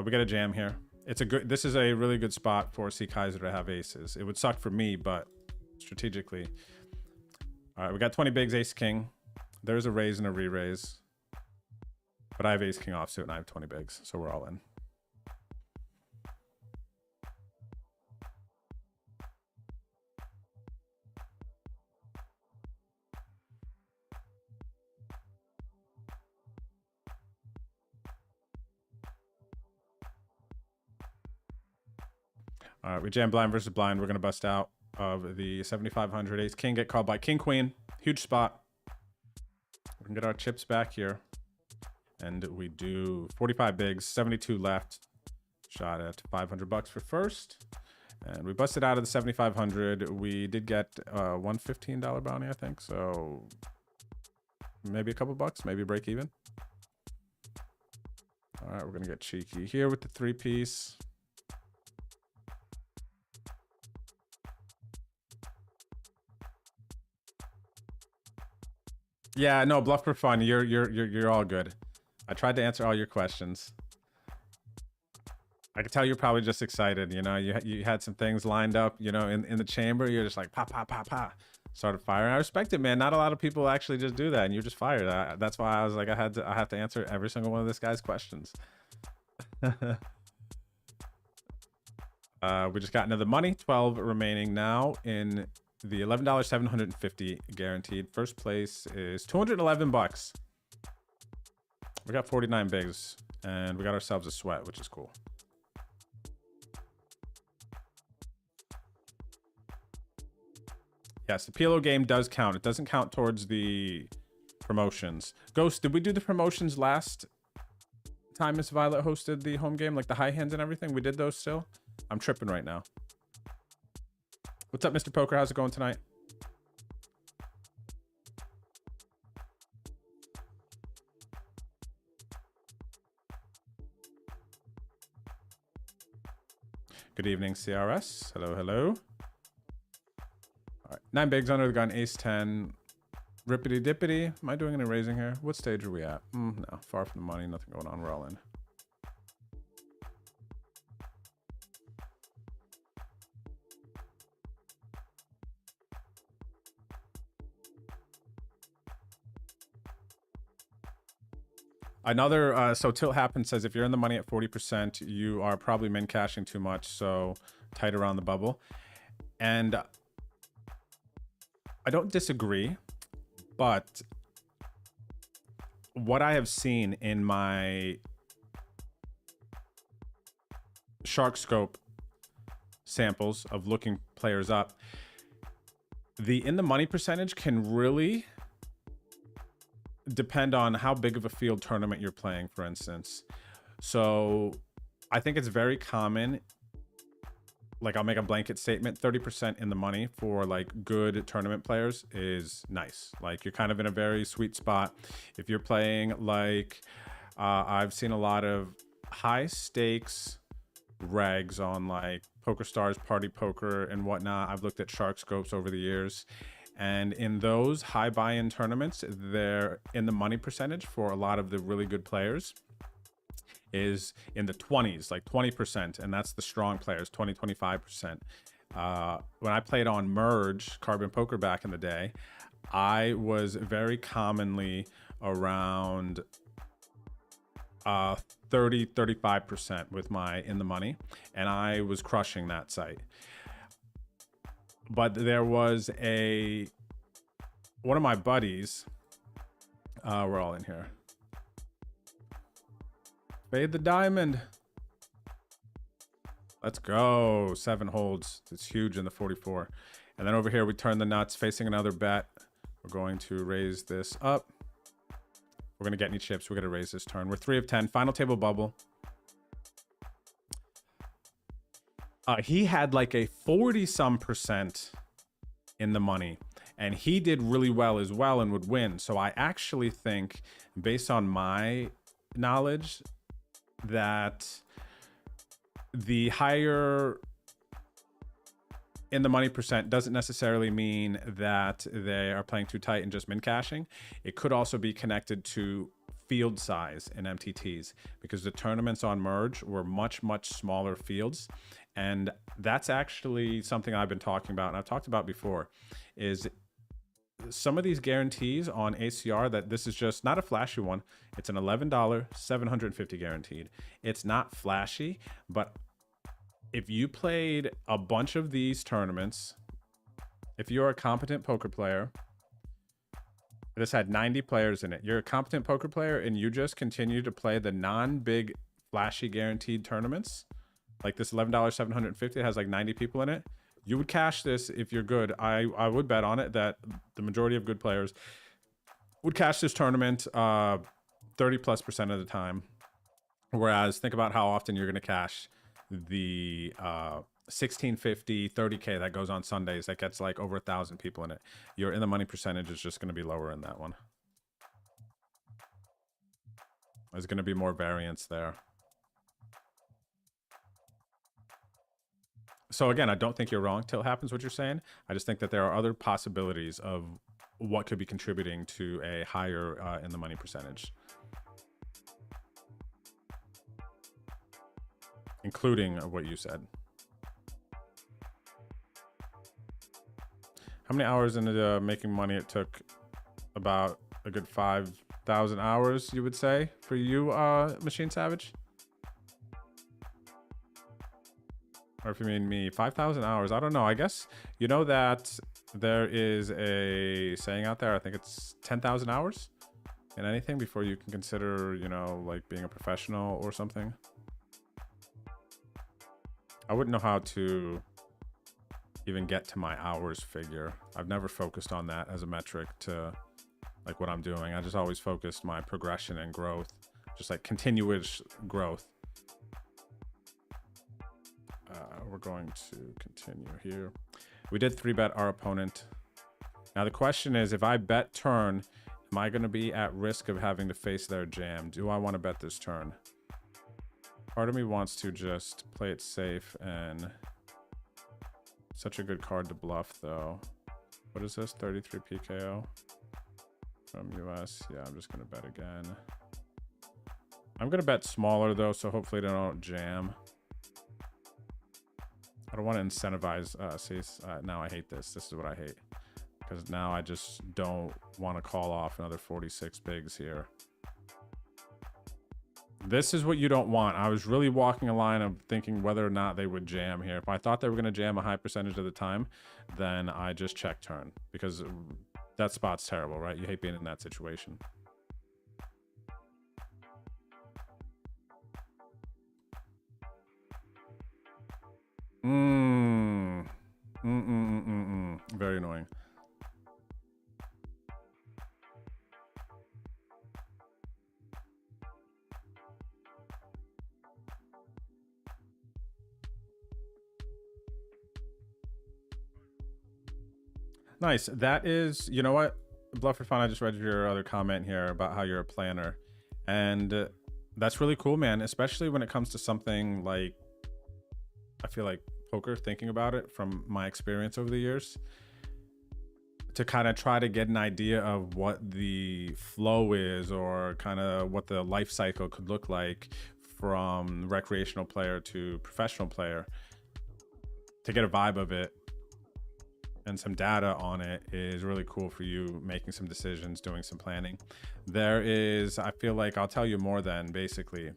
We got a jam here. This is a really good spot for C. Kaiser to have aces. It would suck for me, but strategically. All right, we got 20 bigs, ace king. There's a raise and a re-raise. But I have ace king offsuit and I have 20 bigs, so we're all in. All right, we jam blind versus blind. We're going to bust out of the 7,500. Ace king, get called by king queen. Huge spot. We can get our chips back here. And we do 45 bigs, 72 left. Shot at 500 bucks for first. And we busted out of the 7,500. We did get one $15 bounty, I think. So maybe a couple bucks, maybe break even. All right, we're going to get cheeky here with the 3-piece. Yeah, no, bluff for fun. You're all good. I tried to answer all your questions. I could tell you're probably just excited. You know, you had some things lined up. You know, in the chamber, you're just like pa pa pa pa. Started firing. I respect it, man. Not a lot of people actually just do that, and you just fired. That's why I was like, I have to answer every single one of this guy's questions. We just got another money. 12 remaining now in the $11,750 guaranteed. First place is 211 bucks. We got 49 bigs, and we got ourselves a sweat, which is cool. Yes, the PLO game does count. It doesn't count towards the promotions. Ghost, did we do the promotions last time Miss Violet hosted the home game, like the high hands and everything? We did those still? I'm tripping right now. What's up, Mr. Poker? How's it going tonight? Good evening, CRS. Hello, hello. All right, 9 bigs under the gun, ace 10. Rippity dippity. Am I doing any raising here? What stage are we at? No, far from the money, nothing going on. We're all in. Another, so Tilt Happen says if you're in the money at 40%, you are probably min cashing too much, so tight around the bubble. And I don't disagree, but what I have seen in my Shark Scope samples of looking players up, the in the money percentage can really depend on how big of a field tournament you're playing, for instance. So I think it's very common, like I'll make a blanket statement, 30% in the money for like good tournament players is nice. Like you're kind of in a very sweet spot. If you're playing like, I've seen a lot of high stakes regs on like Poker Stars, Party Poker and whatnot. I've looked at Shark Scopes over the years. And in those high buy-in tournaments, they're in the money percentage for a lot of the really good players is in the 20s, like 20%. And that's the strong players, 20, 25%. When I played on Merge, Carbon Poker back in the day, I was very commonly around 30, 35% with my in the money. And I was crushing that site. But there was one of my buddies, we're all in here. Fade the diamond. Let's go. 7 holds. It's huge in the 44. And then over here, we turn the nuts, facing another bet. We're going to raise this up. We're going to get any chips. We're going to raise this turn. We're 3 of 10. Final table bubble. He had like a 40-some% in the money. And he did really well as well and would win. So I actually think, based on my knowledge, that the higher in the money percent doesn't necessarily mean that they are playing too tight and just min cashing. It could also be connected to field size in MTTs, because the tournaments on Merge were much, much smaller fields. And that's actually something I've been talking about, and I've talked about before, is some of these guarantees on ACR, that this is just not a flashy one. It's an $11, 750 guaranteed. It's not flashy, but if you played a bunch of these tournaments, if you're a competent poker player, this had 90 players in it. You're a competent poker player and you just continue to play the non-big flashy guaranteed tournaments, like this $11, 750 has like 90 people in it. You would cash this if you're good. I would bet on it that the majority of good players would cash this tournament 30+% of the time. Whereas think about how often you're going to cash the 1650 30K that goes on Sundays that gets like over 1,000 people in it. Your in the money percentage is just going to be lower in that one. There's going to be more variance there. So again, I don't think you're wrong till it happens what you're saying. I just think that there are other possibilities of what could be contributing to a higher in the money percentage, including what you said. How many hours into making money it took? About a good 5,000 hours, you would say, for you, Machine Savage? Or if you mean me, 5,000 hours. I don't know. I guess you know that there is a saying out there. I think it's 10,000 hours in anything before you can consider, you know, like being a professional or something. I wouldn't know how to even get to my hours figure. I've never focused on that as a metric to like what I'm doing. I just always focused my progression and growth, just like continuous growth. We're going to continue here. We did 3-bet our opponent. Now the question is, if I bet turn, am I going to be at risk of having to face their jam? Do I want to bet this turn? Part of me wants to just play it safe, and such a good card to bluff though. What is this? 33 PKO from US. Yeah, I'm just going to bet again. I'm going to bet smaller though, so hopefully they don't jam. I don't want to incentivize. Now I hate this. This is what I hate. Because now I just don't want to call off another 46 bigs here. This is what you don't want. I was really walking a line of thinking whether or not they would jam here. If I thought they were going to jam a high percentage of the time, then I just check turn. Because that spot's terrible, right? You hate being in that situation. Very annoying. Nice. That is, you know what? Bluff for fun. I just read your other comment here about how you're a planner. And that's really cool, man. Especially when it comes to something like, I feel like poker, thinking about it from my experience over the years, to kind of try to get an idea of what the flow is, or kind of what the life cycle could look like from recreational player to professional player, to get a vibe of it and some data on it is really cool for you making some decisions, doing some planning. There is, I feel like, I'll tell you more than basically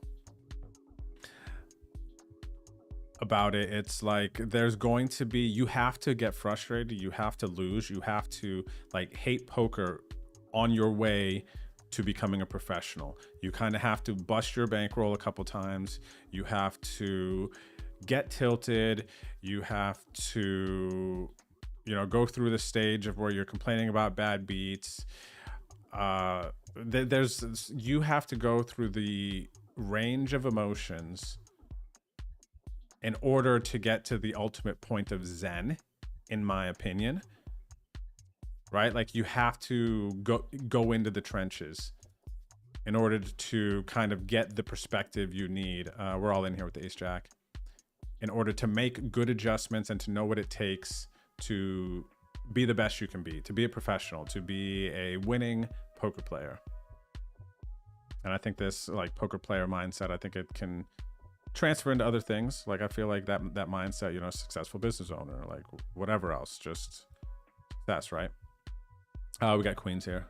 about it. It's like there's going to be, you have to get frustrated, you have to lose, you have to like hate poker on your way to becoming a professional. You kind of have to bust your bankroll a couple times. You have to get tilted. You have to, you know, go through the stage of where you're complaining about bad beats. You have to go through the range of emotions in order to get to the ultimate point of Zen, in my opinion. Right? Like, you have to go into the trenches in order to kind of get the perspective you need. We're all in here with the ace jack. In order to make good adjustments and to know what it takes to be the best you can be, to be a professional, to be a winning poker player. And I think this, like, poker player mindset, I think it can transfer into other things. Like, I feel like that mindset, you know, successful business owner, like whatever else, just success, right? We got queens here.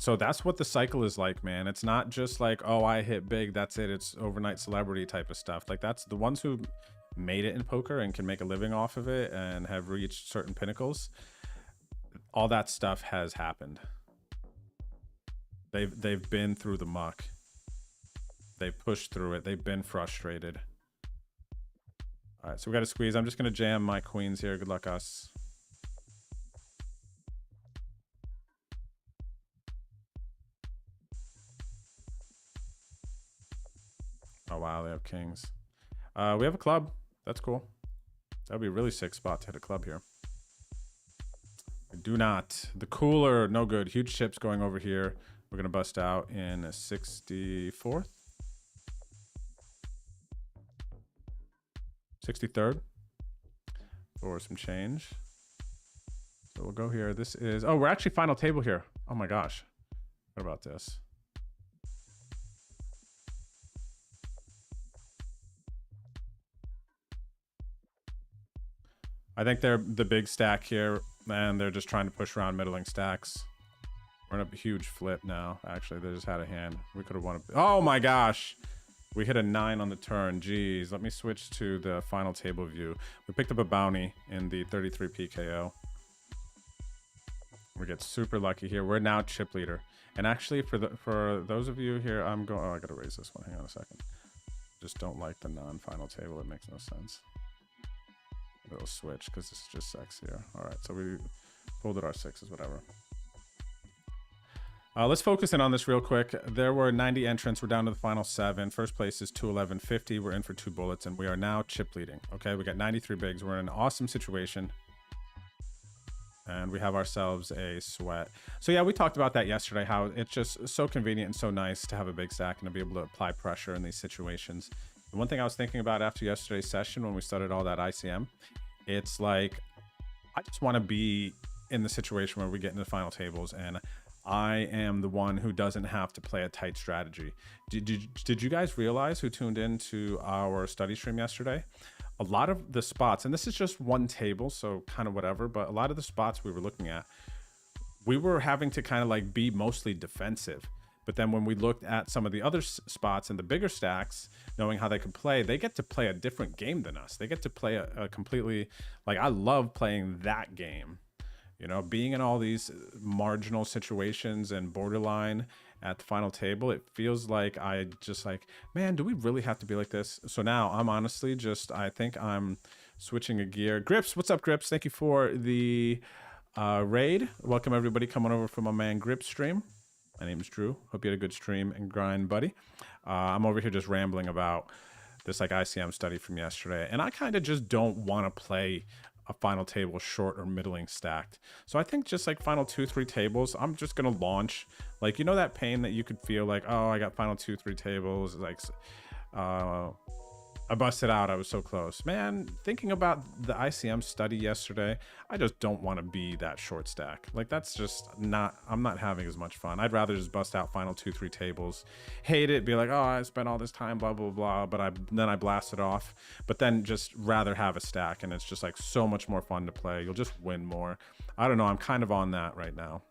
So that's what the cycle is like, man. It's not just like, oh, I hit big, that's it. It's overnight celebrity type of stuff. Like, that's the ones who made it in poker and can make a living off of it and have reached certain pinnacles. All that stuff has happened. They've been through the muck. They've pushed through it. They've been frustrated. All right, so we got to squeeze. I'm just going to jam my queens here. Good luck, us. Oh, wow, they have kings. We have a club. That's cool. That would be a really sick spot to hit a club here. I do not. The cooler, no good. Huge chips going over here. We're going to bust out in a 64th. 63rd. For some change. So we'll go here. This is... Oh, we're actually final table here. Oh, my gosh. What about this? I think they're the big stack here, and they're just trying to push around middling stacks. We're in a huge flip now. Actually, they just had a hand. We could have won. Oh my gosh. We hit a 9 on the turn. Jeez. Let me switch to the final table view. We picked up a bounty in the 33 PKO. We get super lucky here. We're now chip leader. And actually, for those of you here, I'm going... Oh, I got to raise this one. Hang on a second. Just don't like the non-final table. It makes no sense. It'll switch because this is just sexier. All right, so we pulled at our sixes, whatever. Let's focus in on this real quick. There were 90 entrants. We're down to the final 7. First place is 211.50. We're in for 2 bullets, and we are now chip leading. Okay, we got 93 bigs. We're in an awesome situation, and we have ourselves a sweat. So yeah, we talked about that yesterday, how it's just so convenient and so nice to have a big stack and to be able to apply pressure in these situations. The one thing I was thinking about after yesterday's session when we started all that ICM, it's like, I just want to be in the situation where we get into the final tables and I am the one who doesn't have to play a tight strategy. Did you guys realize, who tuned into our study stream yesterday? A lot of the spots, and this is just one table, so kind of whatever, but a lot of the spots we were looking at, we were having to kind of like be mostly defensive. But then when we looked at some of the other spots and the bigger stacks, knowing how they could play, they get to play a different game than us. They get to play a completely, like, I love playing that game. You know, being in all these marginal situations and borderline at the final table, it feels like I just like, man, do we really have to be like this? So now I'm honestly just, I think I'm switching a gear. Grips, what's up, Grips? Thank you for the raid. Welcome everybody coming over from my man Grips stream. My name is Drew. Hope you had a good stream and grind, buddy. I'm over here just rambling about this like ICM study from yesterday. And I kind of just don't want to play a final table short or middling stacked. So I think just like final 2-3 tables, I'm just going to launch. Like, you know that pain that you could feel like, oh, I got final 2-3 tables. Like, I busted out. I was so close. Man, thinking about the ICM study yesterday, I just don't want to be that short stack. Like, that's just not, I'm not having as much fun. I'd rather just bust out final 2-3 tables, hate it, be like, oh, I spent all this time, blah, blah, blah, but then I blast it off. But then just rather have a stack, and it's just like so much more fun to play. You'll just win more. I don't know. I'm kind of on that right now,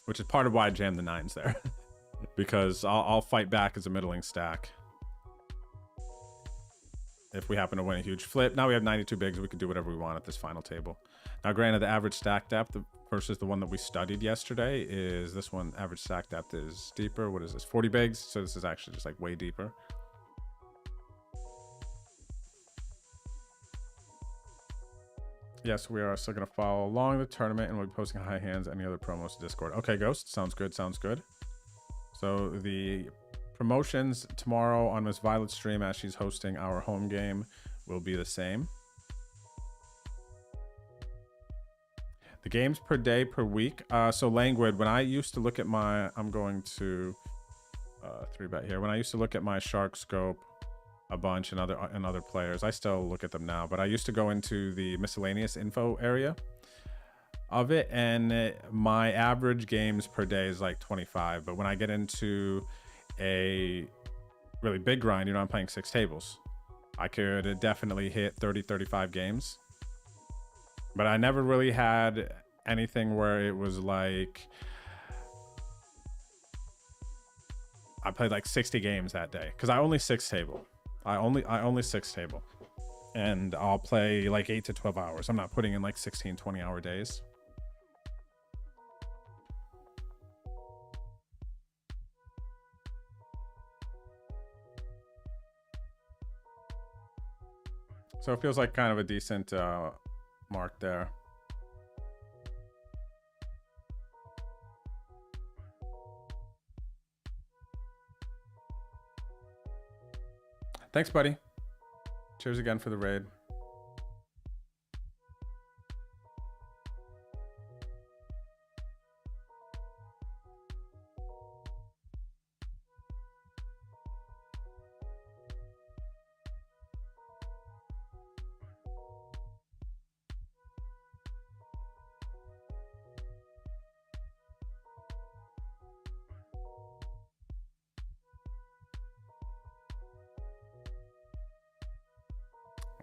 which is part of why I jammed the 9s there because I'll fight back as a middling stack if we happen to win a huge flip. Now we have 92 bigs. We can do whatever we want at this final table. Now, granted, the average stack depth versus the one that we studied yesterday is this one. Average stack depth is deeper. What is this? 40 bigs. So this is actually just like way deeper. Yes, we are still going to follow along the tournament, and we'll be posting high hands, any other promos to Discord. Okay, Ghost. Sounds good. Sounds good. So the promotions tomorrow on Miss Violet's stream as she's hosting our home game will be the same. The games per day per week. So Languid, when I used to look at my, I'm going to 3-bet here. When I used to look at my Shark Scope a bunch and other players, I still look at them now, but I used to go into the miscellaneous info area of it, and my average games per day is like 25. But when I get into a really big grind, you know, I'm playing 6 tables, I could definitely hit 30-35 games. But I never really had anything where it was like I played like 60 games that day, because I only 6 table. I only 6 table, and I'll play like 8 to 12 hours. I'm not putting in like 16, 20-hour days. So it feels like kind of a decent mark there. Thanks, buddy. Cheers again for the raid.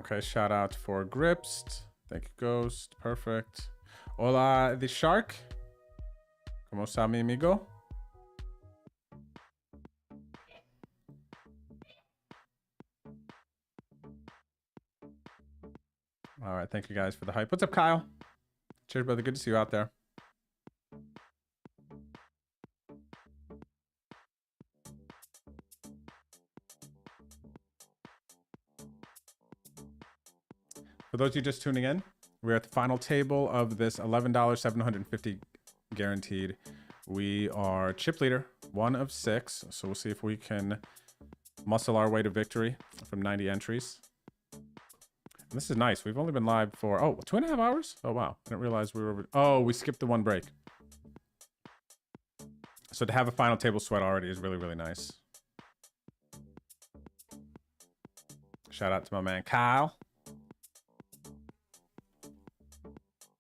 Okay, shout out for Grips. Thank you, Ghost. Perfect. Hola, the Shark. ¿Cómo está mi amigo? All right, thank you guys for the hype. What's up, Kyle? Cheers, brother. Good to see you out there. For those of you just tuning in, we're at the final table of this $11, 750 guaranteed. We are chip leader, 1 of 6. So we'll see if we can muscle our way to victory from 90 entries. And this is nice. We've only been live for, 2.5 hours? Oh, wow. I didn't realize we were, we skipped the 1 break. So to have a final table sweat already is really, really nice. Shout out to my man, Kyle.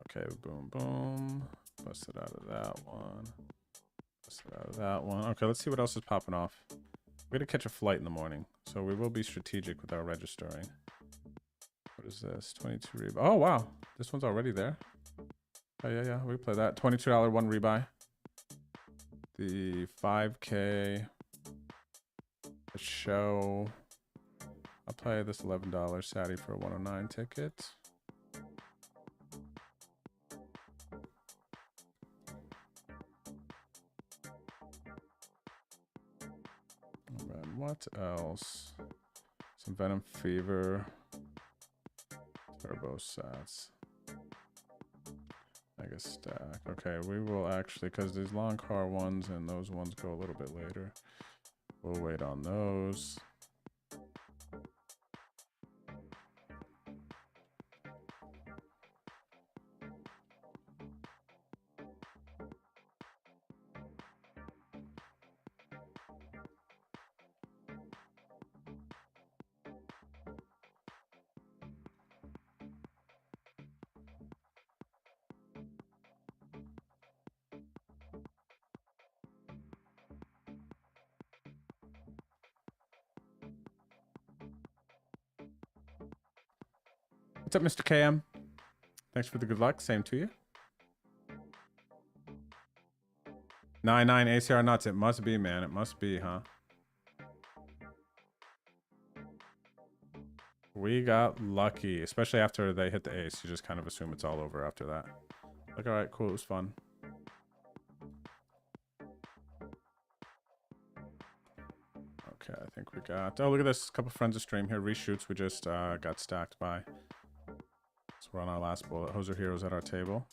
Okay, boom, boom. Bust it out of that one. Bust it out of that one. Okay, let's see what else is popping off. We're gonna catch a flight in the morning, so we will be strategic with our registering. What is this? 22 rebuy. Oh, wow. This one's already there. Oh, yeah. We play that. $22 1 rebuy. The 5K. The show. I'll play this $11 Sadie for a 109 ticket. What else? Some Venom Fever. Turbo Sats. Mega Stack. Okay, we will actually, because these long car ones and those ones go a little bit later. We'll wait on those. What's up, Mr. KM? Thanks for the good luck. Same to you. 99 ACR nuts. It must be, man. It must be, huh? We got lucky, especially after they hit the ace. You just kind of assume it's all over after that. Like, all right, cool. It was fun. Okay, I think we got... Oh, look at this. A couple friends of stream here. Reshoots we just got stacked by. So we're on our last bullet. Hoser Heroes at our table.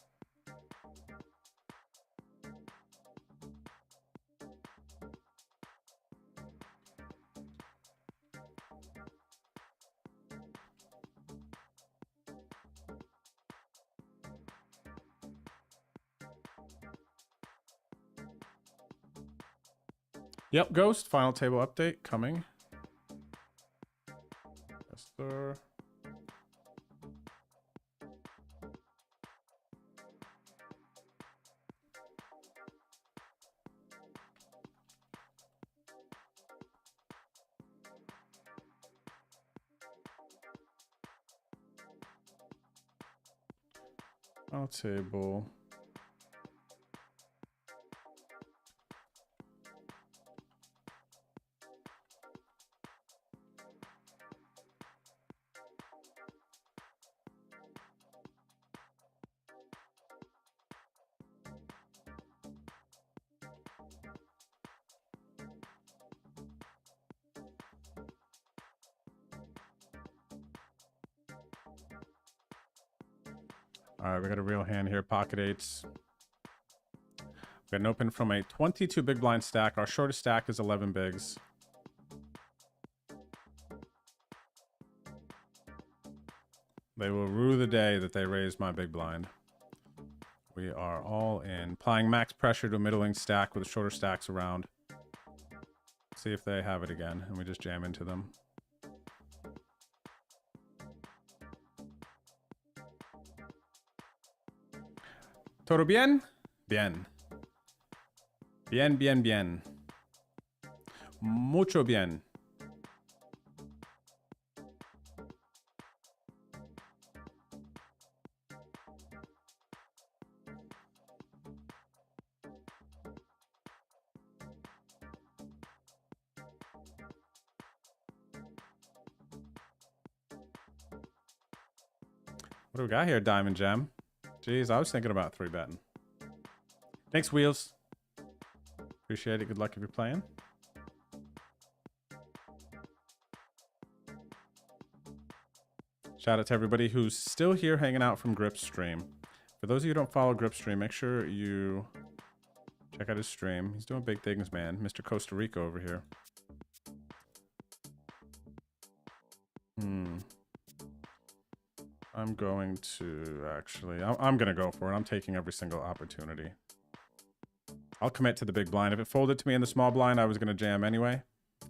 Yep, Ghost. Final table update coming. Yes, sir. Final table. All right, we got a real hand here. Pocket eights. We got an open from a 22 big blind stack. Our shortest stack is 11 bigs. They will rue the day that they raised my big blind. We are all in. Applying max pressure to a middling stack with shorter stacks around. See if they have it again, and we just jam into them. ¿Todo bien? Bien. Bien, bien, bien. Mucho bien. What do we got here, Diamond Gem? Jeez, I was thinking about 3-betting. Thanks, Wheels. Appreciate it. Good luck if you're playing. Shout out to everybody who's still here hanging out from Grip's stream. For those of you who don't follow Grip's stream, make sure you check out his stream. He's doing big things, man. Mr. Costa Rica over here. I'm going to actually... I'm going to go for it. I'm taking every single opportunity. I'll commit to the big blind. If it folded to me in the small blind, I was going to jam anyway.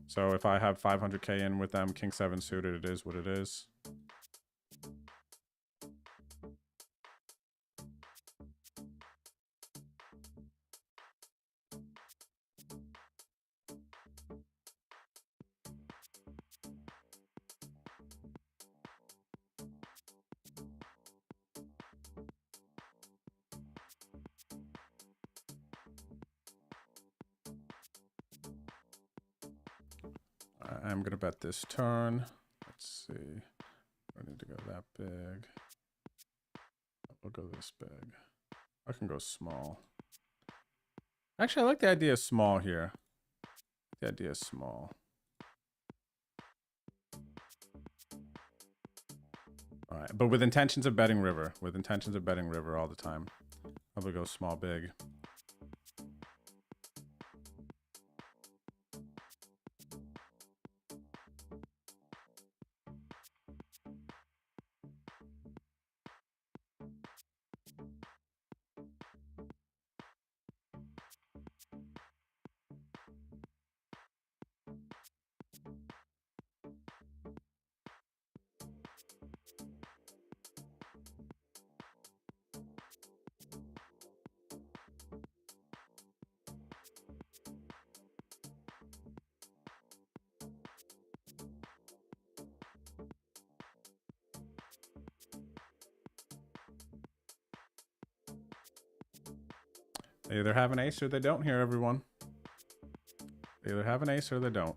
So if I have 500k in with them, King 7 suited, it is what it is. I'm going to bet this turn. Let's see. I need to go that big. We'll go this big. I can go small. Actually, I like the idea of small here. The idea is small. All right, but with intentions of betting river. With intentions of betting river all the time. Probably go small, big. They either have an ace or they don't here, everyone. They either have an ace or they don't.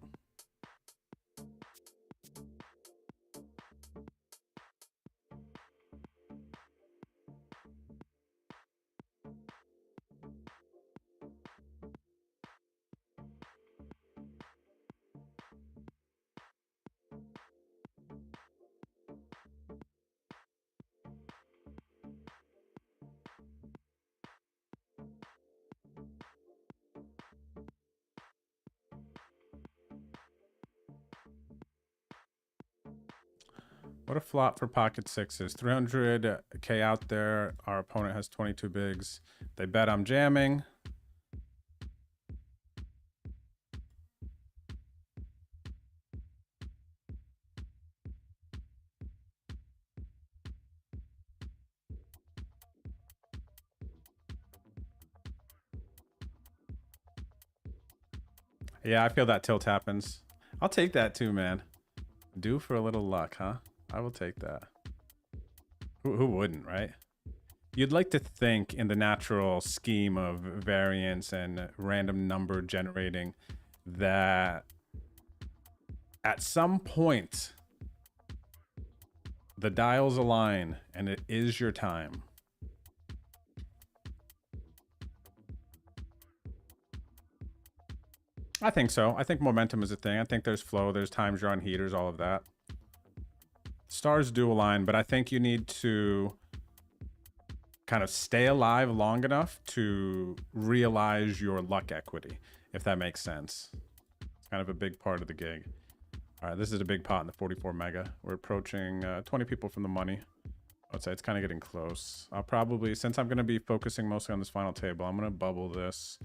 What a flop for pocket sixes. 300K out there. Our opponent has 22 bigs. They bet I'm jamming. Yeah, I feel that tilt happens. I'll take that too, man. Due for a little luck, huh? I will take that. Who wouldn't, right? You'd like to think in the natural scheme of variance and random number generating that at some point the dials align and it is your time. I think so. I think momentum is a thing. I think there's flow, there's times you're on heaters, all of that. Stars do align, but I think you need to kind of stay alive long enough to realize your luck equity, if that makes sense. It's kind of a big part of the gig. All right, this is a big pot in the 44 mega. We're approaching 20 people from the money. I'd say it's kind of getting close. I'll probably, since I'm going to be focusing mostly on this final table, I'm going to bubble this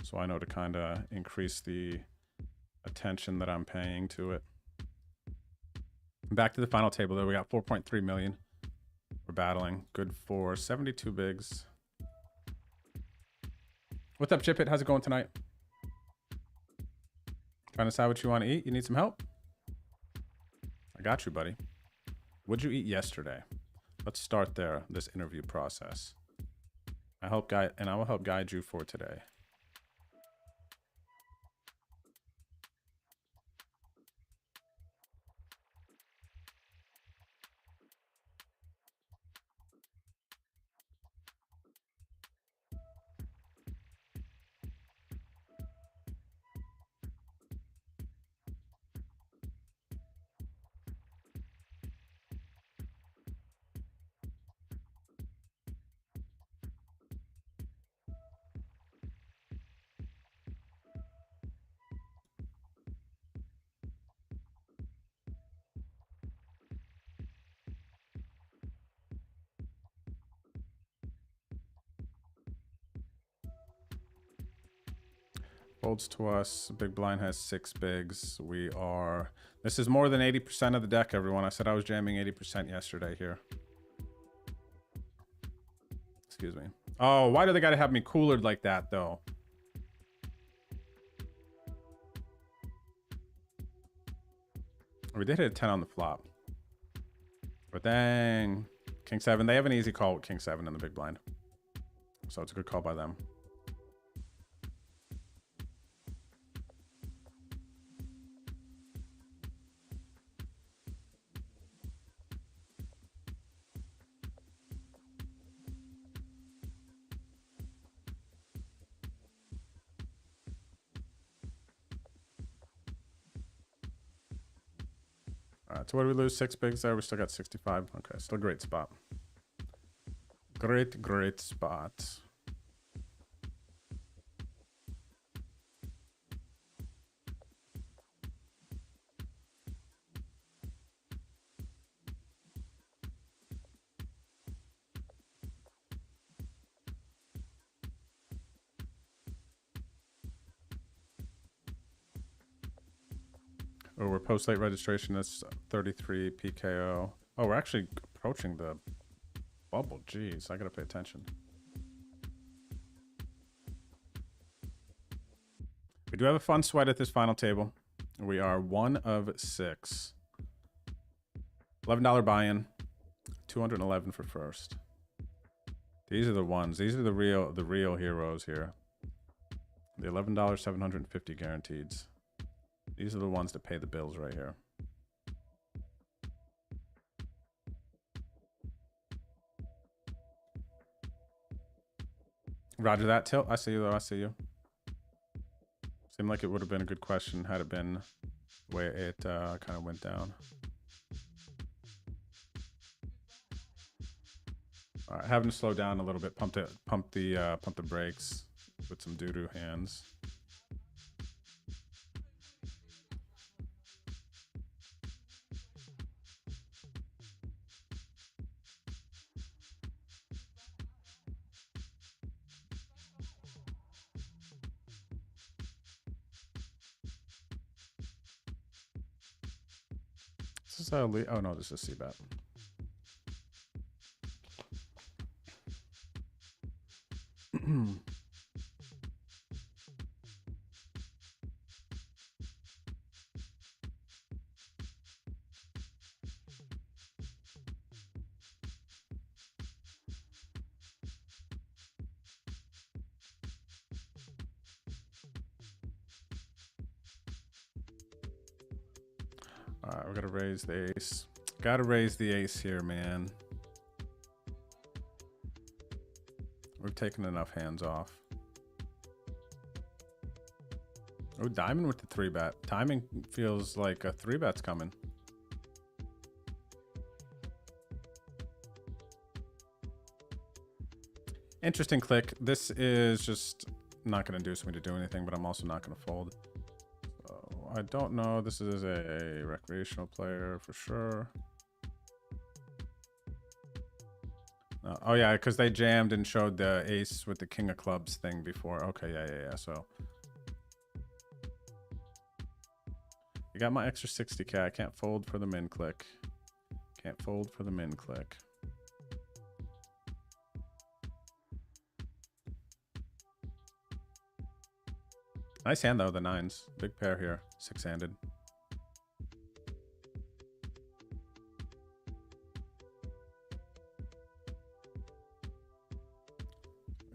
so I know to kind of increase the attention that I'm paying to it. Back to the final table though, we got 4.3 million. We're battling. Good for 72 bigs. What's up, Chip It? How's it going tonight? Trying to decide what you want to eat? You need some help? I got you, buddy. What'd you eat yesterday? Let's start there, this interview process. I will help guide you for today. Folds to us. Big blind has 6 bigs. This is more than 80% of the deck, everyone. I said I was jamming 80% yesterday here. Excuse me. Oh, why do they gotta have me coolered like that, though? We did hit a 10 on the flop. But dang. King 7. They have an easy call with King 7 in the big blind. So it's a good call by them. Alright, so what did we lose? 6 bigs there. We still got 65. Okay, still a great spot. Great spot. Oh, we're post-late registration. That's 33 PKO. Oh, we're actually approaching the bubble. Jeez, I gotta pay attention. We do have a fun sweat at this final table. We are 1 of 6. $11 buy-in. 211 for first. These are the ones. These are the real heroes here. The $11, 750 guaranteed. These are the ones that pay the bills right here. Roger that, Tilt. I see you, though. I see you. Seemed like it would have been a good question had it been the way it kind of went down. All right, having to slow down a little bit. Pump the brakes with some doo-doo hands. This is oh no, this is C-bet. All right, we gotta raise the ace. Gotta raise the ace here, man. We've taken enough hands off. Oh, diamond with the 3-bet. Timing feels like a 3-bet's coming. Interesting click. This is just not gonna induce me to do anything, but I'm also not gonna fold. I don't know. This is a recreational player for sure. Oh yeah, because they jammed and showed the ace with the king of clubs thing before. Okay, yeah. So you got my extra 60k. I can't fold for the min click. Can't fold for the min click. Nice hand though, the 9s. Big pair here, 6-handed.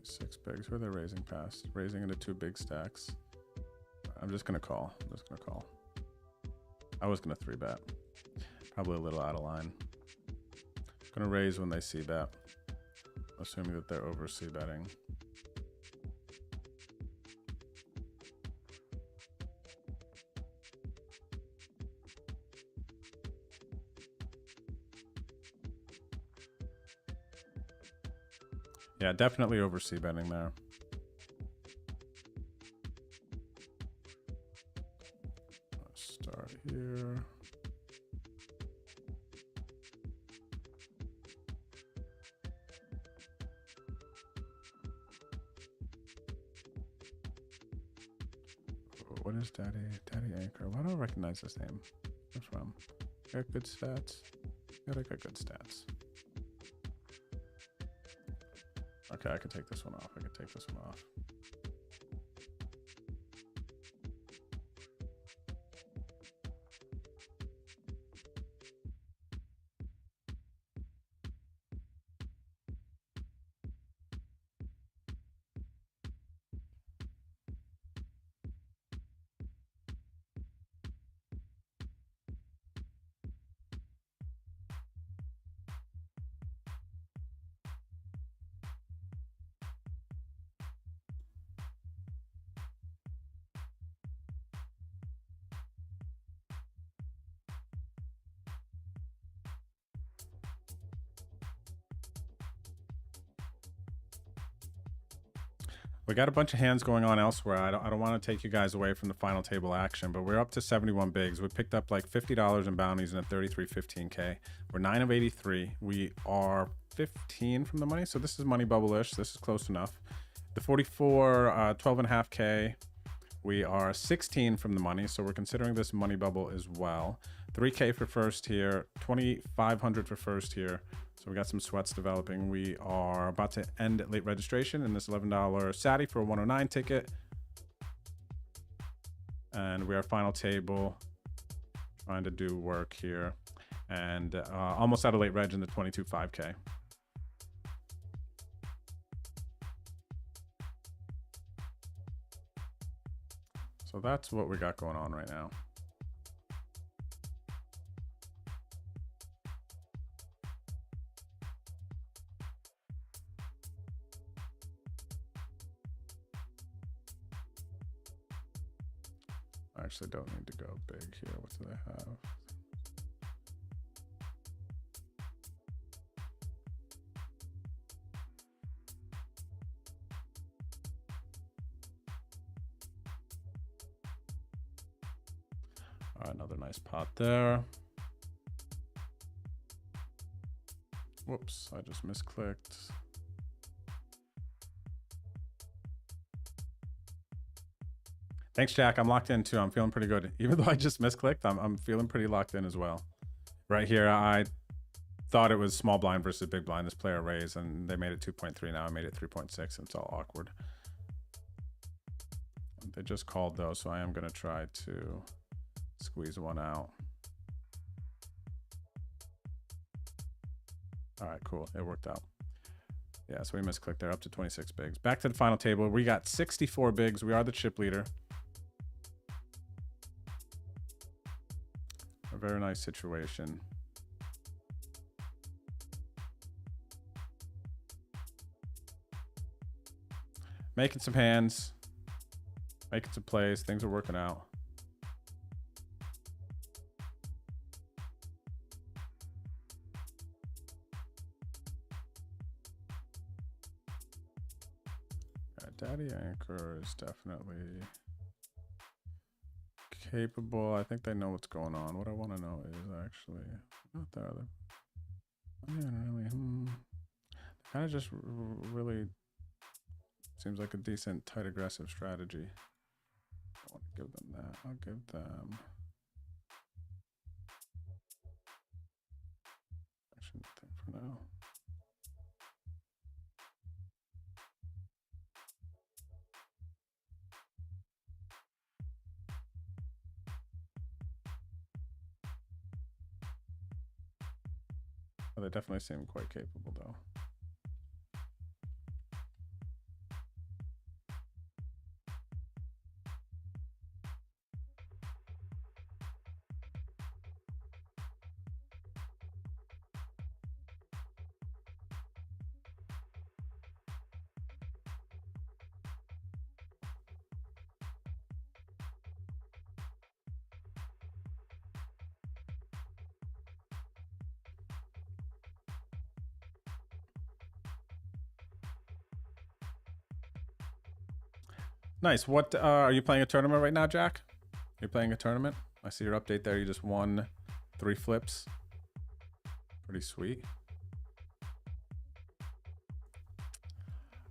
Six bigs. Who are they raising past? Raising into 2 big stacks. I'm just gonna call. I'm just gonna call. I was gonna 3-bet. Probably a little out of line. Gonna raise when they c-bet, assuming that they're over c-betting. Yeah, definitely over c-betting there. Let's start here. What is Daddy Anchor? Why do I recognize this name? Where's from? Got good stats. Yeah, I got good stats. Okay, I can take this one off. I can take this one off. We got a bunch of hands going on elsewhere. I don't want to take you guys away from the final table action, but we're up to 71 bigs. We picked up like $50 in bounties and a 33.15k. We're 9 of 83. We are 15 from the money, so this is money bubble-ish. This is close enough. The 44, 12.5k. We are 16 from the money, so we're considering this money bubble as well. 3k for first here, 2,500 for first here. So we got some sweats developing. We are about to end at late registration in this $11 Sati for a 109 ticket. And we are final table, trying to do work here. And almost out of late reg in the 22.5k. So that's what we got going on right now. I actually don't need to go big here. What do they have? All right, another nice pot there. Whoops, I just misclicked. Thanks, Jack. I'm locked in too. I'm feeling pretty good. Even though I just misclicked, I'm feeling pretty locked in as well. Right here, I thought it was small blind versus big blind. This player raised, and they made it 2.3. Now I made it 3.6, and it's all awkward. They just called though, so I am gonna try to squeeze one out. All right, cool. It worked out. Yeah, so we misclicked there, up to 26 bigs. Back to the final table. We got 64 bigs. We are the chip leader. A very nice situation. Making some hands. Making some plays. Things are working out. Daddy Anchor is definitely capable. I think they know what's going on. What I want to know is actually not the other. Kind of just really seems like a decent tight aggressive strategy. I want to give them that. I'll give them action thing for now. Oh, they definitely seem quite capable, though. Nice. What are you playing a tournament right now, Jack? You're playing a tournament? I see your update there. You just won 3 flips. Pretty sweet.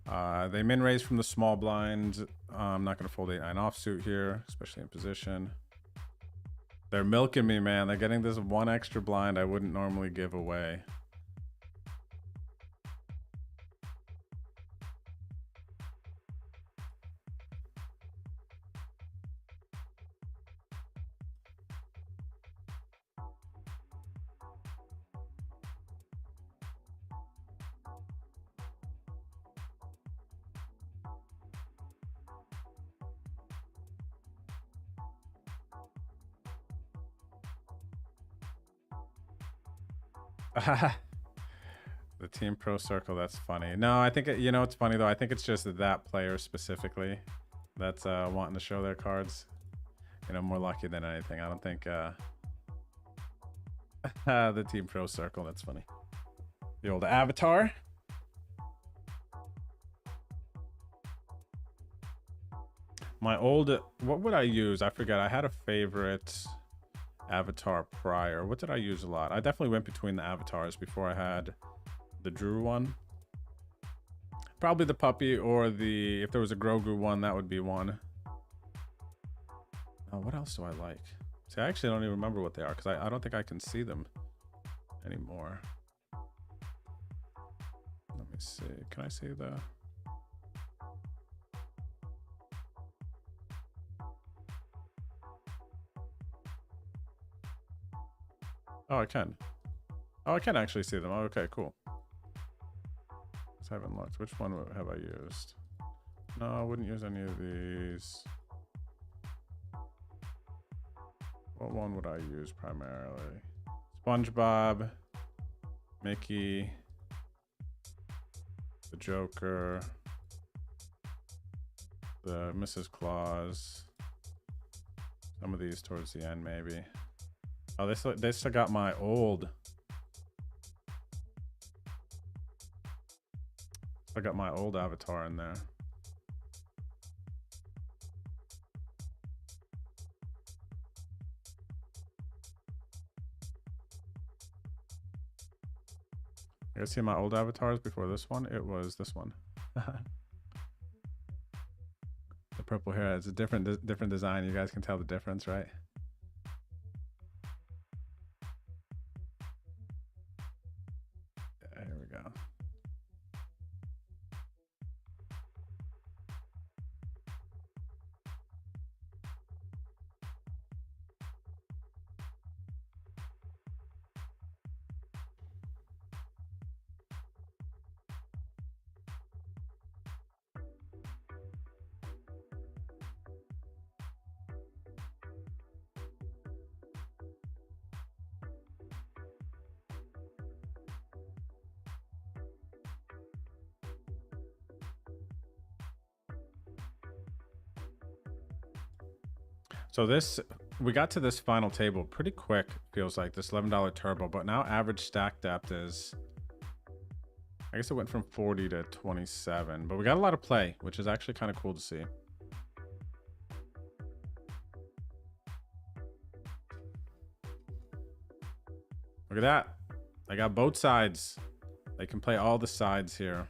They min raise from the small blind. I'm not going to fold 8-9 offsuit here, especially in position. They're milking me, man. They're getting this 1 extra blind I wouldn't normally give away. The team pro circle, that's funny. No, I think you know it's funny though. I think it's just that player specifically that's wanting to show their cards. You know, more lucky than anything. I don't think the team pro circle, that's funny. The old avatar. My old, what would I use? I forget. I had a favorite avatar prior. What did I use a lot? I definitely went between the avatars before I had the Drew one. Probably the puppy or the, if there was a Grogu one, that would be one. Oh, what else do I like? See, I actually don't even remember what they are because I don't think I can see them anymore. Let me see. Can I see the... Oh, I can. Oh, I can actually see them. Oh, okay, cool. I haven't looked. Which one have I used? No, I wouldn't use any of these. What one would I use primarily? SpongeBob, Mickey, the Joker, the Mrs. Claus. Some of these towards the end, maybe. Oh, they still got my old. I got my old avatar in there. You guys see my old avatars before this one? It was this one. The purple hair is a different design. You guys can tell the difference, right? we go. So this, we got to this final table pretty quick, feels like, this $11 turbo, but now average stack depth is, I guess it went from 40 to 27, but we got a lot of play, which is actually kind of cool to see. Look at that. I got both sides. They can play all the sides here.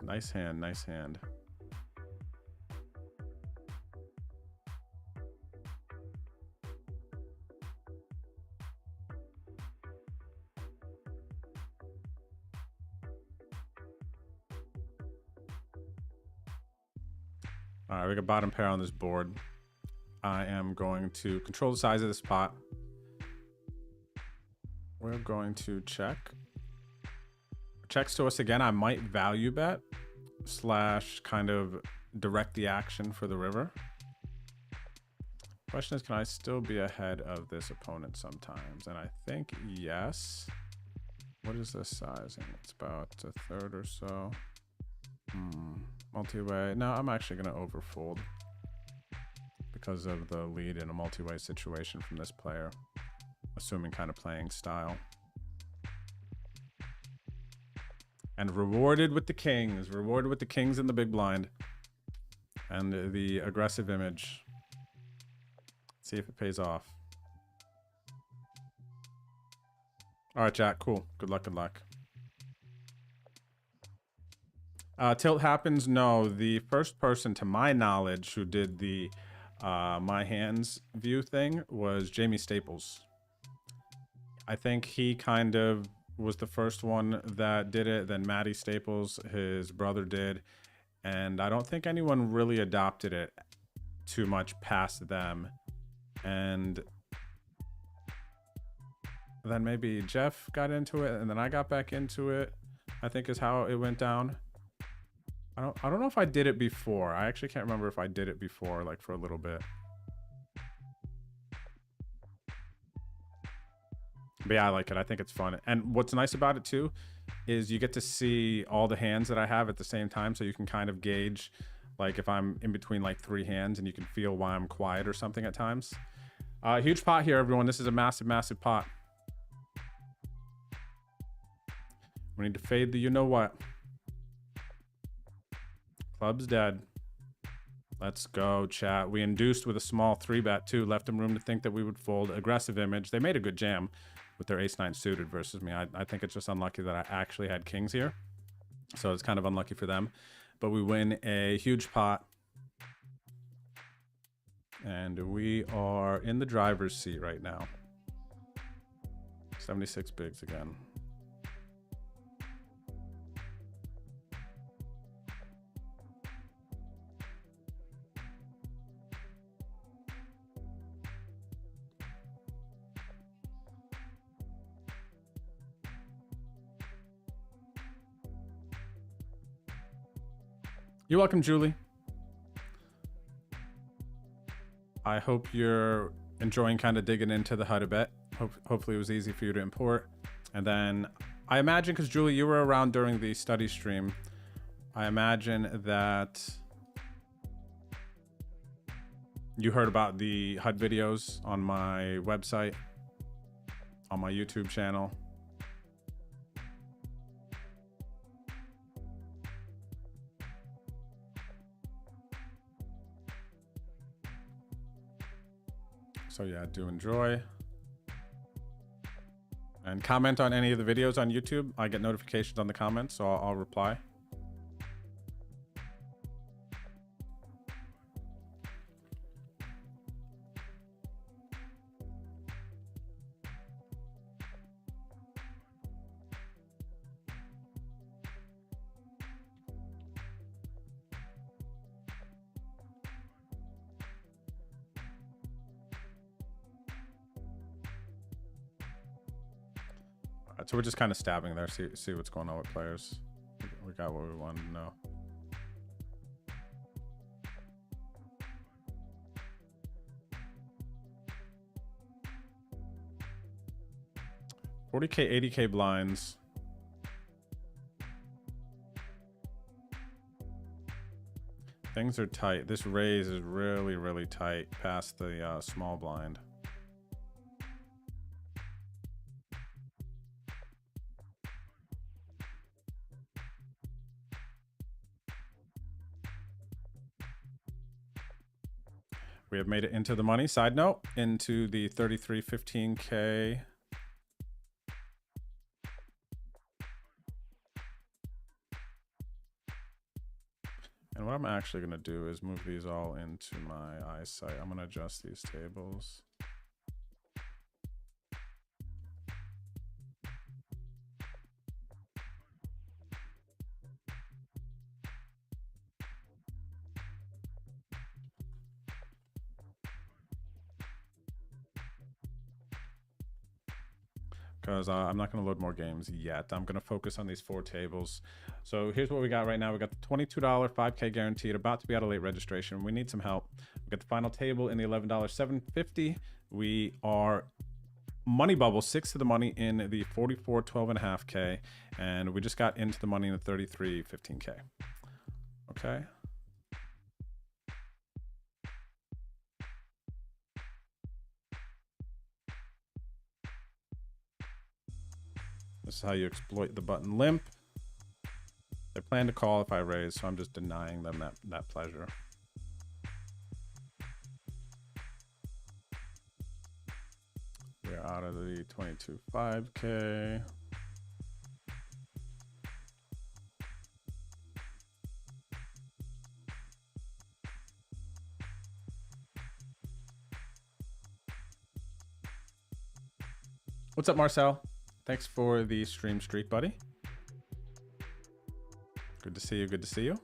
Nice hand, nice hand. All right, we got bottom pair on this board. I am going to control the size of this pot. We're going to check. Checks to us again. I might value bet / kind of direct the action for the river. Question is, can I still be ahead of this opponent sometimes? And I think yes. What is this sizing? It's about a third or so. Multi-way. No, I'm actually going to overfold because of the lead in a multi-way situation from this player, assuming kind of playing style. And rewarded with the kings. Rewarded with the kings in the big blind. And the aggressive image. Let's see if it pays off. All right, Jack. Cool. Good luck. Good luck. Tilt happens. No, the first person to my knowledge who did the my hands view thing was Jamie Staples. I think he kind of was the first one that did it. Then Matty Staples, his brother, did. And I don't think anyone really adopted it too much past them. And then maybe Jeff got into it and then I got back into it, I think is how it went down. I don't know if I did it before. I actually can't remember if I did it before, like for a little bit. But yeah, I like it. I think it's fun. And what's nice about it too is you get to see all the hands that I have at the same time, so you can kind of gauge like if I'm in between like 3 hands, and you can feel why I'm quiet or something at times. Huge pot here, everyone. This is a massive, massive pot. We need to fade the you-know-what. Club's dead. Let's go, chat. We induced with a small 3-bet too. Left them room to think that we would fold. Aggressive image. They made a good jam with their ace-9 suited versus me. I think it's just unlucky that I actually had kings here. So it's kind of unlucky for them. But we win a huge pot. And we are in the driver's seat right now. 76 bigs again. You're welcome, Julie. I hope you're enjoying kind of digging into the HUD a bit. Hopefully it was easy for you to import. And then I imagine, because Julie, you were around during the study stream, I imagine that you heard about the HUD videos on my website, on my YouTube channel. So yeah, do enjoy. And comment on any of the videos on YouTube. I get notifications on the comments, so I'll reply. So we're just kind of stabbing there, see what's going on with players. We got what we wanted to know. $40K, $80K blinds. Things are tight. This raise is really, really tight past the small blind. We have made it into the money. Side note, into the 3315K. And what I'm actually going to do is move these all into my eyesight. I'm going to adjust these tables. Because I'm not going to load more games yet. I'm going to focus on these 4 tables. So here's what we got right now. We got the $22 5K guaranteed, about to be out of late registration. We need some help. We got the final table in the $11 750. We are money bubble 6 to the money in the 44 12.5K, and we just got into the money in the 33 15K. Okay. This is how you exploit the button limp. They plan to call if I raise, so I'm just denying them that pleasure. We're out of the 22 5K. What's up, Marcel? Thanks for the stream streak, buddy. Good to see you. Good to see you.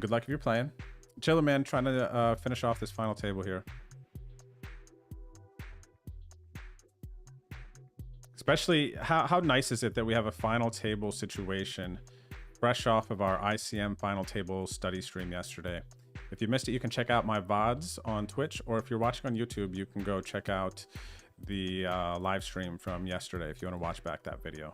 Good luck if you're playing. Chiller, man, trying to finish off this final table here. Especially, how nice is it that we have a final table situation fresh off of our ICM final table study stream yesterday. If you missed it, you can check out my VODs on Twitch, or if you're watching on YouTube, you can go check out the live stream from yesterday if you want to watch back that video.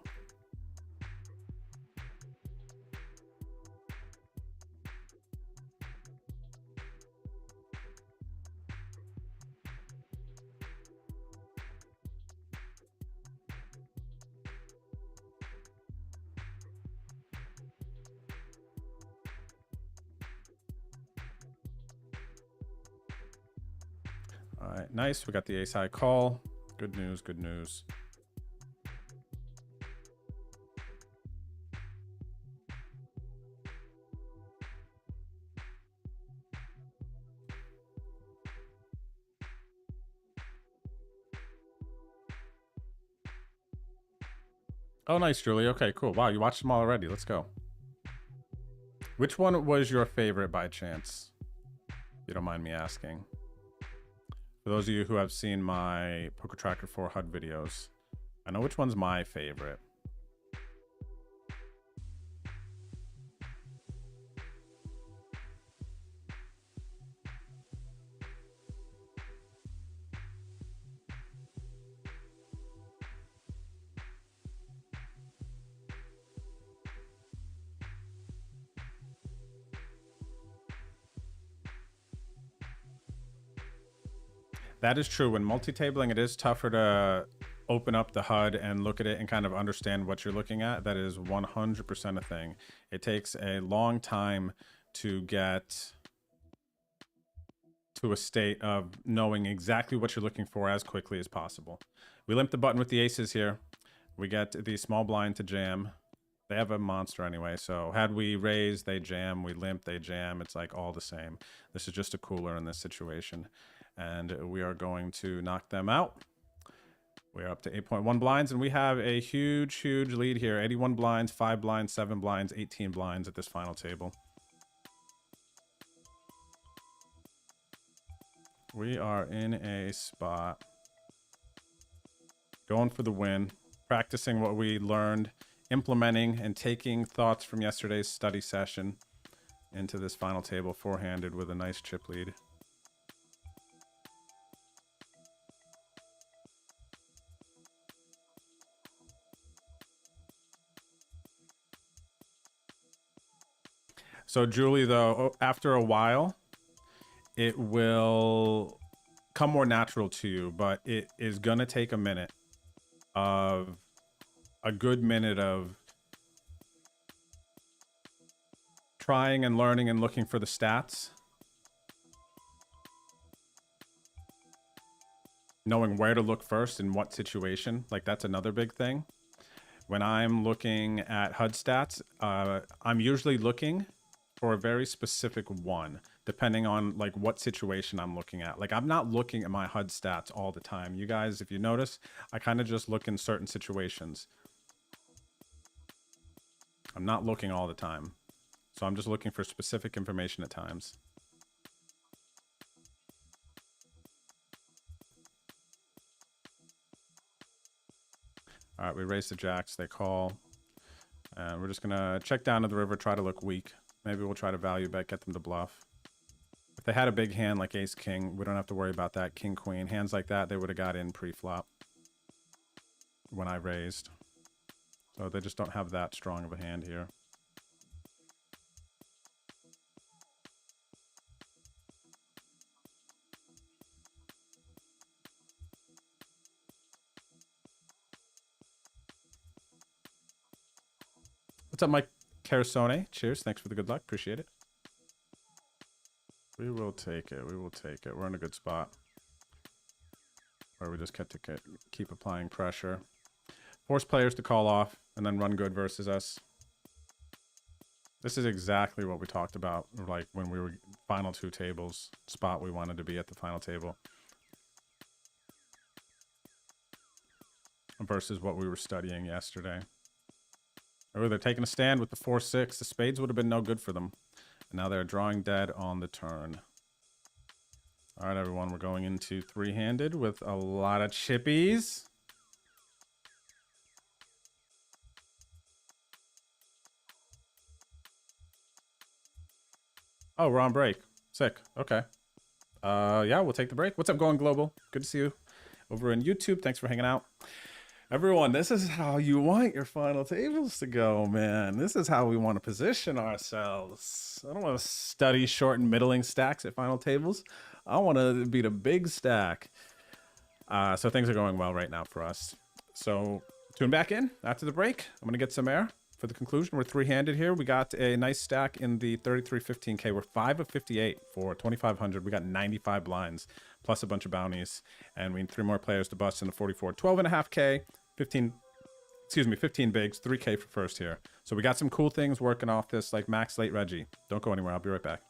All right, nice. We got the ace high call. Good news, good news. Oh, nice, Julie. Okay, cool. Wow, you watched them all already. Let's go. Which one was your favorite by chance? If you don't mind me asking. For those of you who have seen my Poker Tracker 4 HUD videos, I know which one's my favorite. That is true. When multi-tabling, it is tougher to open up the HUD and look at it and kind of understand what you're looking at. That is 100% a thing. It takes a long time to get to a state of knowing exactly what you're looking for as quickly as possible. We limp the button with the aces here. We get the small blind to jam. They have a monster anyway, so had we raised, they jam. We limp, they jam. It's like all the same. This is just a cooler in this situation. And we are going to knock them out. We're up to 8.1 blinds, and we have a huge, huge lead here. 81 blinds, 5 blinds, 7 blinds, 18 blinds at this final table. We are in a spot. Going for the win. practicing what we learned, implementing and taking thoughts from yesterday's study session into this final table, four-handed with a nice chip lead. So Julie, though, after a while, it will come more natural to you, but it is gonna take a minute of a good minute of trying and learning and looking for the stats, knowing where to look first in what situation. Like, that's another big thing. When I'm looking at HUD stats, I'm usually looking for a very specific one, depending on like what situation I'm looking at. Like, I'm not looking at my HUD stats all the time. You guys, if you notice, I kind of just look in certain situations. I'm not looking all the time. So I'm just looking for specific information at times. All right, we raise the jacks, they call. And we're just gonna check down to the river, try to look weak. Maybe we'll try to value bet, get them to bluff. If they had a big hand like ace king, we don't have to worry about that. King queen, hands like that, they would have got in pre-flop when I raised. So they just don't have that strong of a hand here. What's up, Mike Carasone? Cheers. Thanks for the good luck. Appreciate it. We will take it. We will take it. We're in a good spot where we just get to keep applying pressure. Force players to call off and then run good versus us. This is exactly what we talked about, like when we were final two tables spot we wanted to be at the final table versus what we were studying yesterday. Or they're taking a stand with the 4-6. The spades would have been no good for them. And now they're drawing dead on the turn. All right, everyone, we're going into three-handed with a lot of chippies. Oh, we're on break. Sick. Okay. Yeah, we'll take the break. What's up, Going Global? Good to see you over in YouTube. Thanks for hanging out. Everyone, this is how you want your final tables to go, man. This is how we want to position ourselves. I don't want to study short and middling stacks at final tables. I want to beat a big stack. So things are going well right now for us. So tune back in after the break. I'm going to get some air for the conclusion. We're three-handed here. We got a nice stack in the 3315K. We're 5 of 58 for 2,500. We got 95 blinds plus a bunch of bounties. And we need 3 more players to bust in the 44. 12.5K. 15 bigs, 3K for first here. So we got some cool things working off this, like max late Reggie. Don't go anywhere. I'll be right back.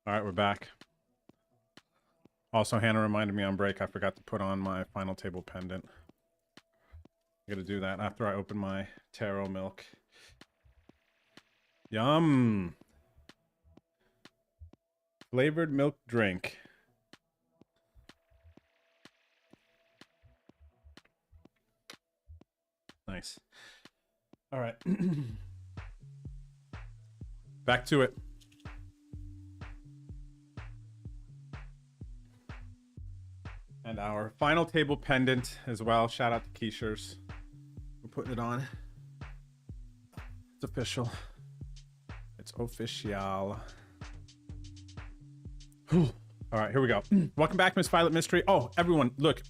All right, we're back. Also, Hannah reminded me on break I forgot to put on my final table pendant. I gotta do that after I open my taro milk. Yum! Flavored milk drink. Nice. All right. Back to it. And our final table pendant as well. Shout out to Keishers. We're putting it on. It's official. It's official. All right, here we go. Welcome back, Miss Violet Mystery. Oh, everyone, look.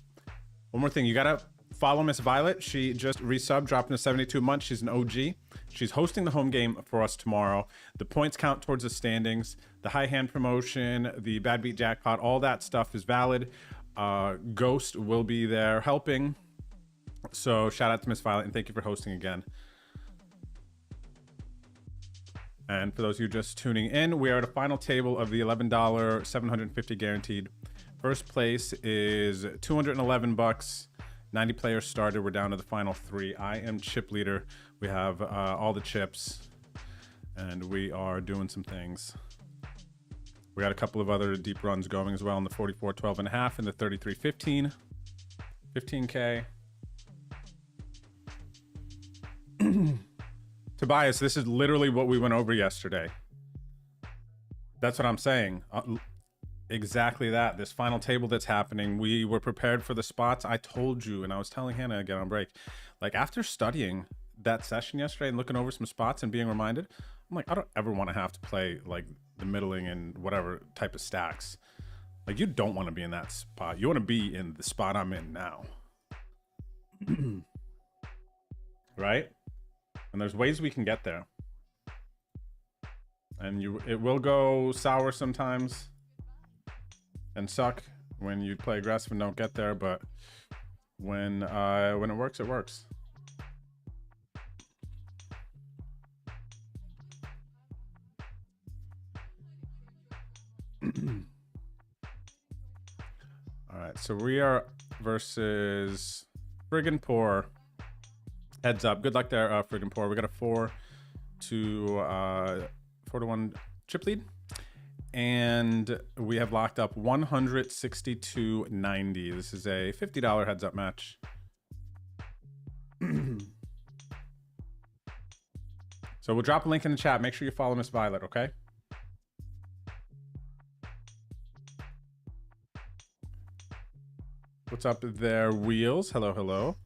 One more thing. You gotta follow Miss Violet. She just resubbed, dropping to 72 months. She's an OG. She's hosting the home game for us tomorrow. The points count towards the standings. The high hand promotion, the bad beat jackpot, all that stuff is valid. Ghost will be there helping. So shout out to Miss Violet and thank you for hosting again. And for those of you just tuning in, we are at a final table of the $11 750 guaranteed. First place is 211 bucks. 90 players started. We're down to the final 3. I am chip leader. We have all the chips and we are doing some things. We got a couple of other deep runs going as well in the 44.12.5 and the 33.15. 15K. Tobias, this is literally what we went over yesterday. That's what I'm saying. Exactly that. This final table that's happening, we were prepared for the spots. I told you, and I was telling Hannah again on break, like after studying that session yesterday and looking over some spots and being reminded, I'm like, I don't ever want to have to play like the middling and whatever type of stacks. Like you don't want to be in that spot. You want to be in the spot I'm in now. Right? And there's ways we can get there. And it will go sour sometimes and suck when you play aggressive and don't get there, but when it works, it works. All right, so we are versus Friggin' Poor. Heads up. Good luck there, Friggin' Poor. We got a 4 to 1 chip lead. And we have locked up 162.90. This is a $50 heads up match. So we'll drop a link in the chat. Make sure you follow Miss Violet, okay? What's up there, Wheels? Hello, hello.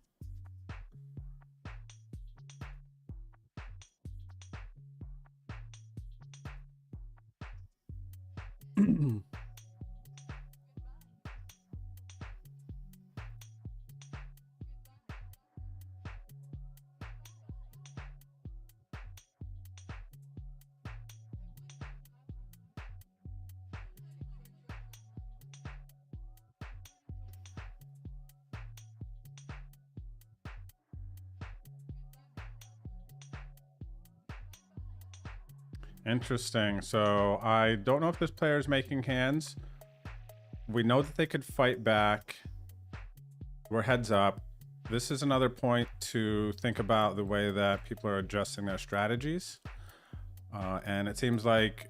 Interesting. So I don't know if this player is making hands. We know that they could fight back. We're heads up. This is another point to think about the way that people are adjusting their strategies. And it seems like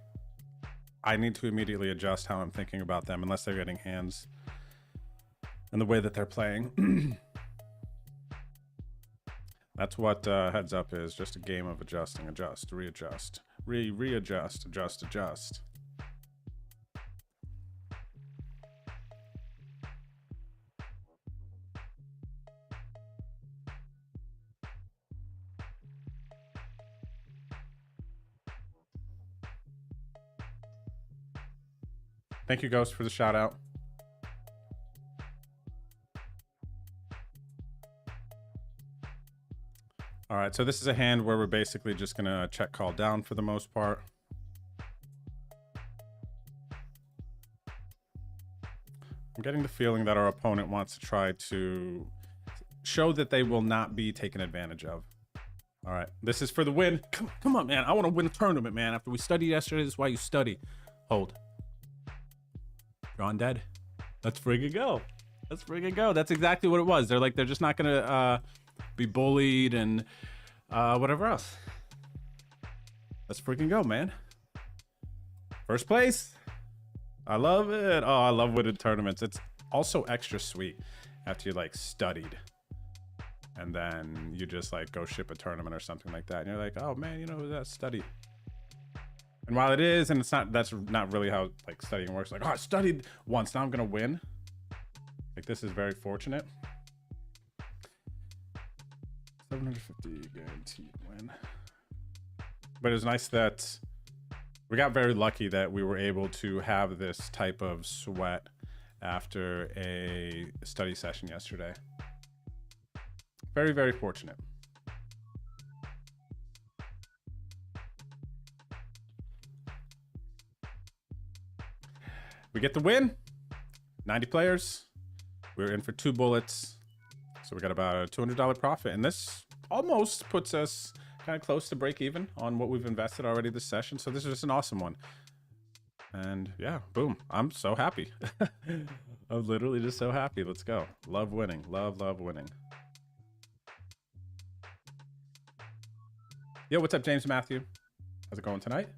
I need to immediately adjust how I'm thinking about them unless they're getting hands and the way that they're playing. That's what heads up is, just a game of adjusting, adjust, readjust, readjust, adjust, adjust. Thank you, Ghost, for the shout out. All right, so this is a hand where we're basically just gonna check call down for the most part. I'm getting the feeling that our opponent wants to try to show that they will not be taken advantage of. All right, this is for the win. Come on, man. I want to win a tournament, man. After we studied yesterday, this is why you study. Hold. Drawn dead. Let's friggin' go. Let's friggin' go. That's exactly what it was. They're like, they're just not gonna be bullied and whatever else. Let's freaking go, man. First place. I love it. Oh, I love winning tournaments. It's also extra sweet after you like studied and then you just like go ship a tournament or something like that. And you're like, oh man, you know, that study. And while it is, and it's not, that's not really how like studying works. Like, oh, I studied once, now I'm gonna win. Like, this is very fortunate. 750 guaranteed win. But it was nice that we got very lucky that we were able to have this type of sweat after a study session yesterday. Very, very fortunate. We get the win. 90 players. We're in for 2 bullets. So we got about a $200 profit. And this almost puts us kind of close to break even on what we've invested already this session. So this is just an awesome one. And yeah, boom. I'm so happy. I'm literally just so happy. Let's go. Love winning. Love, love winning. Yo, what's up, James Matthew? How's it going tonight?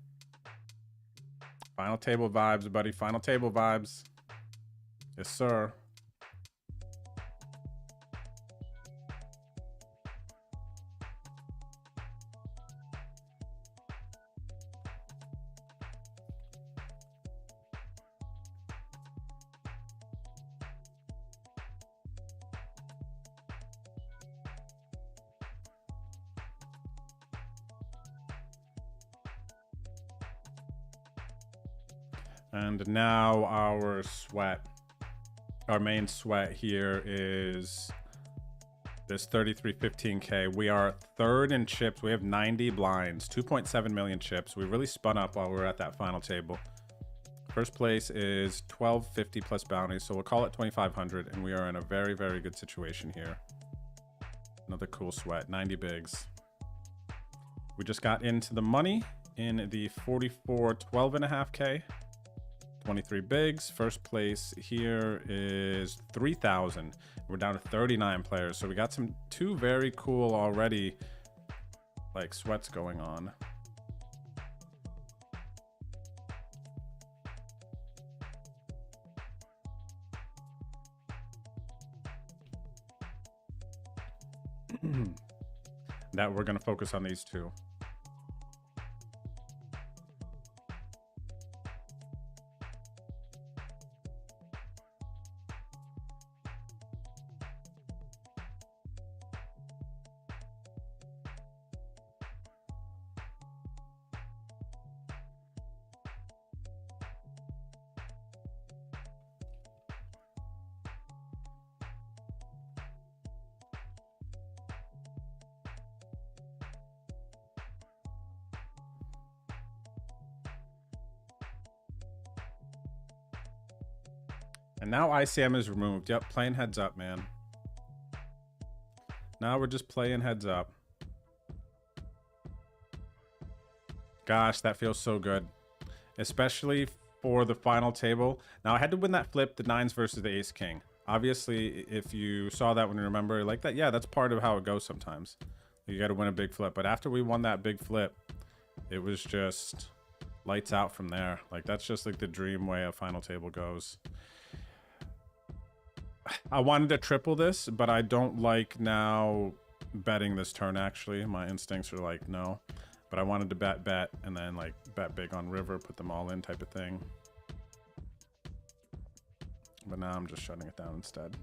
Final table vibes, buddy. Final table vibes. Yes, sir. And now our sweat, our main sweat here is this 3315K. We are third in chips. We have 90 blinds, 2.7 million chips. We really spun up while we were at that final table. First place is 1250 plus bounties, so we'll call it 2500, and we are in a very, very good situation here. Another cool sweat, 90 bigs. We just got into the money in the 44 12.5K. 23 bigs. First place here is 3,000. We're down to 39 players, so we got two very cool already like sweats going on. That we're gonna focus on these two. And now ICM is removed. Yep, playing heads up, man. Now we're just playing heads up. Gosh, that feels so good. Especially for the final table. Now I had to win that flip, the 9s versus the ace king. Obviously, if you saw that when you remember like that, yeah, that's part of how it goes sometimes. You got to win a big flip. But after we won that big flip, it was just lights out from there. Like, that's just like the dream way a final table goes. I wanted to triple this, but I don't like now betting this turn, actually. My instincts are like, no. But I wanted to bet, and then like bet big on river, put them all in type of thing. But now I'm just shutting it down instead.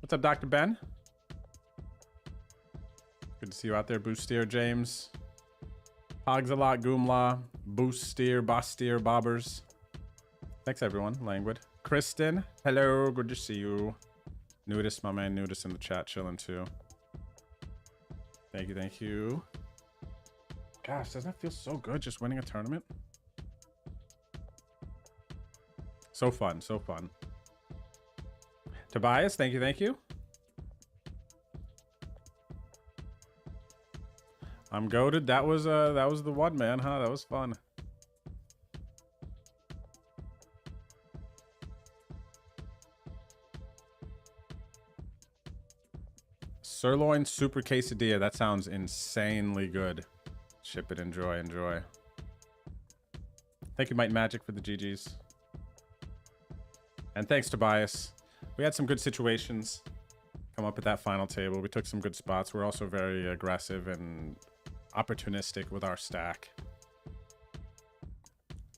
What's up, Dr. Ben? Good to see you out there, Boostier James. Hogs a lot, Goomla, Boostier, Bostier, Bobbers. Thanks, everyone. Languid. Kristen, hello. Good to see you. Nudist, my man Nudist in the chat, chilling too. Thank you, thank you. Gosh, doesn't that feel so good just winning a tournament? So fun, so fun. Tobias, thank you, thank you. I'm goated. That was the one, man, huh? That was fun. Sirloin super quesadilla. That sounds insanely good. Ship it, enjoy, enjoy. Thank you, Might Magic, for the GGs. And thanks, Tobias. We had some good situations come up at that final table. We took some good spots. We're also very aggressive and opportunistic with our stack.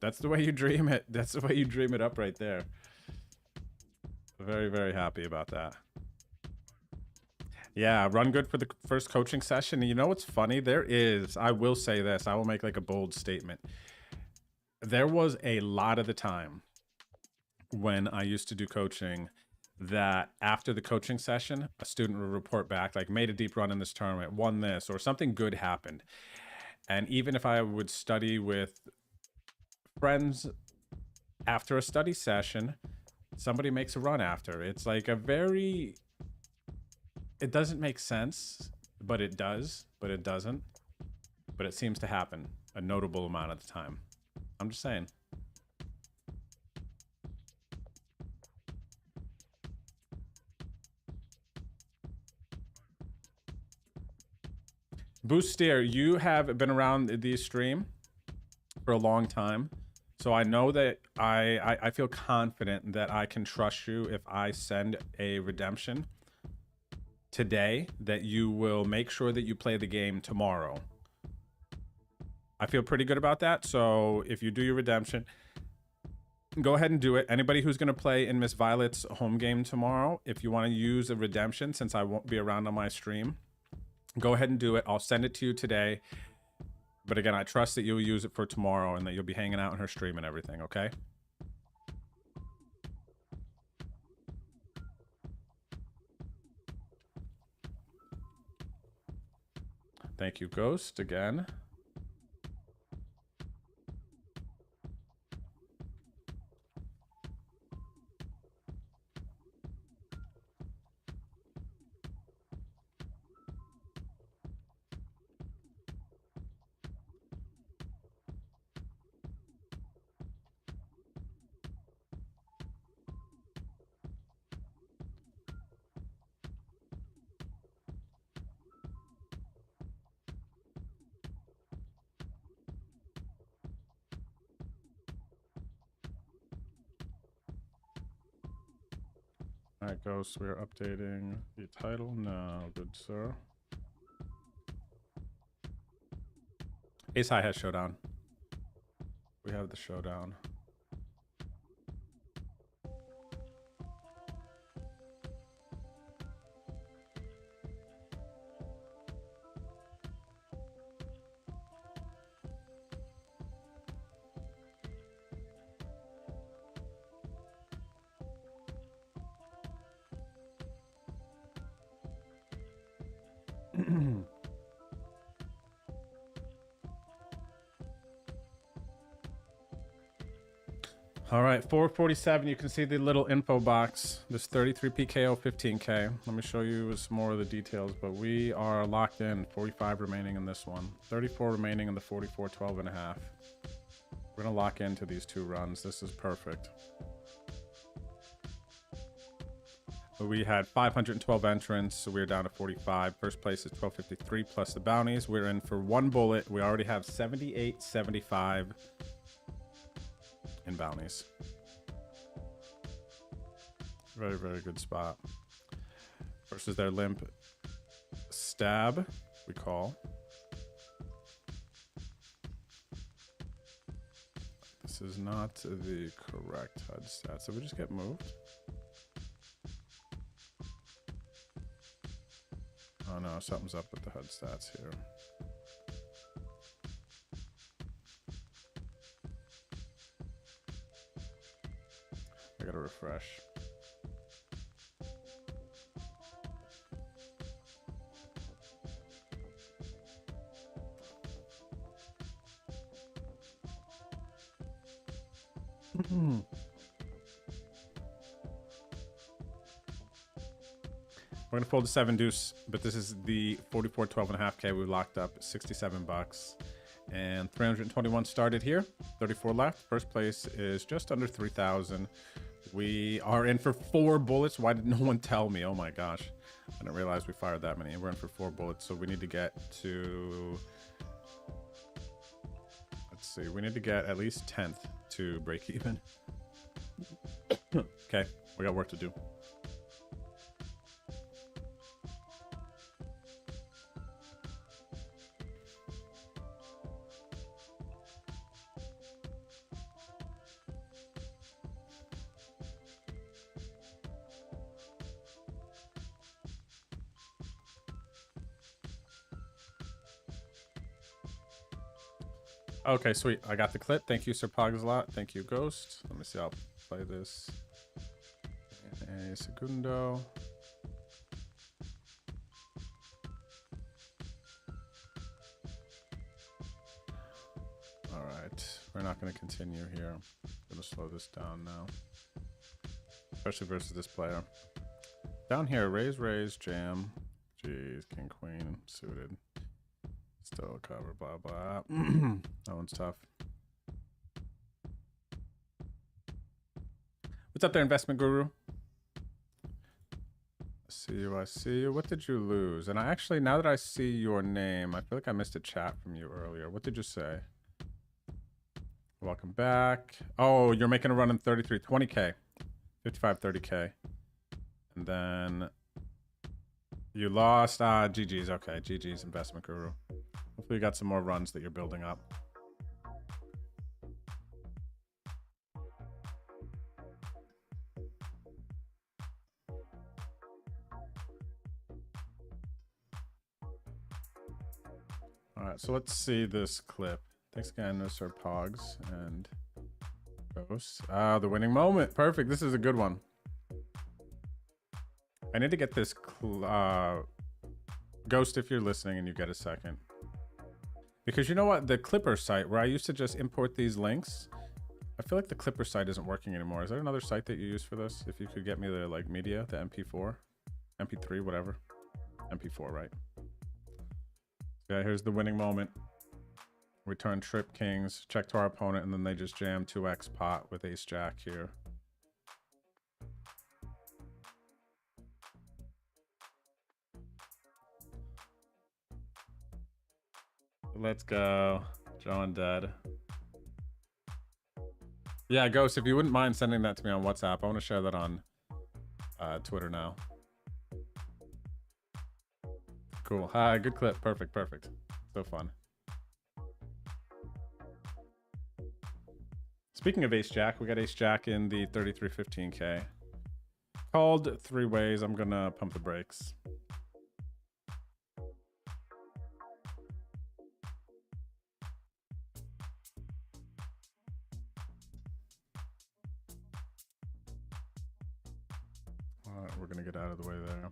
That's the way you dream it. That's the way you dream it up right there. Very, very happy about that. Yeah, run good for the first coaching session. And you know what's funny? There is, I will say this, I will make like a bold statement. There was a lot of the time when I used to do coaching that after the coaching session, a student would report back, like, made a deep run in this tournament, won this, or something good happened. And even if I would study with friends after a study session, somebody makes a run after. It's like a very, it doesn't make sense, but it does, but it doesn't. But it seems to happen a notable amount of the time. I'm just saying. Boost Steer, you have been around the stream for a long time. So I know that I feel confident that I can trust you if I send a redemption today, that you will make sure that you play the game tomorrow. I feel pretty good about that. So if you do your redemption, go ahead and do it. Anybody who's going to play in Miss Violet's home game tomorrow, if you want to use a redemption, since I won't be around on my stream, go ahead and do it. I'll send it to you today. But again, I trust that you'll use it for tomorrow and that you'll be hanging out in her stream and everything, okay? Thank you, Ghost, again. All right, Ghost, we're updating the title now, good sir. Ace High has Showdown. We have the Showdown. All right, 447, you can see the little info box. There's 33 PKO, 15K. Let me show you some more of the details, but we are locked in. 45 remaining in this one. 34 remaining in the 44, 12 and a half. We're gonna lock into these two runs. This is perfect. We had 512 entrants, so we're down to 45. First place is 1253 plus the bounties. We're in for one bullet. We already have 78, 75 in bounties. Very, very good spot. Versus their limp stab, we call. This is not the correct HUD stat. So we just get moved. Oh no, something's up with the HUD stats here. I gotta refresh. We're gonna fold the 7 deuce, but this is the 44 12.5K. We locked up $67 and 321 started here. 34 left. First place is just under 3,000. We are in for 4 bullets. Why did no one tell me? Oh my gosh, I didn't realize we fired that many. We're in for 4 bullets, so we need to get to, let's see, we need to get at least 10th to break even. Okay, we got work to do. Okay, sweet. I got the clip. Thank you, Sir Pogs a lot. Thank you, Ghost. Let me see. I'll play this. A segundo. All right. We're not going to continue here. I'm going to slow this down now. Especially versus this player. Down here, raise, jam. Jeez, king, queen, suited. Still cover, blah, blah. That one's tough. What's up there, investment guru? I see you. What did you lose? And I actually, now that I see your name, I feel like I missed a chat from you earlier. What did you say? Welcome back. Oh, you're making a run in 33, 20K, 55, 30K. And then you lost. GG's. Okay, GG's, investment guru. Hopefully you got some more runs that you're building up. All right, so let's see this clip. Thanks again, Sir Pogs and Ghost. The winning moment. Perfect. This is a good one. I need to get this Ghost, if you're listening and you get a second. Because you know what? The Clipper site, where I used to just import these links, I feel like the Clipper site isn't working anymore. Is there another site that you use for this? If you could get me the like media, the MP4, MP3, whatever. MP4, right? Yeah, here's the winning moment. We turn trip kings, check to our opponent, and then they just jam 2x pot with ace jack here. Let's go. John dead. Yeah, Ghost, if you wouldn't mind sending that to me on WhatsApp, I want to share that on Twitter now. Cool. Hi, good clip. Perfect, perfect. So fun. Speaking of ace jack, we got ace jack in the 3315K. Called 3 ways. I'm gonna pump the brakes. We're gonna get out of the way there.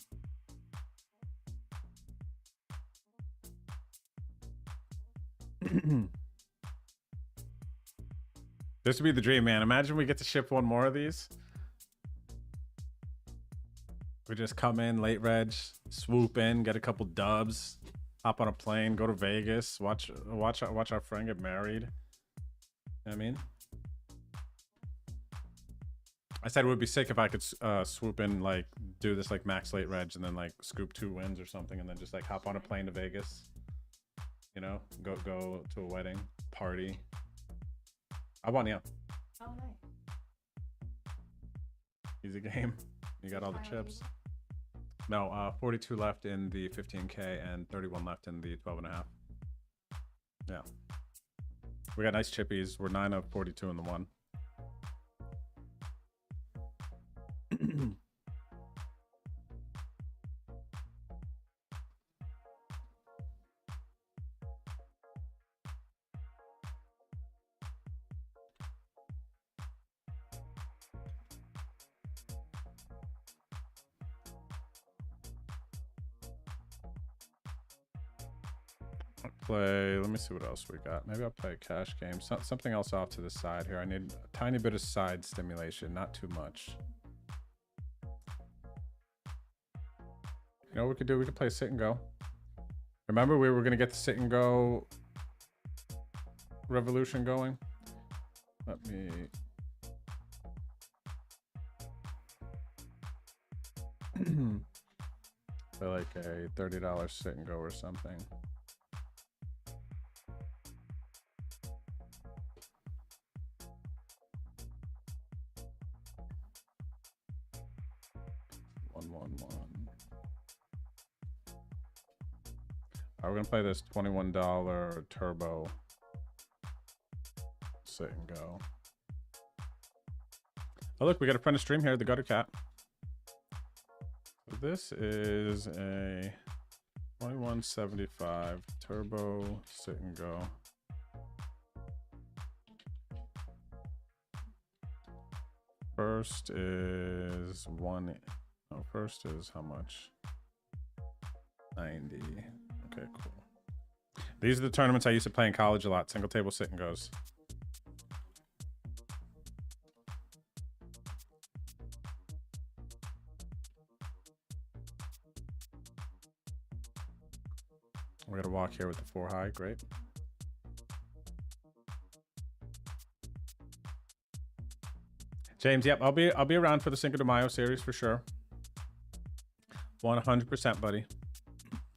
This would be the dream, man. Imagine we get to ship one more of these. We just come in late reg, swoop in, get a couple dubs, hop on a plane, go to Vegas, watch our friend get married. You know what I mean? I said it would be sick if I could swoop in, like do this like max late reg and then like scoop 2 wins or something and then just like hop on a plane to Vegas. You know, go to a wedding, party. I won, yeah. Oh, nice. Easy game. You got all the chips. No, 42 left in the 15K and 31 left in the 12.5. Yeah. We got nice chippies. We're 9 of 42 in the one. Play. Let me see what else we got. Maybe I'll play a cash game. Something else off to the side here. I need a tiny bit of side stimulation, not too much. know what we could do? We could play sit and go. Remember, we were gonna get the sit and go revolution going. Let me. Play like a $30 sit and go or something. One. We're gonna play this $21 turbo sit and go. Oh look, we got a friend of stream here, the Gutter Cat. So this is a 2175 turbo sit and go. First is first is how much? 90. Okay, cool. These are the tournaments I used to play in college a lot. Single table sit and goes. We're gonna walk here with the 4 high. Great. James, yep, I'll be around for the Cinco de Mayo series for sure. 100%, buddy.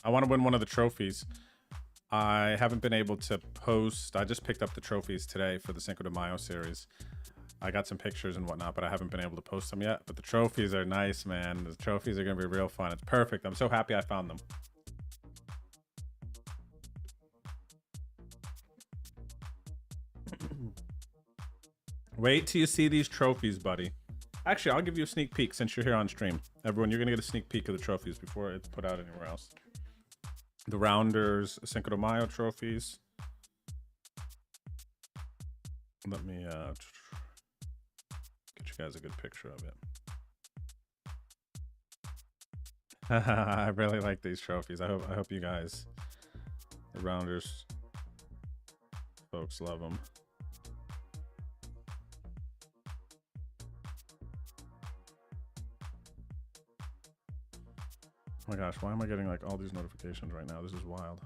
I want to win one of the trophies. I haven't been able to post. I just picked up the trophies today for the Cinco de Mayo series. I got some pictures and whatnot, but I haven't been able to post them yet. But the trophies are nice, man. The trophies are going to be real fun. It's perfect. I'm so happy I found them. Wait till you see these trophies, buddy. Actually, I'll give you a sneak peek since you're here on stream. Everyone, you're going to get a sneak peek of the trophies before it's put out anywhere else. The Rounders Cinco de Mayo trophies. Let me get you guys a good picture of it. I really like these trophies. I hope you guys, the Rounders folks, love them. Oh my gosh, why am I getting like all these notifications right now? This is wild.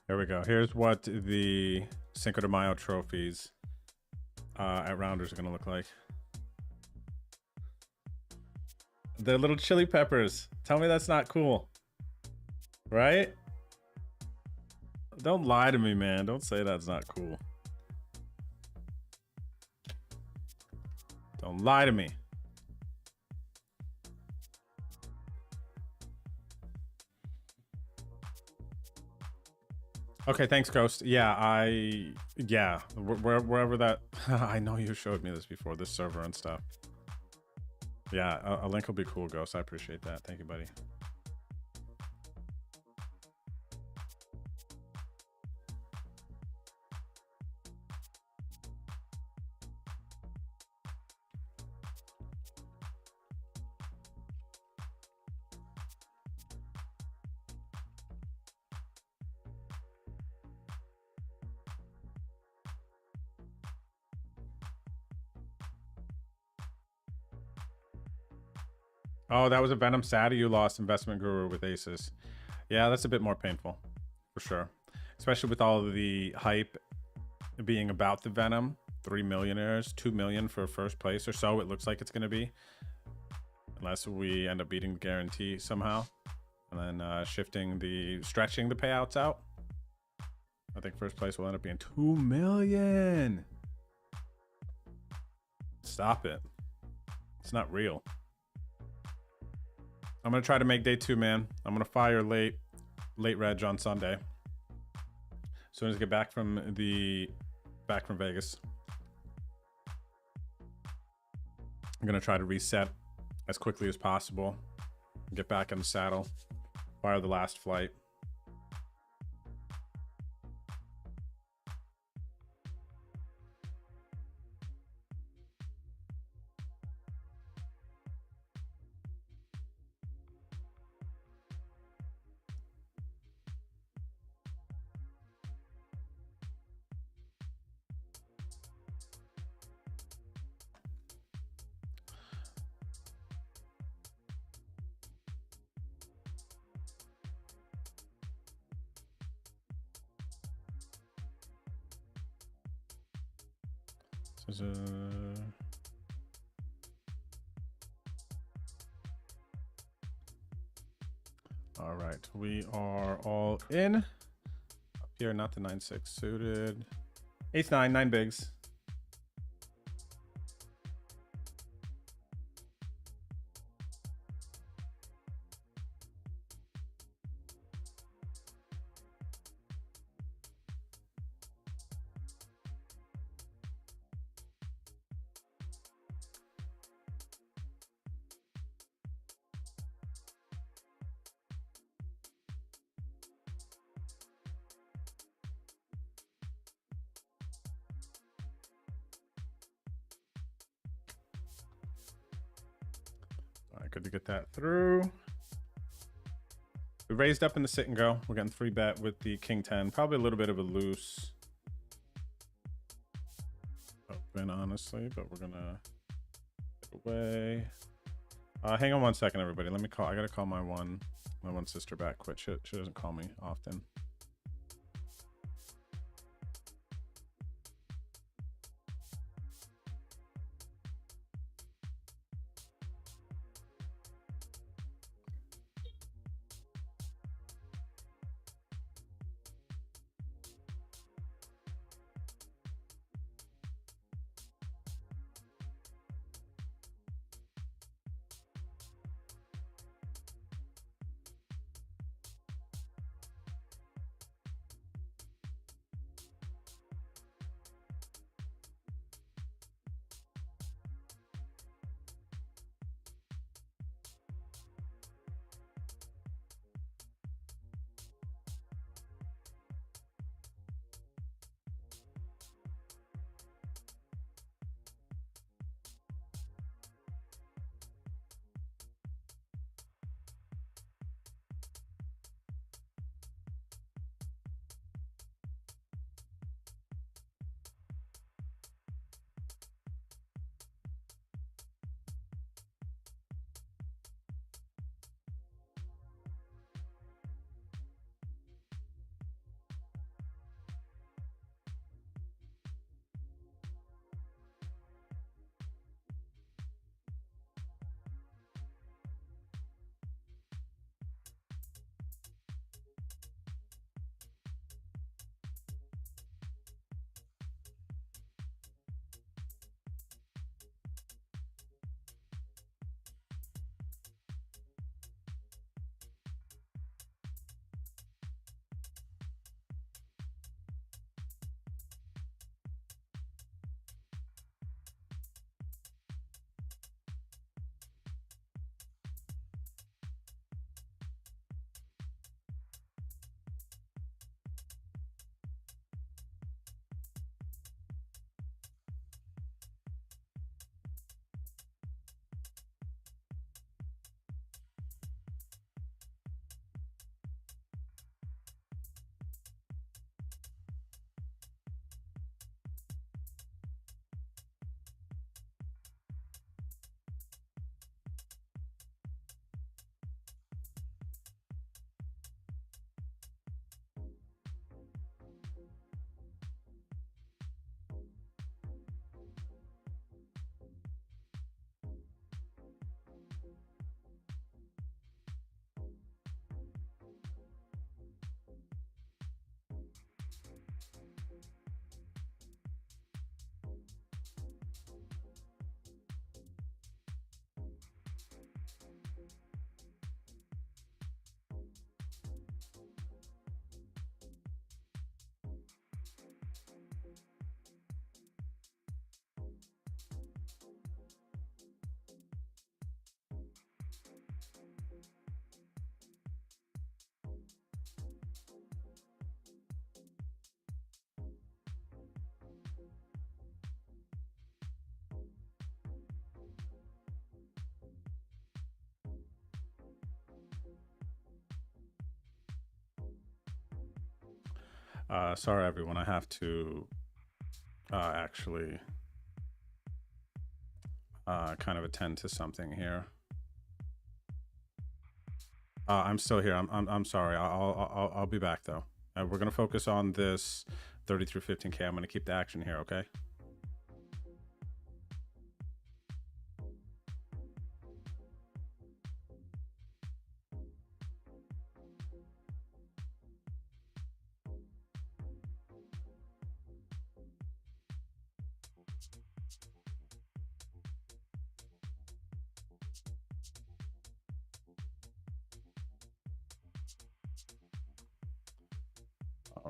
Here we go. Here's what the Cinco de Mayo trophies at Rounders are going to look like. They're little chili peppers. Tell me that's not cool. Right? Don't lie to me, man. Don't say that's not cool. Don't lie to me. Okay, thanks, Ghost. Yeah, wherever that... I know you showed me this before, this server and stuff. Yeah, a link will be cool, Ghost. I appreciate that. Thank you, buddy. Oh, that was a Venom Sadie you lost, Investment Guru with aces. Yeah, that's a bit more painful, for sure. Especially with all of the hype being about the Venom. 3 millionaires, 2 million for first place or so, it looks like it's going to be. Unless we end up beating the guarantee somehow. And then stretching the payouts out. I think first place will end up being 2 million. Stop it. It's not real. I'm going to try to make day 2, man. I'm going to fire late reg on Sunday. As soon as I get back from Vegas. I'm going to try to reset as quickly as possible. Get back in the saddle. Fire the last flight. This is all right, we are all in. Up here, not the 9-6 suited. Ace 9, 9 bigs. All right, good to get that through. We raised up in the sit and go. We're getting 3-bet with the king 10. Probably a little bit of a loose open, honestly, but we're gonna get away. Hang on 1 second, everybody. Let me call. I gotta call my one sister back quick. She doesn't call me often. Sorry, everyone. I have to actually kind of attend to something here. I'm still here. I'm sorry. I'll be back though. We're gonna focus on this 30 through 15K. I'm gonna keep the action here. Okay.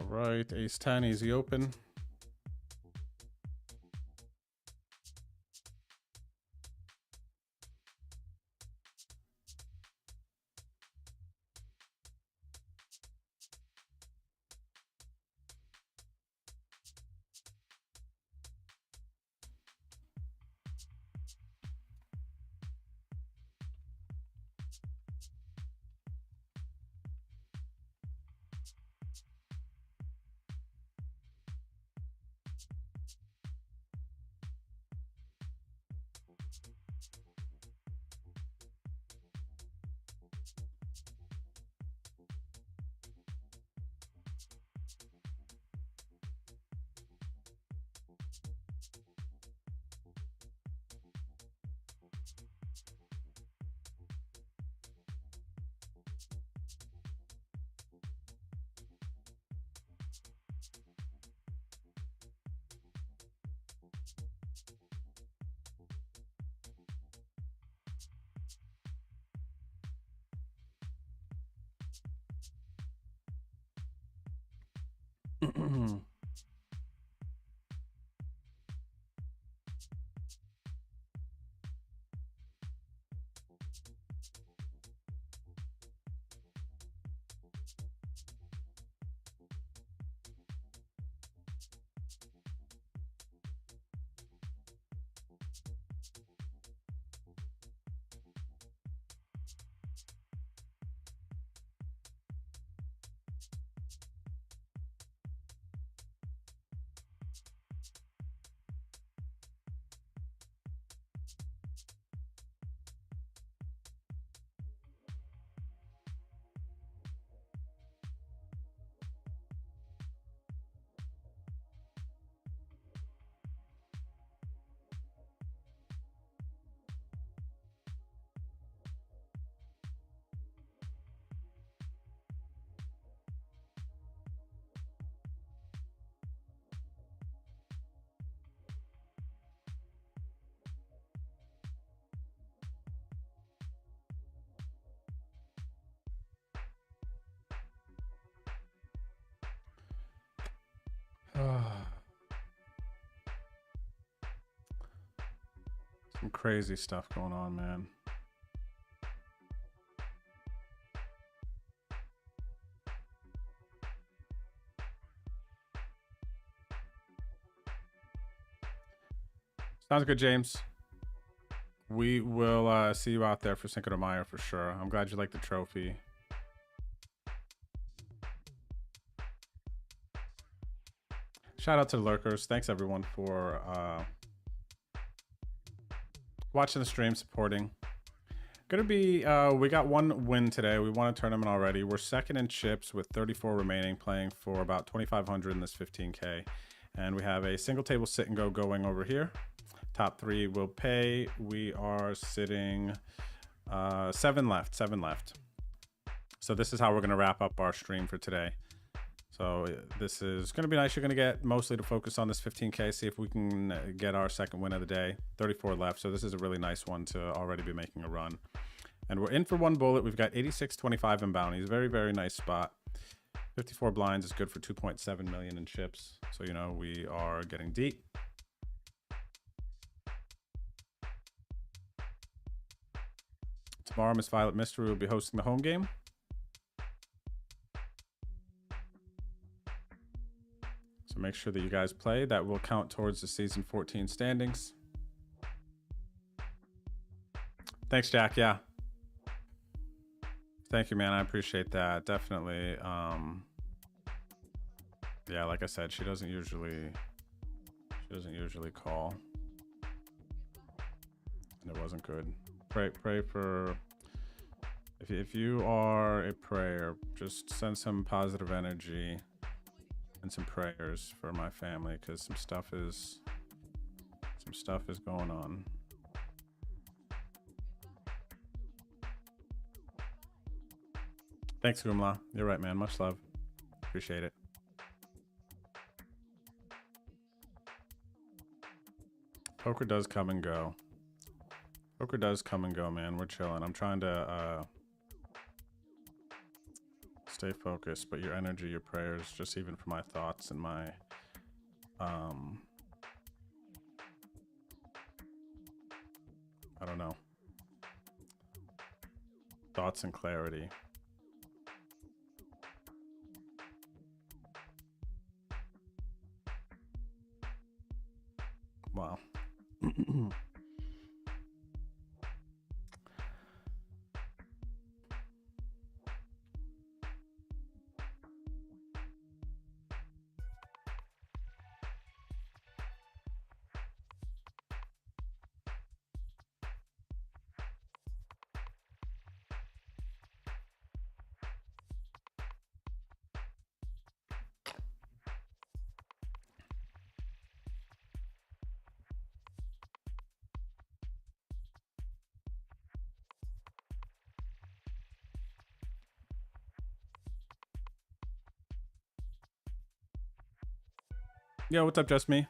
All right, ace 10, easy open. Some crazy stuff going on, man. Sounds good, James. We will see you out there for Cinco de Mayo for sure. I'm glad you like the trophy. Shout out to the lurkers. Thanks everyone for watching the stream, supporting. Gonna be, we got one win today. We won a tournament already. We're second in chips with 34 remaining, playing for about 2,500 in this 15K. And we have a single table sit and go going over here. Top three will pay. We are sitting 7 left. So this is how we're gonna wrap up our stream for today. So this is going to be nice. You're going to get mostly to focus on this 15K, see if we can get our second win of the day. 34 left. So this is a really nice one to already be making a run. And we're in for one bullet. We've got 86.25 in bounties. Very, very nice spot. 54 blinds is good for 2.7 million in chips. So, you know, we are getting deep. Tomorrow, Miss Violet Mystery will be hosting the home game. So make sure that you guys play. That will count towards the season 14 standings. Thanks, Jack. Yeah. Thank you, man. I appreciate that. Definitely. Yeah, like I said, she doesn't usually call. And it wasn't good. Pray for, if you are a prayer, just send some positive energy and some prayers for my family, because some stuff is going on. Thanks, Gumla. You're right, man. Much love. Appreciate it. Poker does come and go. Poker does come and go, man. We're chilling. I'm trying to Stay focused, but your energy, your prayers, just even for my thoughts and my I don't know. Thoughts and clarity. Wow. Yo, what's up, just me?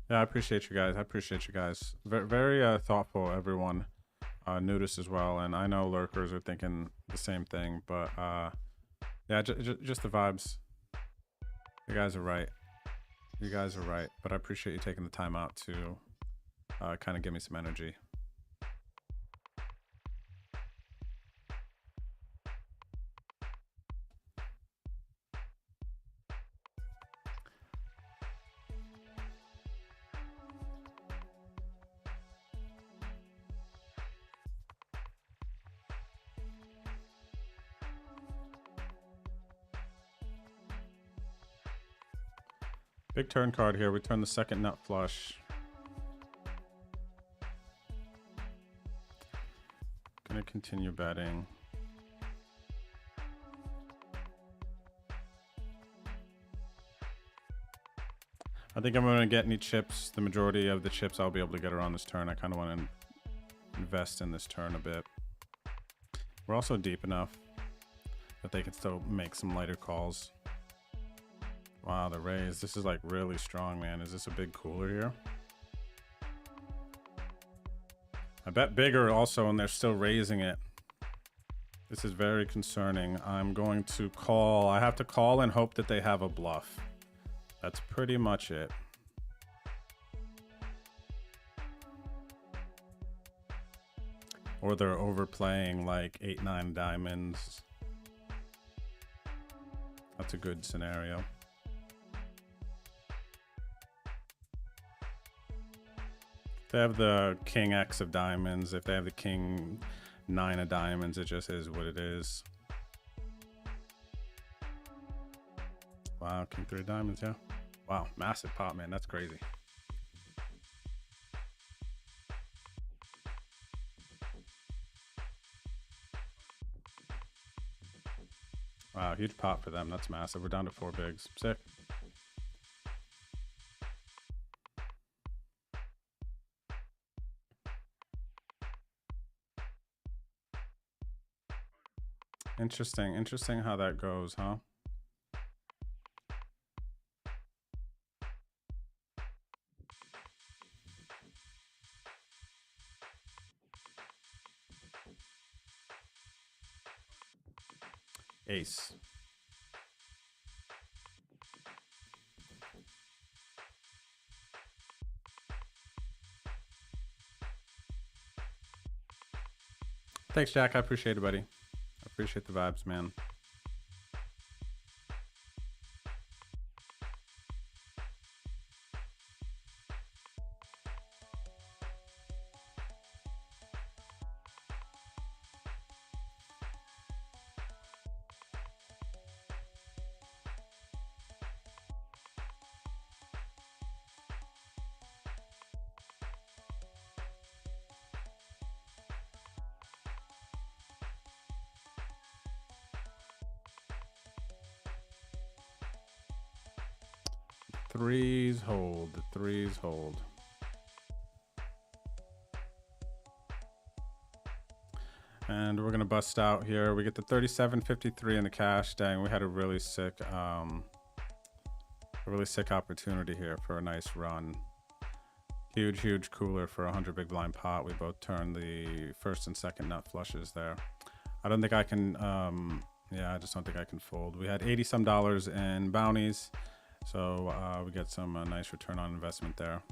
Yeah, I appreciate you guys. I appreciate you guys. Very, very thoughtful, everyone. Nudist as well, and I know lurkers are thinking the same thing, but yeah, just the vibes. You guys are right. You guys are right, but I appreciate you taking the time out to kind of give me some energy. Big turn card here. We turn the second nut flush. Gonna continue betting. I think I'm gonna get any chips. The majority of the chips I'll be able to get around this turn. I kind of want to invest in this turn a bit. We're also deep enough that they can still make some lighter calls. Wow, the raise. This is like really strong, man. Is this a big cooler here? I bet bigger also, and they're still raising it. This is very concerning. I'm going to call. I have to call and hope that they have a bluff. That's pretty much it. Or they're overplaying like 8-9 diamonds. That's a good scenario. They have the king X of diamonds. If they have the king 9 of diamonds, it just is what it is. Wow, king 3 of diamonds, yeah. Wow, massive pop, man. That's crazy. Wow, huge pop for them. That's massive. We're down to 4 bigs. Sick. Interesting how that goes, huh? Ace. Thanks, Jack. I appreciate it, buddy. I appreciate the vibes, man. Threes hold. The threes hold. And we're gonna bust out here. We get the 37.53 in the cash. Dang, we had a really sick opportunity here for a nice run. Huge cooler for 100 big blind pot. We both turned the first and second nut flushes there. I don't think I can, yeah, I just don't think I can fold. We had $80 some in bounties. So we get some nice return on investment there.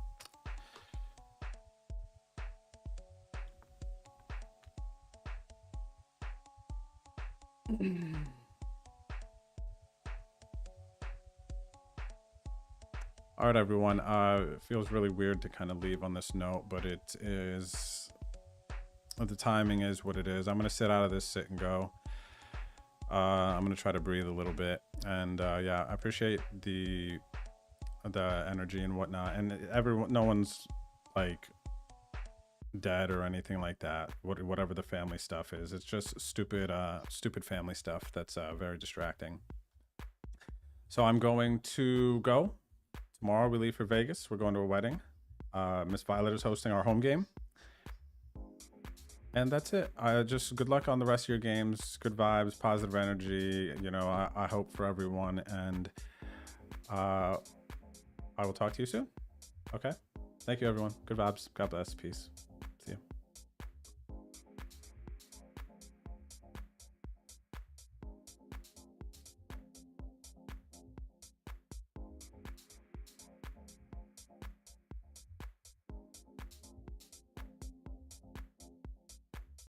All right, everyone. It feels really weird to kind of leave on this note, but it is, the timing is what it is. I'm going to sit out of this sit and go. I'm going to try to breathe a little bit. And yeah, I appreciate the energy and whatnot. And everyone, no one's like dead or anything like that. Whatever the family stuff is, it's just stupid family stuff that's very distracting. So I'm going to go. Tomorrow we leave for Vegas. We're going to a wedding. Miss Violet is hosting our home game. And that's it. Just good luck on the rest of your games. Good vibes, positive energy. You know, I hope for everyone. And I will talk to you soon. Okay. Thank you, everyone. Good vibes. God bless. Peace.